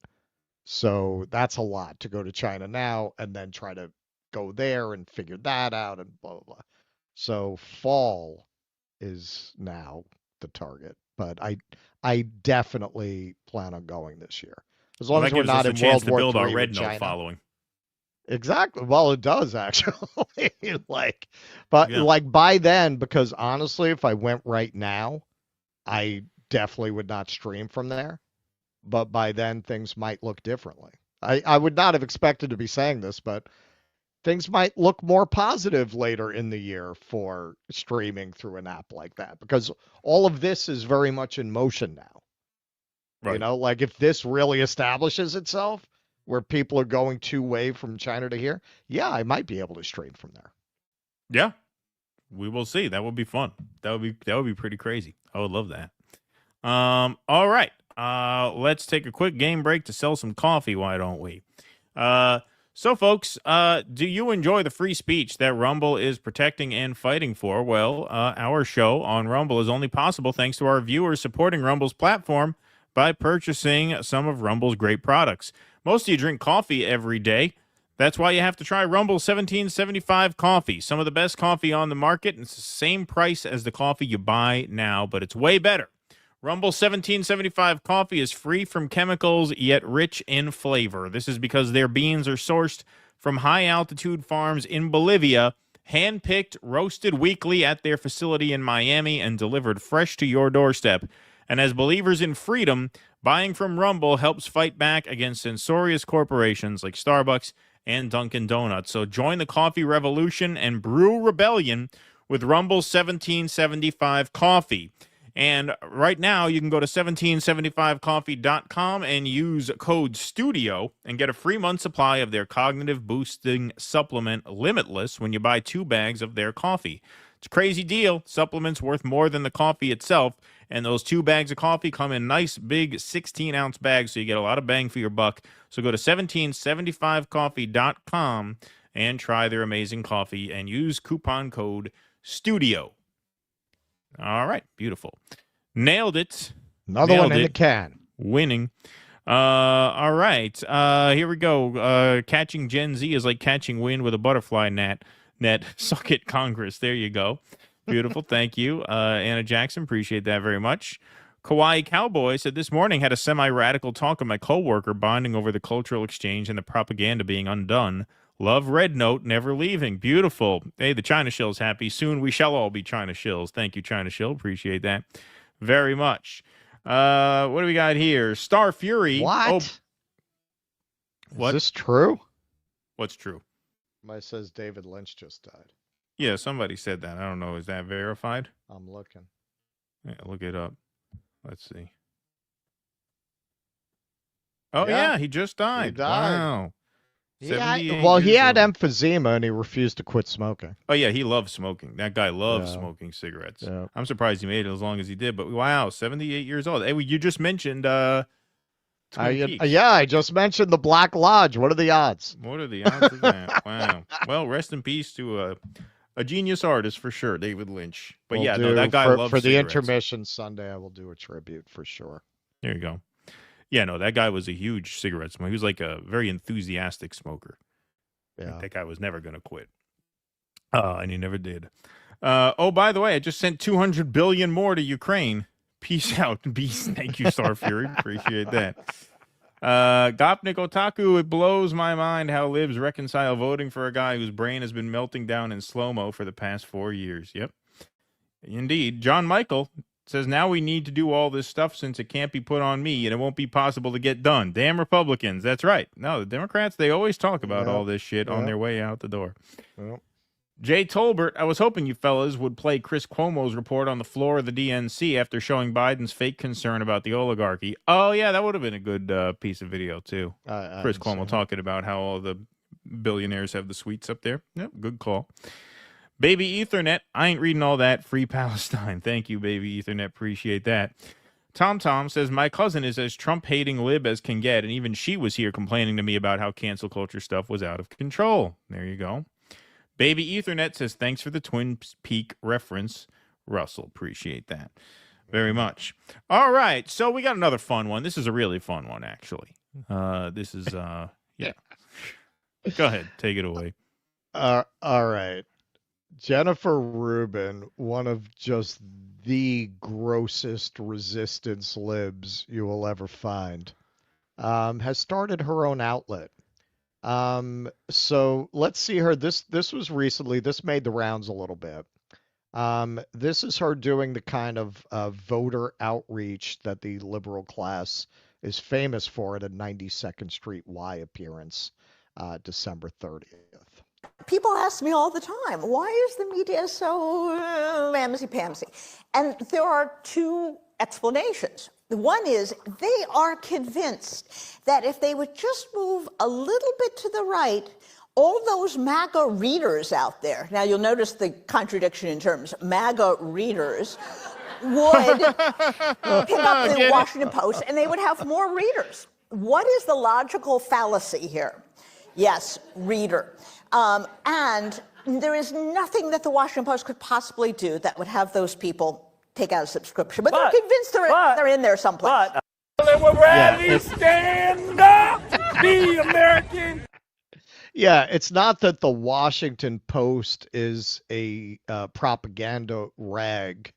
S4: So that's a lot to go to China now and then try to go there and figure that out and blah, blah, blah. So fall is now the target. But I definitely plan on going this year. As long as we're not in World War III
S9: build our
S4: with
S9: red note
S4: China.
S9: following.
S4: Exactly. Well, it does actually. But by then, because honestly, if I went right now, I definitely would not stream from there. But by then, things might look differently. I would not have expected to be saying this, but things might look more positive later in the year for streaming through an app like that, because all of this is very much in motion now.
S9: Right.
S4: If this really establishes itself, where people are going two-way from China to here, yeah, I might be able to stream from there.
S9: Yeah, we will see. That would be fun. That would be pretty crazy. I would love that. All right. Let's take a quick game break to sell some coffee. Why don't we? So, folks, do you enjoy the free speech that Rumble is protecting and fighting for? Well, our show on Rumble is only possible thanks to our viewers supporting Rumble's platform by purchasing some of Rumble's great products. Most of you drink coffee every day. That's why you have to try Rumble 1775 coffee. Some of the best coffee on the market, and it's the same price as the coffee you buy now, but it's way better. Rumble 1775 coffee is free from chemicals, yet rich in flavor. This is because their beans are sourced from high-altitude farms in Bolivia, hand-picked, roasted weekly at their facility in Miami, and delivered fresh to your doorstep. And as believers in freedom, buying from Rumble helps fight back against censorious corporations like Starbucks and Dunkin' Donuts. So join the coffee revolution and brew rebellion with Rumble 1775 coffee. And right now, you can go to 1775coffee.com and use code STUDIO and get a free month supply of their cognitive boosting supplement Limitless when you buy 2 bags of their coffee. It's a crazy deal. Supplement's worth more than the coffee itself, and those 2 bags of coffee come in nice, big 16-ounce bags, so you get a lot of bang for your buck. So go to 1775coffee.com and try their amazing coffee and use coupon code STUDIO. All right, beautiful. Nailed it.
S4: Another one in the can.
S9: Winning. All right, here we go. Catching Gen Z is like catching wind with a butterfly net. Suck it, Congress. There you go. Beautiful. Thank you, Anna Jackson. Appreciate that very much. Kawaii Cowboy said, this morning had a semi-radical talk with my coworker bonding over the cultural exchange and the propaganda being undone. Love Red Note, never leaving. Beautiful. Hey, the China Shill's happy. Soon we shall all be China Shills. Thank you, China Shill. Appreciate that very much. What do we got here? Star Fury.
S4: What?
S9: Oh, what?
S4: Is this true?
S9: What's true?
S4: Somebody says David Lynch just died.
S9: Yeah, somebody said that. I don't know. Is that verified?
S4: I'm looking.
S9: Yeah, look it up. Let's see. Oh, yeah, he just died.
S4: He died.
S9: Wow.
S4: He
S9: 78
S4: had
S9: years old.
S4: emphysema and he refused to quit smoking.
S9: Oh, yeah, he loves smoking. That guy loves
S4: Yeah.
S9: smoking cigarettes.
S4: Yeah.
S9: I'm surprised he made it as long as he did. But wow, 78 years old. Hey, you just mentioned Twin Peaks.
S4: Yeah, I just mentioned the Black Lodge. What are the odds?
S9: What are the odds of that? Wow. Well, rest in peace to a genius artist for sure, David Lynch. But
S4: We'll
S9: yeah,
S4: do,
S9: no, that guy loves
S4: for the
S9: cigarettes.
S4: intermission Sunday. I will do a tribute for sure.
S9: There you go. Yeah, no, that guy was a huge cigarette smoker. He was like a very enthusiastic smoker.
S4: Yeah.
S9: That guy was never going to quit. And he never did. Oh, by the way, I just sent 200 billion more to Ukraine. Peace out, beast. Thank you, Star Fury. Appreciate that. Gopnik Otaku, it blows my mind how libs reconcile voting for a guy whose brain has been melting down in slow-mo for the past 4 years. Yep. Indeed. John Michael says, now we need to do all this stuff since it can't be put on me and it won't be possible to get done. Damn Republicans. That's right. No, the Democrats, they always talk about all this shit on their way out the door.
S4: Yep.
S9: Jay Tolbert, I was hoping you fellas would play Chris Cuomo's report on the floor of the DNC after showing Biden's fake concern about the oligarchy. Oh, yeah, that would have been a good piece of video, too. Chris Cuomo talking about how all the billionaires have the suites up there. Yep, good call. Baby Ethernet, I ain't reading all that. Free Palestine. Thank you, Baby Ethernet. Appreciate that. Tom says, my cousin is as Trump-hating lib as can get, and even she was here complaining to me about how cancel culture stuff was out of control. There you go. Baby Ethernet says, thanks for the Twin Peak reference, Russell. Appreciate that very much. All right, so we got another fun one. This is a really fun one, actually. This is, yeah. Go ahead. Take it away.
S4: All right. Jennifer Rubin, one of just the grossest resistance libs you will ever find, has started her own outlet. So let's see her. This was recently. This made the rounds a little bit. This is her doing the kind of voter outreach that the liberal class is famous for at a 92nd Street Y appearance, December 30th.
S1: People ask me all the time, why is the media so mamsy-pamsy? And there are two explanations. One is they are convinced that if they would just move a little bit to the right, all those MAGA readers out there, now you'll notice the contradiction in terms, MAGA readers, would pick up the Washington Post and they would have more readers. What is the logical fallacy here? Yes, reader. And there is nothing that the Washington Post could possibly do that would have those people take out a subscription. But they're convinced they're in there someplace.
S21: our rally, stand up, be American.
S4: Yeah, it's not that the Washington Post is a propaganda rag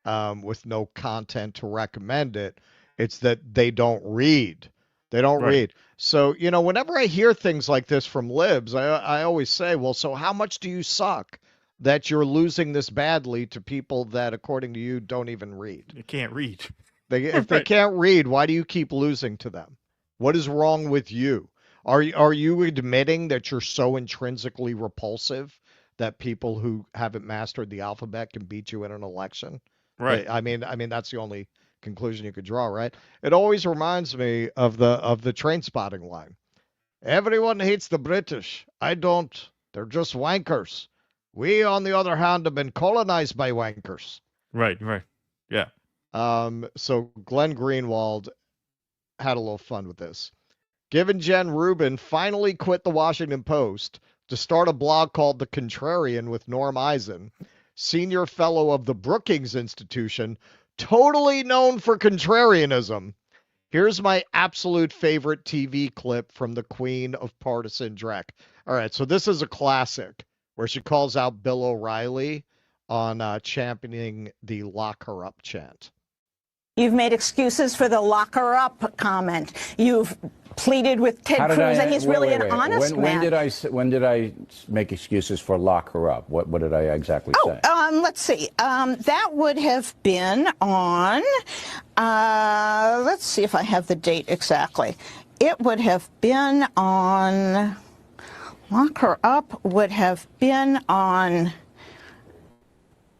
S4: with no content to recommend it. It's that they don't read. They don't read. So, whenever I hear things like this from libs, I always say, well, so how much do you suck that you're losing this badly to people that, according to you, don't even read?
S9: You can't read.
S4: If they can't read, why do you keep losing to them? What is wrong with you? Are you admitting that you're so intrinsically repulsive that people who haven't mastered the alphabet can beat you in an election?
S9: Right.
S4: I mean that's the only conclusion you could draw, right? It always reminds me of the Train Spotting line. Everyone hates the British. I don't. They're just wankers. We, on the other hand, have been colonized by wankers.
S9: Right. Yeah.
S4: So Glenn Greenwald had a little fun with this. Given Jen Rubin finally quit the Washington Post to start a blog called The Contrarian with Norm Eisen, senior fellow of the Brookings Institution, totally known for contrarianism. Here's my absolute favorite TV clip from the Queen of Partisan Dreck. All right, so this is a classic where she calls out Bill O'Reilly on championing the lock her up chant.
S1: You've made excuses for the lock her up comment. You've pleaded with Ted Cruz, and he's really an honest man.
S7: When did I make excuses for lock her up? What did I exactly say?
S1: Let's see. That would have been on. Let's see if I have the date exactly. It would have been on. Lock her up would have been on.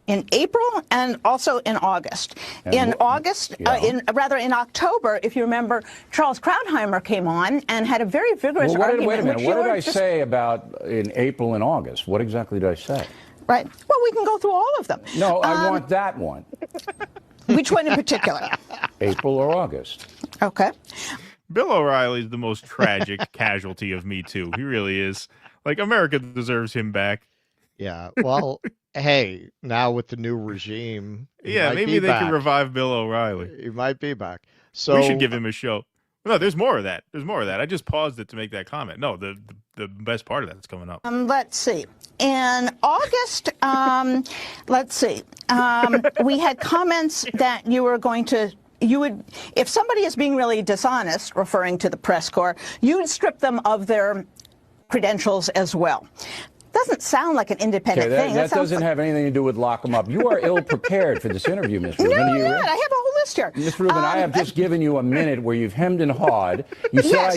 S1: In April and also in August. In October, if you remember, Charles Krauthammer came on and had a very vigorous argument.
S7: Wait a minute. What did I say about in April and August? What exactly did I say?
S1: Right. Well, we can go through all of them.
S7: No, I want that one.
S1: Which one in particular?
S7: April or August.
S1: Okay.
S9: Bill O'Reilly's the most tragic casualty of Me Too. He really is. Like, America deserves him back.
S4: Yeah, well, hey, now with the new regime,
S9: maybe they can revive Bill O'Reilly.
S4: He might be back. So
S9: we should give him a show. No, there's more of that. I just paused it to make that comment. No, the best part of that's coming up.
S1: Let's see. In August, we had comments that you would, if somebody is being really dishonest, referring to the press corps, you would strip them of their credentials as well. Doesn't sound like an independent thing.
S7: That doesn't have anything to do with lock them up. You are ill prepared for this interview, Ms. Rubin.
S1: No, I have a whole list here.
S7: Ms. Rubin, I have just given you a minute where you've hemmed and hawed. You said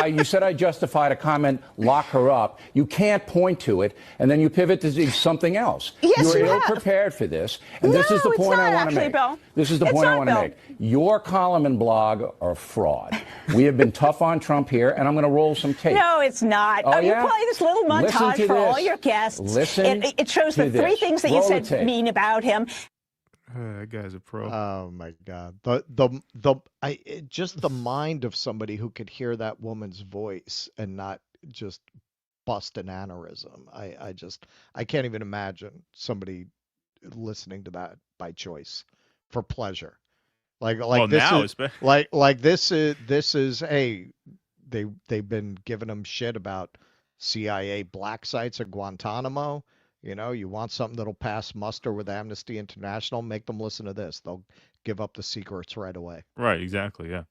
S7: you said I justified a comment, lock her up. You can't point to it, and then you pivot to something else.
S1: Yes,
S7: You're ill prepared for this, and this is the point I want to make.
S1: Bill.
S7: This is the point I want to make. Your column and blog are fraud. We have been tough on Trump here, and I'm going to roll some tape.
S1: No, it's not.
S7: Oh,
S1: you play this little montage for all your guests.
S7: It
S1: shows the three things that you said mean about him.
S9: That guy's a pro.
S4: Oh my God! Just the mind of somebody who could hear that woman's voice and not just bust an aneurysm. I can't even imagine somebody listening to that by choice for pleasure. This is hey, they've been giving them shit about CIA black sites at Guantanamo. You want something that'll pass muster with Amnesty International, make them listen to this. They'll give up the secrets right away.
S9: Right, exactly, yeah.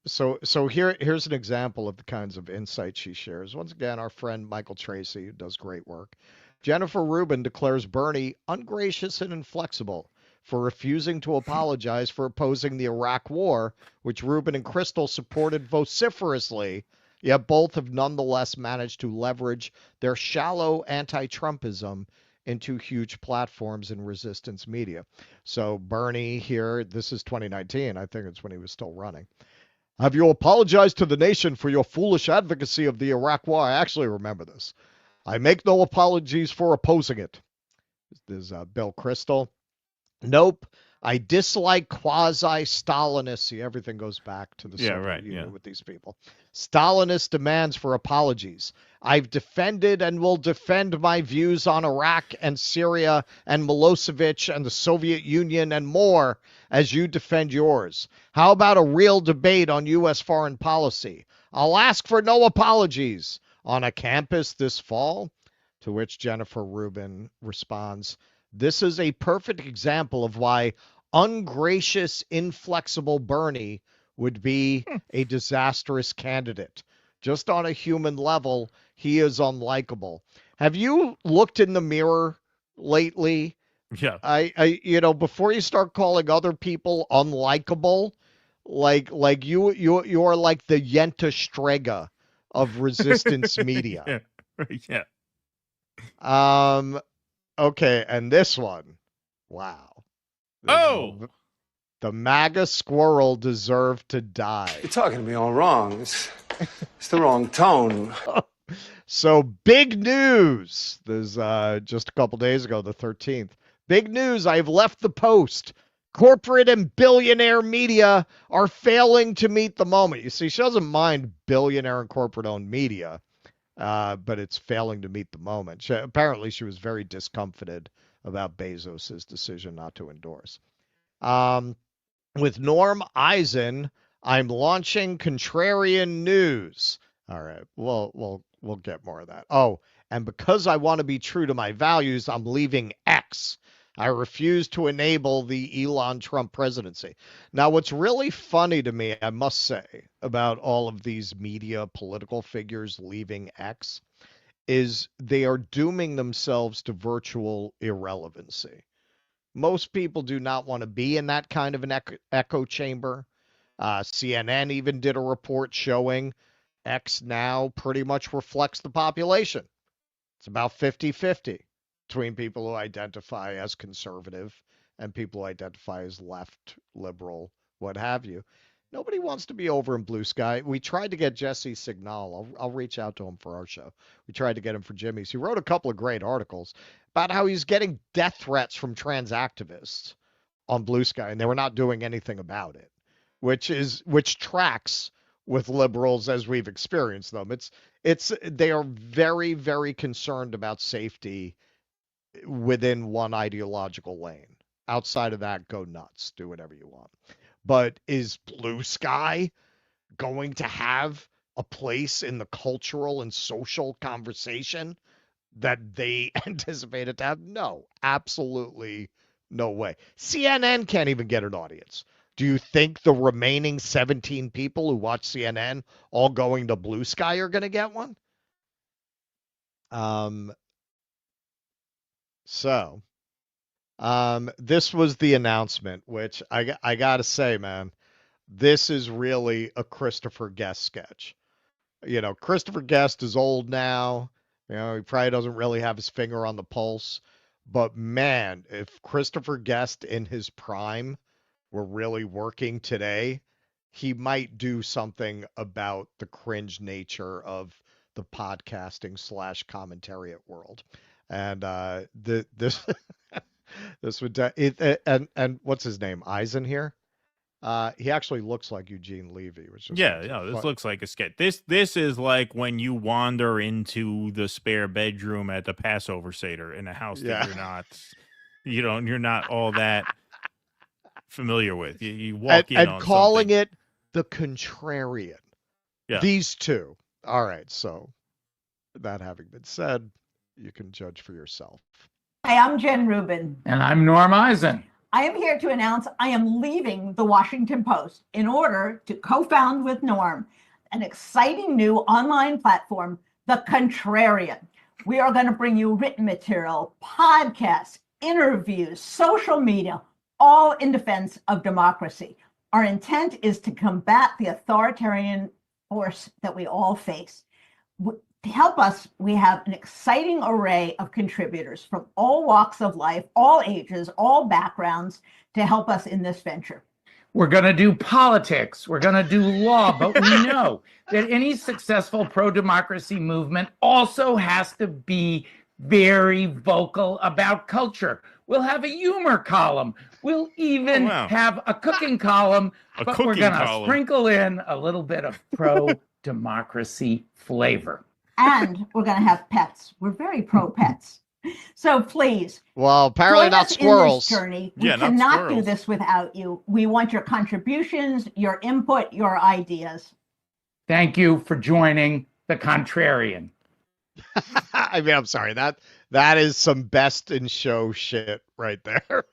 S4: So here's an example of the kinds of insights she shares. Once again, our friend Michael Tracy, who does great work. Jennifer Rubin declares Bernie ungracious and inflexible for refusing to apologize for opposing the Iraq War, which Rubin and Crystal supported vociferously, yet both have nonetheless managed to leverage their shallow anti-Trumpism into huge platforms in resistance media. So Bernie here, this is 2019. I think it's when he was still running. Have you apologized to the nation for your foolish advocacy of the Iraq War? I actually remember this. I make no apologies for opposing it. There's Bill Kristol. Nope. I dislike quasi-Stalinists. See, everything goes back to the Soviet Union with these people. Stalinist demands for apologies. I've defended and will defend my views on Iraq and Syria and Milosevic and the Soviet Union and more as you defend yours. How about a real debate on U.S. foreign policy? I'll ask for no apologies on a campus this fall. To which Jennifer Rubin responds, this is a perfect example of why ungracious, inflexible Bernie would be a disastrous candidate. Just on a human level, he is unlikable. Have you looked in the mirror lately?
S9: Yeah.
S4: I before you start calling other people unlikable, like you are like the Yenta Strega of resistance media.
S9: Yeah.
S4: Okay, and this one. Wow. The MAGA squirrel deserved to die.
S8: You're talking to me all wrong. It's the wrong tone.
S4: So big news. There's just a couple days ago, the 13th. Big news. I've left the Post. Corporate and billionaire media are failing to meet the moment. You see, she doesn't mind billionaire and corporate-owned media, but it's failing to meet the moment. Apparently, she was very discomfited about Bezos' decision not to endorse. With Norm Eisen, I'm launching Contrarian News. All right, we'll get more of that. Oh, and because I want to be true to my values, I'm leaving X. I refuse to enable the Elon Trump presidency. Now, what's really funny to me, I must say, about all of these media political figures leaving X is they are dooming themselves to virtual irrelevancy. Most people do not want to be in that kind of an echo chamber. CNN even did a report showing X now pretty much reflects the population. It's about 50-50 between people who identify as conservative and people who identify as left, liberal, what have you. Nobody wants to be over in Blue Sky. We tried to get Jesse Signal. I'll reach out to him for our show. We tried to get him for Jimmy's. He wrote a couple of great articles about how he's getting death threats from trans activists on Blue Sky, and they were not doing anything about it, which tracks with liberals as we've experienced them. They are very, very concerned about safety within one ideological lane. Outside of that, go nuts. Do whatever you want. But is Blue Sky going to have a place in the cultural and social conversation that they anticipated to have? No, absolutely no way. CNN can't even get an audience. Do you think the remaining 17 people who watch CNN all going to Blue Sky are going to get one? This was the announcement, which I got to say, man, this is really a Christopher Guest sketch. You know, Christopher Guest is old now. You know, he probably doesn't really have his finger on the pulse. But, man, if Christopher Guest in his prime were really working today, he might do something about the cringe nature of the podcasting / commentariat world. And this this would and what's his name? Eisen here. He actually looks like Eugene Levy, which is
S9: this looks like a sketch. This is like when you wander into the spare bedroom at the Passover Seder in a house that you're not all that familiar with. You walk in
S4: and calling it the Contrarian.
S9: Yeah.
S4: These two. All right. So that having been said, you can judge for yourself.
S12: Hi, I'm Jen Rubin.
S13: And I'm Norm Eisen.
S12: I am here to announce I am leaving the Washington Post in order to co-found with Norm an exciting new online platform, The Contrarian. We are going to bring you written material, podcasts, interviews, social media, all in defense of democracy. Our intent is to combat the authoritarian force that we all face. To help us, we have an exciting array of contributors from all walks of life, all ages, all backgrounds to help us in this venture.
S13: We're going to do politics. We're going to do law. But we know that any successful pro-democracy movement also has to be very vocal about culture. We'll have a humor column. We'll even have a cooking column, but we're going to sprinkle in a little bit of pro-democracy flavor.
S12: And we're going to have pets. We're very pro-pets. So please,
S4: well, apparently
S12: join
S4: not
S12: us
S4: squirrels.
S12: In this journey. We cannot do this without you. We want your contributions, your input, your ideas.
S13: Thank you for joining the Contrarian.
S4: I mean, I'm sorry. That is some best in show shit right there.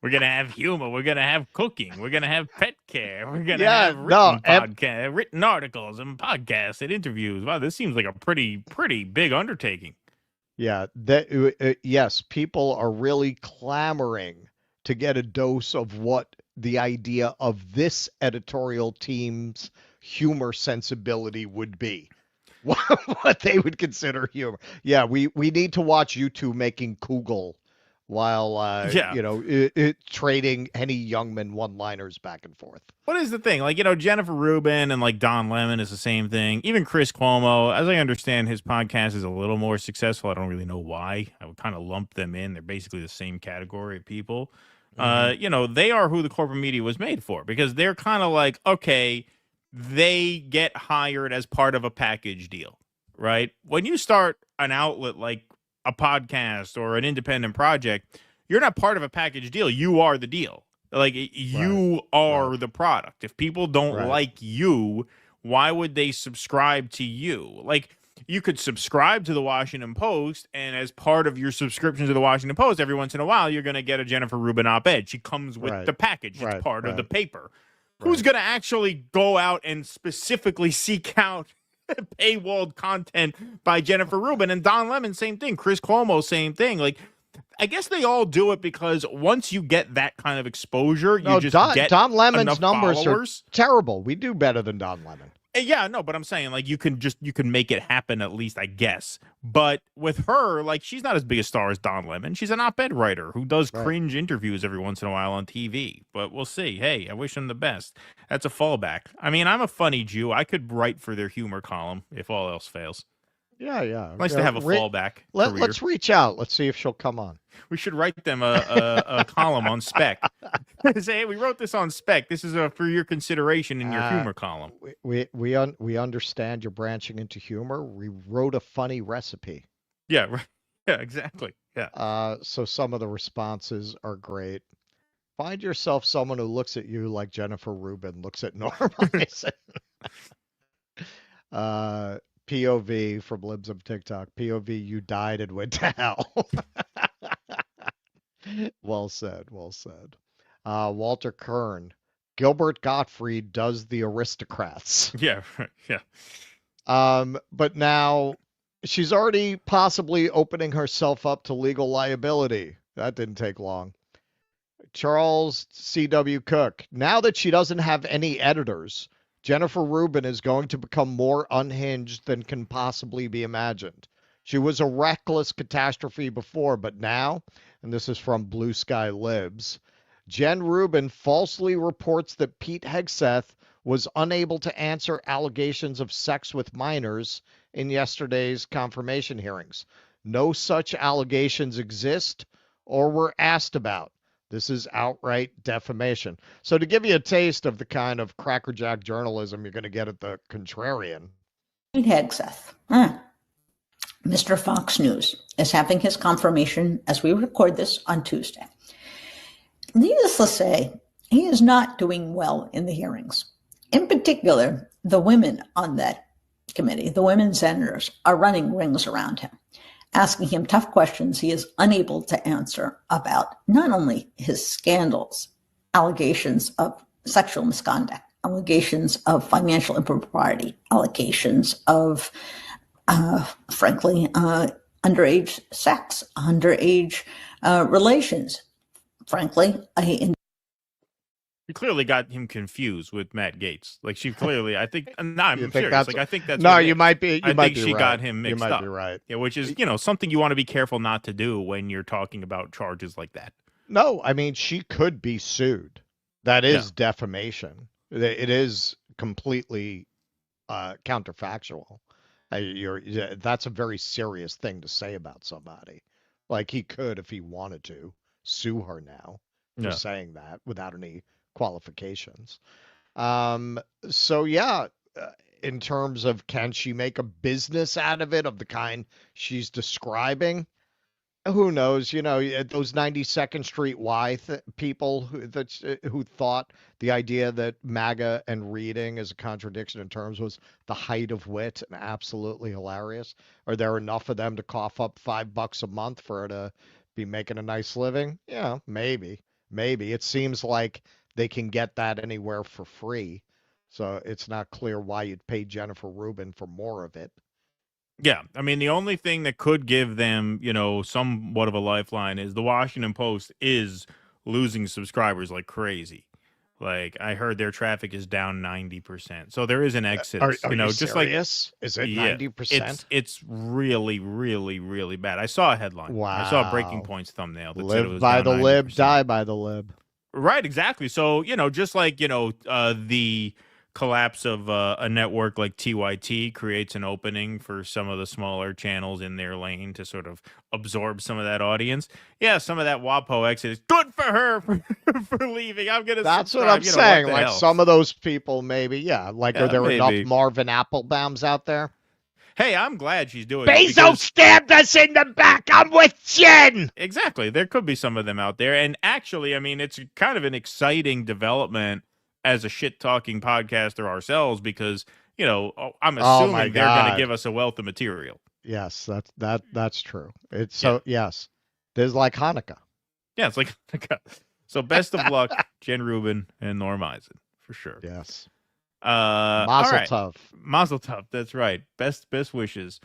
S9: We're going to have humor. We're going to have cooking. We're going to have pet care. We're going to have written articles and podcasts and interviews. Wow, this seems like a pretty big undertaking.
S4: Yeah, yes, people are really clamoring to get a dose of what the idea of this editorial team's humor sensibility would be. What they would consider humor. Yeah, we need to watch you two making kugel while trading Henny Youngman one-liners back and forth.
S9: What is the thing? Like, Jennifer Rubin and like Don Lemon is the same thing. Even Chris Cuomo, as I understand, his podcast is a little more successful. I don't really know why. I would kind of lump them in. They're basically the same category of people. Mm-hmm. They are who the corporate media was made for, because they're kind of like, okay, they get hired as part of a package deal, right? When you start an outlet like a podcast or an independent project, you're not part of a package deal. You are the deal. Like, you are the product. If people don't like you, why would they subscribe to you? Like, you could subscribe to the Washington Post, and as part of your subscription to the Washington Post, every once in a while, you're going to get a Jennifer Rubin op-ed. She comes with the package. It's part of the paper. Who's going to actually go out and specifically seek out paywalled content by Jennifer Rubin? And Don Lemon, same thing. Chris Cuomo, same thing. Like, I guess they all do it because once you get that kind of exposure, you get
S4: Don Lemon's
S9: enough
S4: numbers
S9: followers.
S4: Are terrible. We do better than Don Lemon.
S9: Yeah, no, but I'm saying, like, you can make it happen at least, I guess. But with her, like, she's not as big a star as Don Lemon. She's an op-ed writer who does cringe interviews every once in a while on TV. But we'll see. Hey, I wish them the best. That's a fallback. I mean, I'm a funny Jew. I could write for their humor column if all else fails.
S4: Yeah.
S9: Nice to have a fallback.
S4: Let's reach out. Let's see if she'll come on.
S9: We should write them a column on spec. Say, hey, we wrote this on spec. This is for your consideration in your humor column.
S4: We understand you're branching into humor. We wrote a funny recipe.
S9: Yeah, right. Yeah, exactly. Yeah.
S4: So some of the responses are great. Find yourself someone who looks at you like Jennifer Rubin looks at Norm Eisen. POV from Libs of TikTok. POV, you died and went to hell. Well said. Walter Kern. Gilbert Gottfried does the aristocrats.
S9: Yeah. Yeah.
S4: But now she's already possibly opening herself up to legal liability. That didn't take long. Charles C.W. Cook. Now that she doesn't have any editors, Jennifer Rubin is going to become more unhinged than can possibly be imagined. She was a reckless catastrophe before, but now, and this is from Blue Sky Libs, Jen Rubin falsely reports that Pete Hegseth was unable to answer allegations of sex with minors in yesterday's confirmation hearings. No such allegations exist or were asked about. This is outright defamation. So to give you a taste of the kind of crackerjack journalism you're going to get at the Contrarian.
S12: Pete Hegseth, Mr. Fox News, is having his confirmation as we record this on Tuesday. Needless to say, he is not doing well in the hearings. In particular, the women on that committee, the women senators, are running rings around him, asking him tough questions he is unable to answer about not only his scandals, allegations of sexual misconduct, allegations of financial impropriety, allegations of, frankly, underage sex, underage relations. Frankly,
S9: You clearly got him confused with Matt Gaetz. Like, she clearly, I think, no, I'm serious.
S4: That's,
S9: like, I think that's
S4: no,
S9: what
S4: you might be.
S9: I think she
S4: right.
S9: got him mixed
S4: up. You might
S9: up.
S4: be right.
S9: Yeah, which is, something you want to be careful not to do when you're talking about charges like that.
S4: No, I mean, she could be sued. That is defamation. It is completely counterfactual. That's a very serious thing to say about somebody. Like, he could, if he wanted to, sue her now for saying that without any qualifications. So yeah, in terms of can she make a business out of it of the kind she's describing? Who knows? You know, those 92nd Street Y people who thought the idea that MAGA and reading is a contradiction in terms was the height of wit and absolutely hilarious. Are there enough of them to cough up $5 a month for her to be making a nice living? Yeah, maybe. It seems like they can get that anywhere for free. So it's not clear why you'd pay Jennifer Rubin for more of it.
S9: Yeah, I mean, the only thing that could give them, you know, somewhat of a lifeline is the Washington Post is losing subscribers like crazy. Like, I heard their traffic is down 90%. So there is an exodus.
S4: Are
S9: you know,
S4: you
S9: just
S4: serious?
S9: like
S4: Is it 90%?
S9: It's really, really, really bad. I saw a headline.
S4: Wow.
S9: I saw a Breaking Points thumbnail that said it
S4: Live
S9: was
S4: by
S9: down
S4: the
S9: 90%.
S4: lib, die by the lib.
S9: Right, exactly. So, you know, just like, you know, the collapse of a network like TYT creates an opening for some of the smaller channels in their lane to sort of absorb some of that audience. Yeah, some of that WAPO exit is good for her for leaving. I'm going to
S4: That's what I'm saying. Like, some of those people maybe, yeah. Like, are there enough Marvin Applebaums out there?
S9: Hey, I'm glad she's doing
S4: it. Bezos stabbed us in the back. I'm with Jen.
S9: Exactly. There could be some of them out there. And actually, I mean, it's kind of an exciting development as a shit-talking podcaster ourselves because, you know, I'm assuming they're going to give us a wealth of material.
S4: Yes, that's true. It's so, yes. There's like Hanukkah.
S9: Yeah, it's like Hanukkah. So best of luck, Jen Rubin and Norm Eisen, for sure.
S4: Yes.
S9: Mazel
S4: tov.
S9: Mazel tov, that's right. Best wishes.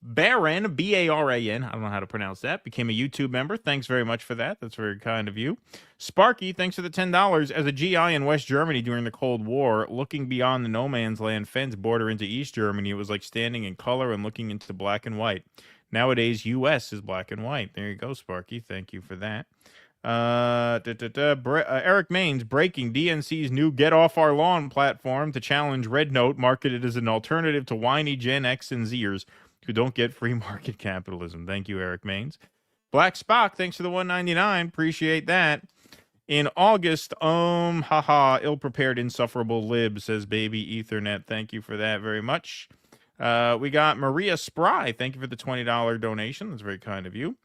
S9: Baran, B-A-R-A-N, I don't know how to pronounce that, became a YouTube member. Thanks very much for that. That's very kind of you. Sparky, thanks for the $10. As a GI in West Germany during the Cold War, looking beyond the no man's land fence border into East Germany, it was like standing in color and looking into black and white. Nowadays, U.S. is black and white. There you go, Sparky. Thank you for that. Eric Maines, breaking DNC's new Get Off Our Lawn platform to challenge Red Note, marketed as an alternative to whiny Gen X and Zers who don't get free market capitalism. Thank you, Eric Maines. Black Spock, thanks for the $1.99. Appreciate that. In August, ill-prepared, insufferable lib, says Baby Ethernet. Thank you for that very much. We got Maria Spry. Thank you for the $20 donation. That's very kind of you.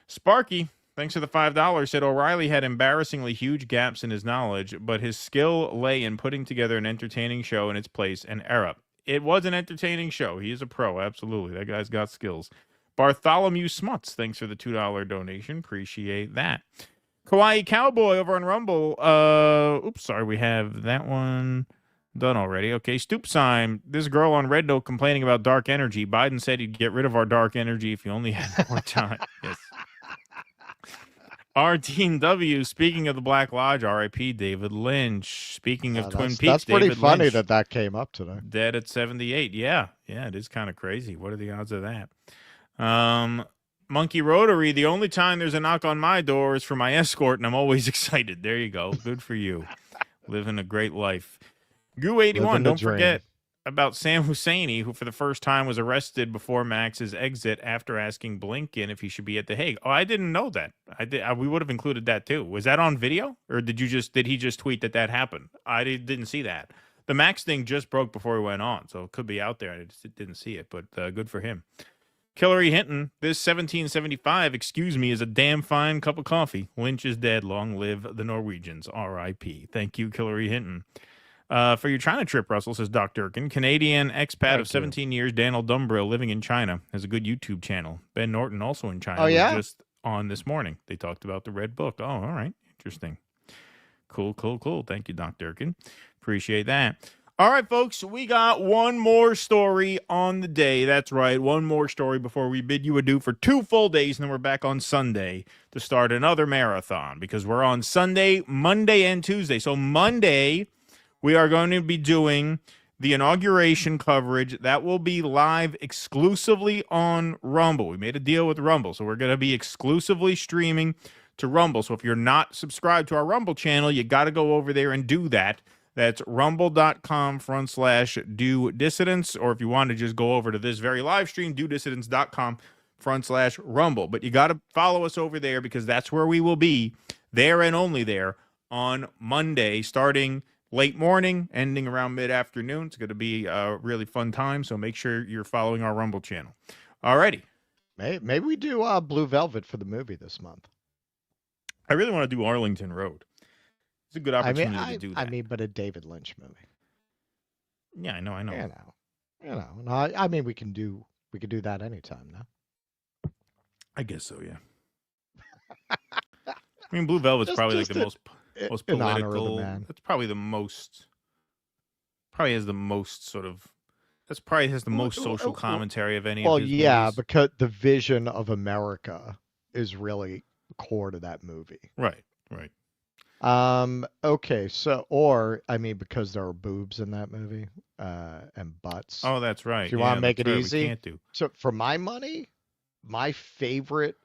S9: Sparky, thanks for the $5, said O'Reilly had embarrassingly huge gaps in his knowledge, but his skill lay in putting together an entertaining show in its place and era. It was an entertaining show. He is a pro, absolutely. That guy's got skills. Bartholomew Smuts, thanks for the $2 donation. Appreciate that. Kawaii Cowboy over on Rumble. We have that one done already. Okay, Stoop Sign. This girl on Red Note complaining about dark energy. Biden said he'd get rid of our dark energy if he only had more time. Yes. R-Team-W, speaking of the Black Lodge, R.I.P. David Lynch. Speaking of Twin Peaks,
S4: that's pretty
S9: David
S4: funny
S9: Lynch,
S4: that came up today.
S9: dead at 78. Yeah, it is kind of crazy. What are the odds of that? Monkey Rotary, the only time there's a knock on my door is for my escort, and I'm always excited. There you go. Good for you. Living a great life. Goo81, don't forget about Sam Husseini, who for the first time was arrested before Max's exit after asking Blinken if he should be at The Hague. Oh, I didn't know that. We would have included that too. Was that on video, or did he just tweet that happened? I didn't see that. The Max thing just broke before he went on, so it could be out there. I just didn't see it, but good for him. Hillary Hinton, this 1775, excuse me, is a damn fine cup of coffee. Lynch is dead. Long live the Norwegians. R.I.P. Thank you, Hillary Hinton. For your China trip, Russell, says Dr. Durkin, Canadian expat of 17 years, Daniel Dumbrill, living in China, has a good YouTube channel. Ben Norton, also in China, was just on this morning. They talked about the Red Book. Oh, all right. Interesting. Cool. Thank you, Dr. Durkin. Appreciate that. All right, folks, we got one more story on the day. That's right, one more story before we bid you adieu for 2 full days, and then we're back on Sunday to start another marathon, because we're on Sunday, Monday, and Tuesday. So Monday, we are going to be doing the inauguration coverage. That will be live exclusively on Rumble. We made a deal with Rumble, so we're going to be exclusively streaming to Rumble. So if you're not subscribed to our Rumble channel, you got to go over there and do that. That's rumble.com/do dissidents. Or if you want to just go over to this very live stream, dodissidents.com/rumble. But you got to follow us over there because that's where we will be, there and only there, on Monday, starting late morning, ending around mid-afternoon. It's going to be a really fun time, so make sure you're following our Rumble channel. Alrighty.
S4: Maybe we do Blue Velvet for the movie this month.
S9: I really want to do Arlington Road. It's a good opportunity to do that.
S4: I mean, but a David Lynch movie.
S9: Yeah, I know.
S4: No, I mean, we could do that anytime, no?
S9: I guess so, yeah. I mean, Blue Velvet's probably like the most political. That's probably the most. Probably has the most sort of. That's probably has the most social commentary of any.
S4: Well,
S9: of his
S4: yeah,
S9: movies.
S4: because the vision of America is really core to that movie.
S9: Right.
S4: Okay, so because there are boobs in that movie, and butts.
S9: Oh, that's right.
S4: If you want to make it
S9: right,
S4: easy,
S9: we can't do.
S4: So for my money, my favorite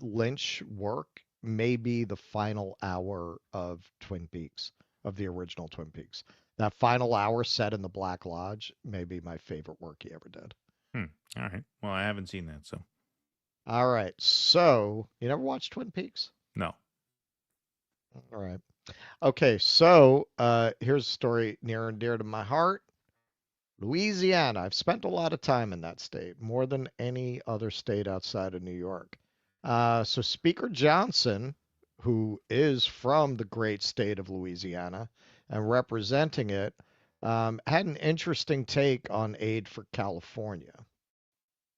S4: Lynch work may be the final hour of Twin Peaks, of the original Twin Peaks. That final hour set in the Black Lodge may be my favorite work he ever did.
S9: All right. Well, I haven't seen that, so.
S4: All right. So, you never watched Twin Peaks?
S9: No.
S4: All right. Okay, so here's a story near and dear to my heart. Louisiana. I've spent a lot of time in that state, more than any other state outside of New York. So Speaker Johnson, who is from the great state of Louisiana and representing it, had an interesting take on aid for California.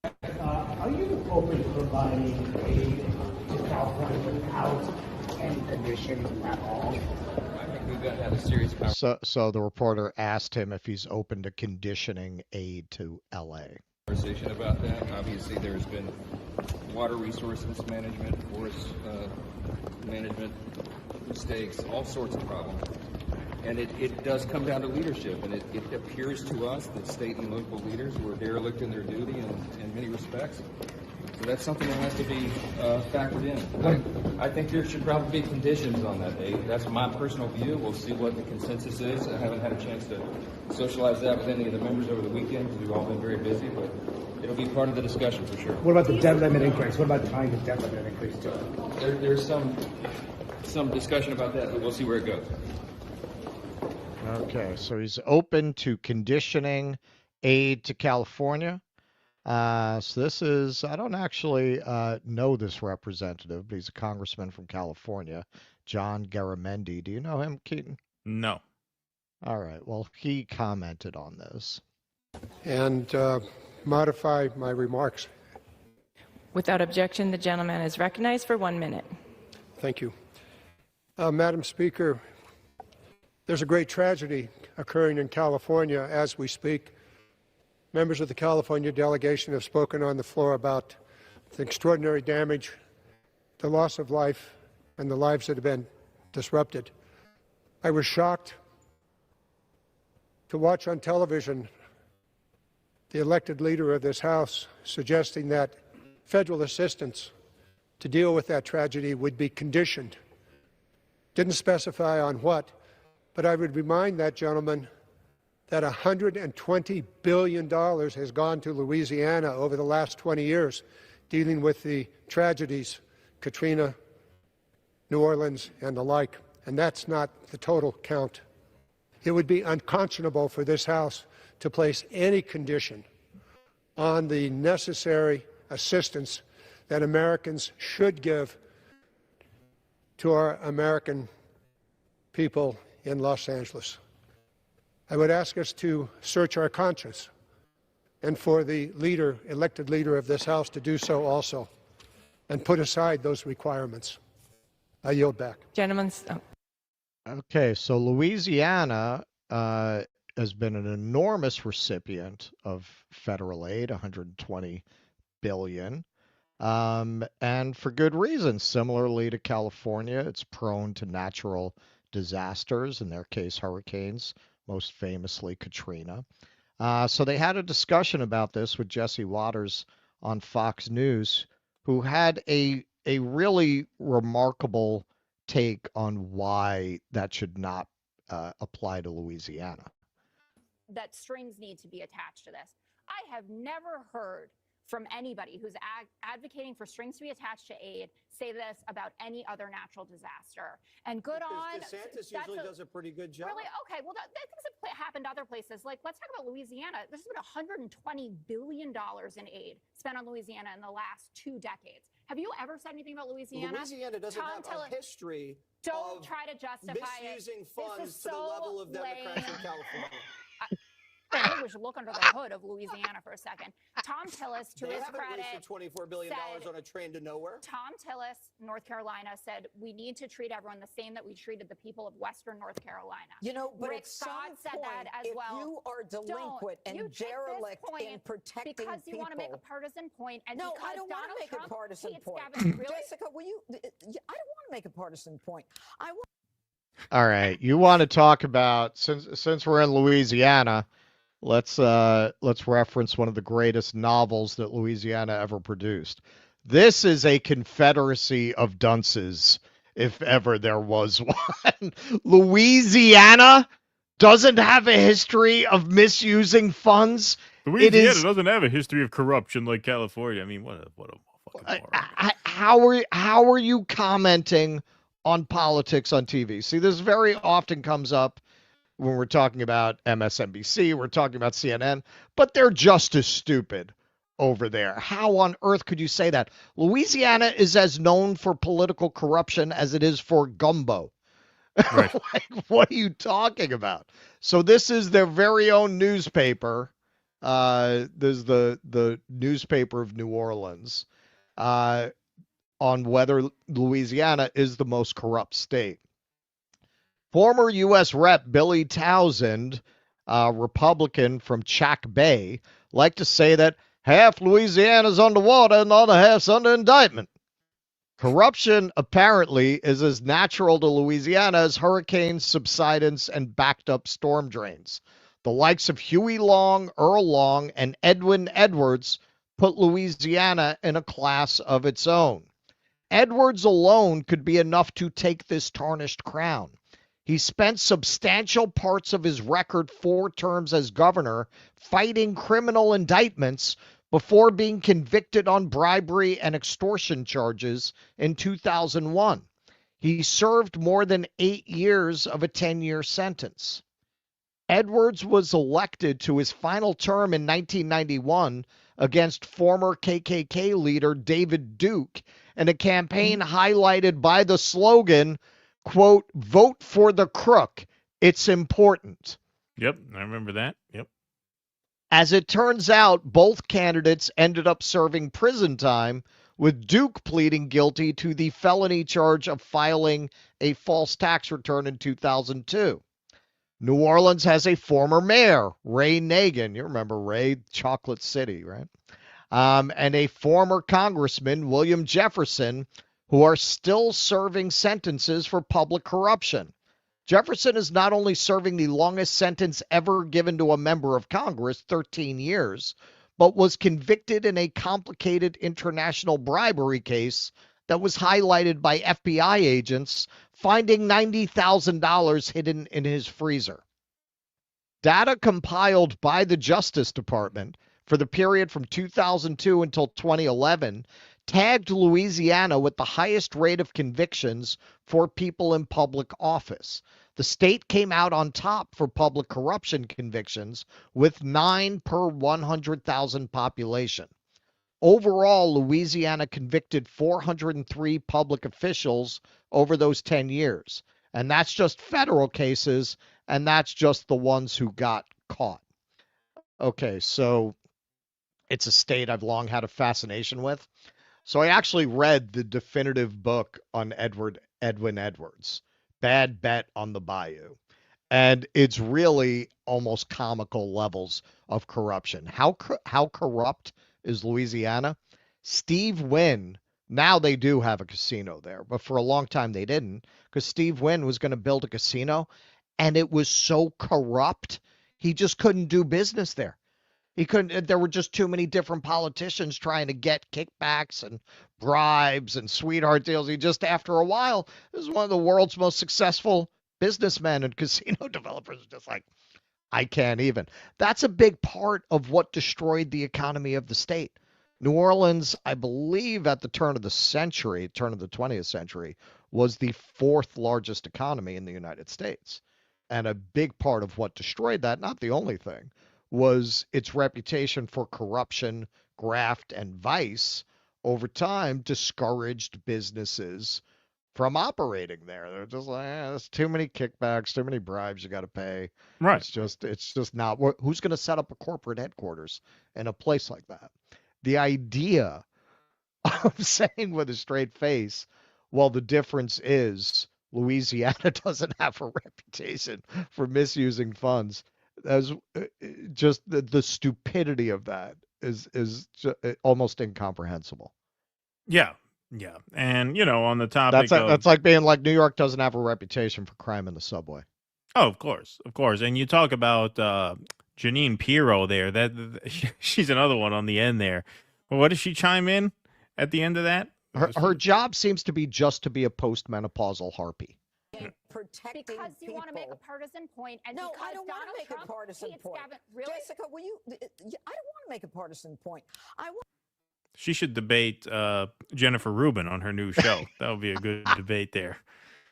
S14: Are you open to providing aid to California without any conditions at all?
S15: I think we've got to have a serious conversation.
S4: So the reporter asked him if he's open to conditioning aid to LA.
S15: Conversation about that. Obviously, there's been water resources management, forest management mistakes, all sorts of problems. And it does come down to leadership, and it appears to us that state and local leaders were derelict in their duty in many respects. So that's something that has to be factored in. I think there should probably be conditions on that aid. That's my personal view. We'll see what the consensus is. I haven't had a chance to socialize that with any of the members over the weekend because we've all been very busy, but it'll be part of the discussion for sure.
S14: What about the debt limit increase? What about tying the debt limit increase to it?
S15: There's some discussion about that, but we'll see where it goes.
S4: Okay, so he's open to conditioning aid to California. So this is, I don't actually know this representative, but he's a congressman from California, John Garamendi. Do you know him, Keaton?
S9: No.
S4: All right, well, he commented on this.
S16: And modify my remarks.
S24: Without objection, the gentleman is recognized for 1 minute.
S16: Thank you. Madam Speaker, there's a great tragedy occurring in California as we speak. Members of the California delegation have spoken on the floor about the extraordinary damage, the loss of life, and the lives that have been disrupted. I was shocked to watch on television the elected leader of this House suggesting that federal assistance to deal with that tragedy would be conditioned. Didn't specify on what, but I would remind that gentleman that $120 billion has gone to Louisiana over the last 20 years dealing with the tragedies, Katrina, New Orleans, and the like. And that's not the total count. It would be unconscionable for this House to place any condition on the necessary assistance that Americans should give to our American people in Los Angeles. I would ask us to search our conscience and for the leader, elected leader of this House to do so also and put aside those requirements. I yield back.
S24: Gentleman's.
S4: Okay, so Louisiana has been an enormous recipient of federal aid, $120 billion, and for good reason. Similarly to California, it's prone to natural disasters, in their case, hurricanes, most famously Katrina. So they had a discussion about this with Jesse Waters on Fox News, who had a really remarkable take on why that should not apply to Louisiana.
S17: That strings need to be attached to this. I have never heard from anybody who's advocating for strings to be attached to aid say this about any other natural disaster. And good on
S18: DeSantis usually does a pretty good job.
S17: Really? Okay. Well, things have happened other places. Like, let's talk about Louisiana. There's been $120 billion in aid spent on Louisiana in the last 2 decades. Have you ever said anything about Louisiana?
S18: Louisiana doesn't have a history
S17: Don't try to justify
S18: misusing funds to the level of Democrats in California.
S17: I think we should look under the hood of Louisiana for a second. Tom Tillis, to
S18: They
S17: his
S18: haven't
S17: credit,
S18: wasted $24 billion on a train to nowhere.
S17: Tom Tillis, North Carolina, said we need to treat everyone the same that we treated the people of Western North Carolina.
S1: You know, but
S17: Rick
S1: at some
S17: Scott said
S1: point,
S17: that as
S1: if
S17: well.
S1: you are delinquent and
S17: You take this
S1: derelict
S17: point
S1: in protecting
S17: because you want to make a
S1: people-
S17: partisan point, and
S1: No,
S17: because
S1: I don't want
S17: Donald
S1: to make
S17: Trump
S1: a partisan
S17: hates
S1: point.
S17: Gavin, really?
S1: Jessica, will you? I don't want to make a partisan point. I want.
S4: All right, you want to talk about since we're in Louisiana, let's reference one of the greatest novels that Louisiana ever produced. This is a confederacy of dunces, if ever there was one. Louisiana doesn't have a history of misusing funds.
S9: Louisiana doesn't have a history of corruption like California. I mean, what a fucking
S4: How are you commenting on politics on TV? See, this very often comes up when we're talking about MSNBC, we're talking about CNN, but they're just as stupid over there. How on earth could you say that? Louisiana is as known for political corruption as it is for gumbo.
S9: Right.
S4: Like, what are you talking about? So this is their very own newspaper. There's the newspaper of New Orleans on whether Louisiana is the most corrupt state. Former U.S. Rep. Billy Townsend, Republican from Chack Bay, liked to say that half Louisiana's underwater and the other half's under indictment. Corruption, apparently, is as natural to Louisiana as hurricanes, subsidence, and backed-up storm drains. The likes of Huey Long, Earl Long, and Edwin Edwards put Louisiana in a class of its own. Edwards alone could be enough to take this tarnished crown. He spent substantial parts of his record 4 terms as governor fighting criminal indictments before being convicted on bribery and extortion charges in 2001. He served more than 8 years of a 10-year sentence. Edwards was elected to his final term in 1991 against former KKK leader David Duke in a campaign highlighted by the slogan, quote, "Vote for the crook. It's important."
S9: Yep, I remember that. Yep.
S4: As it turns out, both candidates ended up serving prison time, with Duke pleading guilty to the felony charge of filing a false tax return in 2002. New Orleans has a former mayor, Ray Nagin. You remember Ray, Chocolate City, right? And a former congressman, William Jefferson, who are still serving sentences for public corruption. Jefferson is not only serving the longest sentence ever given to a member of Congress, 13 years, but was convicted in a complicated international bribery case that was highlighted by FBI agents finding $90,000 hidden in his freezer. Data compiled by the Justice Department for the period from 2002 until 2011 tagged Louisiana with the highest rate of convictions for people in public office. The state came out on top for public corruption convictions with 9 per 100,000 population. Overall, Louisiana convicted 403 public officials over those 10 years. And that's just federal cases, and that's just the ones who got caught. Okay, so it's a state I've long had a fascination with. So I actually read the definitive book on Edwin Edwards, Bad Bet on the Bayou. And it's really almost comical levels of corruption. How corrupt is Louisiana? Steve Wynn, now they do have a casino there, but for a long time they didn't, because Steve Wynn was going to build a casino, and it was so corrupt, he just couldn't do business there. He couldn't. There were just too many different politicians trying to get kickbacks and bribes and sweetheart deals. He just, after a while, this is one of the world's most successful businessmen and casino developers are just like, I can't even. That's a big part of what destroyed the economy of the state. New Orleans, I believe at the turn of the 20th century, was the fourth largest economy in the United States. And a big part of what destroyed that, not the only thing, was its reputation for corruption, graft, and vice over time discouraged businesses from operating there. They're just like, there's too many kickbacks, too many bribes you got to pay.
S9: Right.
S4: It's just not. Who's going to set up a corporate headquarters in a place like that? The idea of saying with a straight face, well, the difference is Louisiana doesn't have a reputation for misusing funds. As just the stupidity of that is almost incomprehensible.
S9: Yeah. Yeah. And, on the topic
S4: that's like being like New York doesn't have a reputation for crime in the subway.
S9: Oh, of course. Of course. And you talk about Janine Pirro there. She's another one on the end there. Well, what does she chime in at the end of that?
S4: Her job seems to be just to be a postmenopausal harpy.
S17: Because you want to make a partisan point, and
S1: no,
S17: because
S1: I don't want to make
S17: Trump
S1: a partisan
S17: hates
S1: point.
S17: Gavin, really?
S1: Jessica, will you? I don't want to make a partisan point.
S9: She should debate Jennifer Rubin on her new show. That would be a good debate there.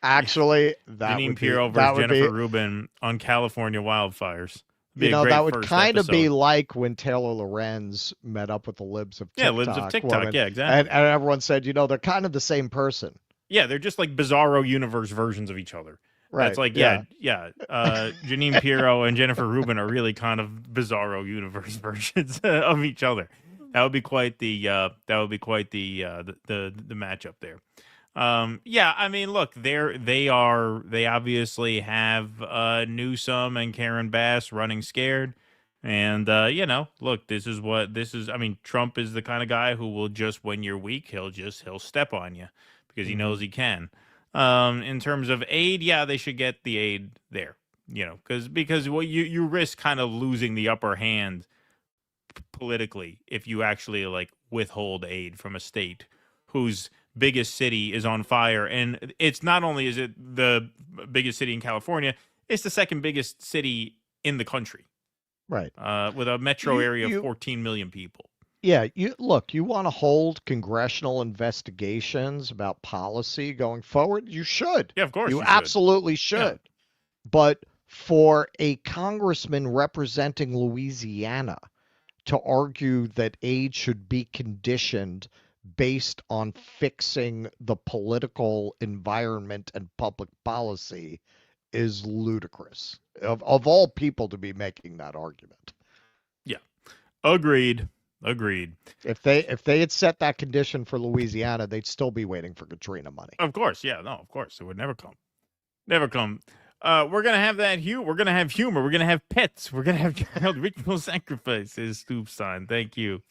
S4: Actually, that
S9: Janine
S4: would
S9: Pirro
S4: be,
S9: versus Jennifer Rubin on California wildfires.
S4: That would kind of be like when Taylor Lorenz met up with the libs of TikTok.
S9: Yeah, libs of TikTok.
S4: Woman,
S9: yeah, exactly.
S4: And everyone said, they're kind of the same person.
S9: Yeah, they're just like bizarro universe versions of each other.
S4: Right.
S9: That's like, Janine Pirro and Jennifer Rubin are really kind of bizarro universe versions of each other. That would be quite the matchup there. I mean, look, they obviously have Newsom and Karen Bass running scared. And look, this is I mean, Trump is the kind of guy who will just, when you're weak, he'll step on you because he knows he can. In terms of aid, they should get the aid there, because you risk kind of losing the upper hand politically if you actually withhold aid from a state whose biggest city is on fire. And it's not only is it the biggest city in California, it's the second biggest city in the country.
S4: Right.
S9: With a metro area of 14 million people.
S4: Yeah, you want to hold congressional investigations about policy going forward? You should.
S9: Yeah, of course.
S4: You absolutely should. Yeah. But for a congressman representing Louisiana to argue that aid should be conditioned based on fixing the political environment and public policy is ludicrous. Of all people to be making that argument.
S9: Yeah. Agreed.
S4: If they had set that condition for Louisiana, they'd still be waiting for Katrina money.
S9: Of course, yeah, no, of course, it would never come. We're gonna have that We're gonna have humor. We're gonna have pets. We're gonna have child ritual sacrifices. Stoop sign. Thank you,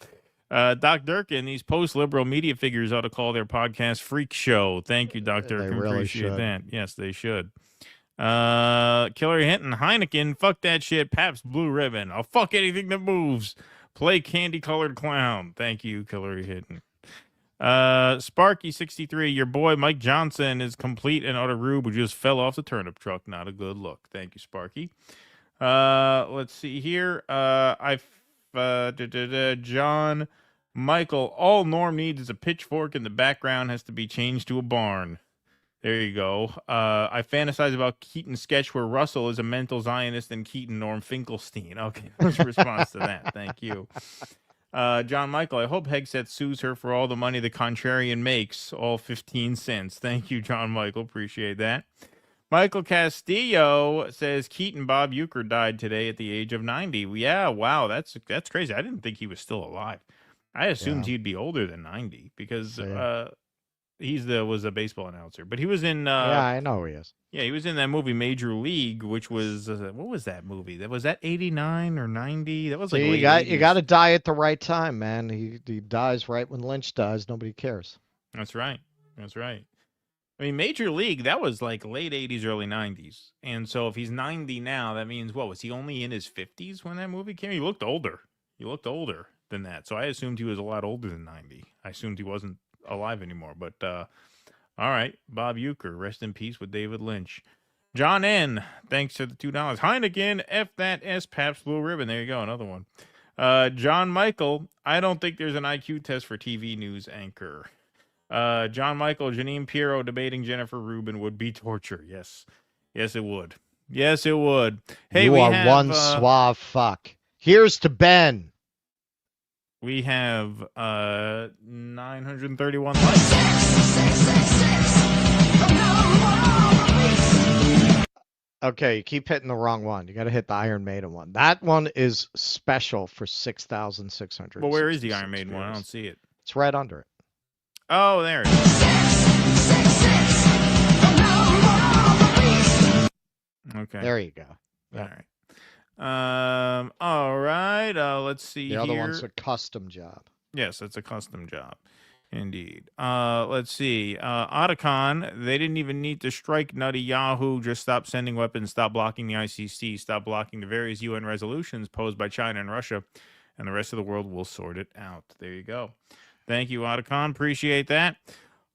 S9: Doc Durkin. These post-liberal media figures ought to call their podcast "Freak Show." Thank you, Doc Durkin.
S4: They really
S9: Appreciate
S4: should.
S9: that. Yes, they should. Killer Hinton, Heineken, fuck that shit. Pabst Blue Ribbon. I'll fuck anything that moves. Play candy-colored clown. Thank you, Killer Hinton. Sparky63, your boy Mike Johnson is complete and utter rube who just fell off the turnip truck. Not a good look. Thank you, Sparky. Let's see here. John Michael, all Norm needs is a pitchfork and the background has to be changed to a barn. There you go. I fantasize about Keaton's sketch where Russell is a mental Zionist and Keaton Norm Finkelstein. Okay, that's a response to that. Thank you. John Michael, I hope Hegseth sues her for all the money the contrarian makes, all 15 cents. Thank you, John Michael. Appreciate that. Michael Castillo says Keaton Bob Euchre died today at the age of 90. Yeah, wow, that's crazy. I didn't think he was still alive. I assumed he'd be older than 90 because was a baseball announcer, but he was in.
S4: I know he is.
S9: Yeah, he was in that movie Major League, which was what was that movie? Was that 89 or 90? That was like
S4: you got to die at the right time, man. He dies right when Lynch dies. Nobody cares.
S9: That's right. I mean, Major League, that was like late 80s, early 90s, and so if he's 90 now, that means what? Was he only in his 50s when that movie came? He looked older. Than that, so I assumed he was a lot older than 90. I assumed he wasn't alive anymore, but all right, Bob Euchre, rest in peace with David Lynch. John N., thanks for the $2. Heineken, F that S, Pabst Blue Ribbon. There you go, another one. John Michael, I don't think there's an IQ test for TV news anchor. John Michael, Janine Pirro debating Jennifer Rubin would be torture. Yes. Yes, it would. Yes, it would. Hey,
S4: you
S9: we
S4: are
S9: have,
S4: one suave fuck. Here's to Ben.
S9: We have 931 likes.
S4: Okay, you keep hitting the wrong one. You got to hit the Iron Maiden one. That one is special for 6,600.
S9: Well, where is the Iron Maiden one? I don't see it.
S4: It's right under it.
S9: Oh, there it is. Okay.
S4: There you go.
S9: All right. All right. Let's see
S4: The other
S9: here.
S4: one's a custom job.
S9: Yes, it's a custom job. Indeed. Let's see. Otacon, they didn't even need to strike Natanyahu. Just stop sending weapons, stop blocking the ICC, stop blocking the various UN resolutions posed by China and Russia, and the rest of the world will sort it out. There you go. Thank you, Otacon. Appreciate that.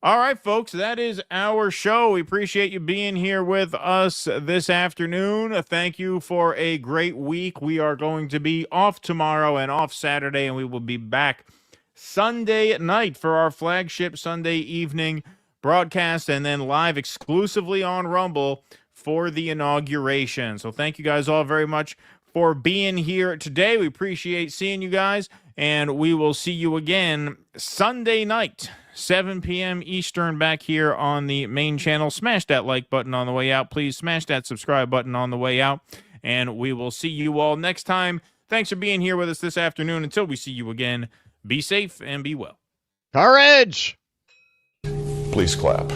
S9: All right, folks, that is our show. We appreciate you being here with us this afternoon. Thank you for a great week. We are going to be off tomorrow and off Saturday, and we will be back Sunday night for our flagship Sunday evening broadcast, and then live exclusively on Rumble for the inauguration. So thank you guys all very much for being here today. We appreciate seeing you guys, and we will see you again Sunday night, 7 p.m. Eastern, back here on the main channel. Smash that like button on the way out, please. Smash that subscribe button on the way out, and we will see you all next time. Thanks for being here with us this afternoon. Until we see you again, be safe and be well.
S4: Courage!
S10: Please clap.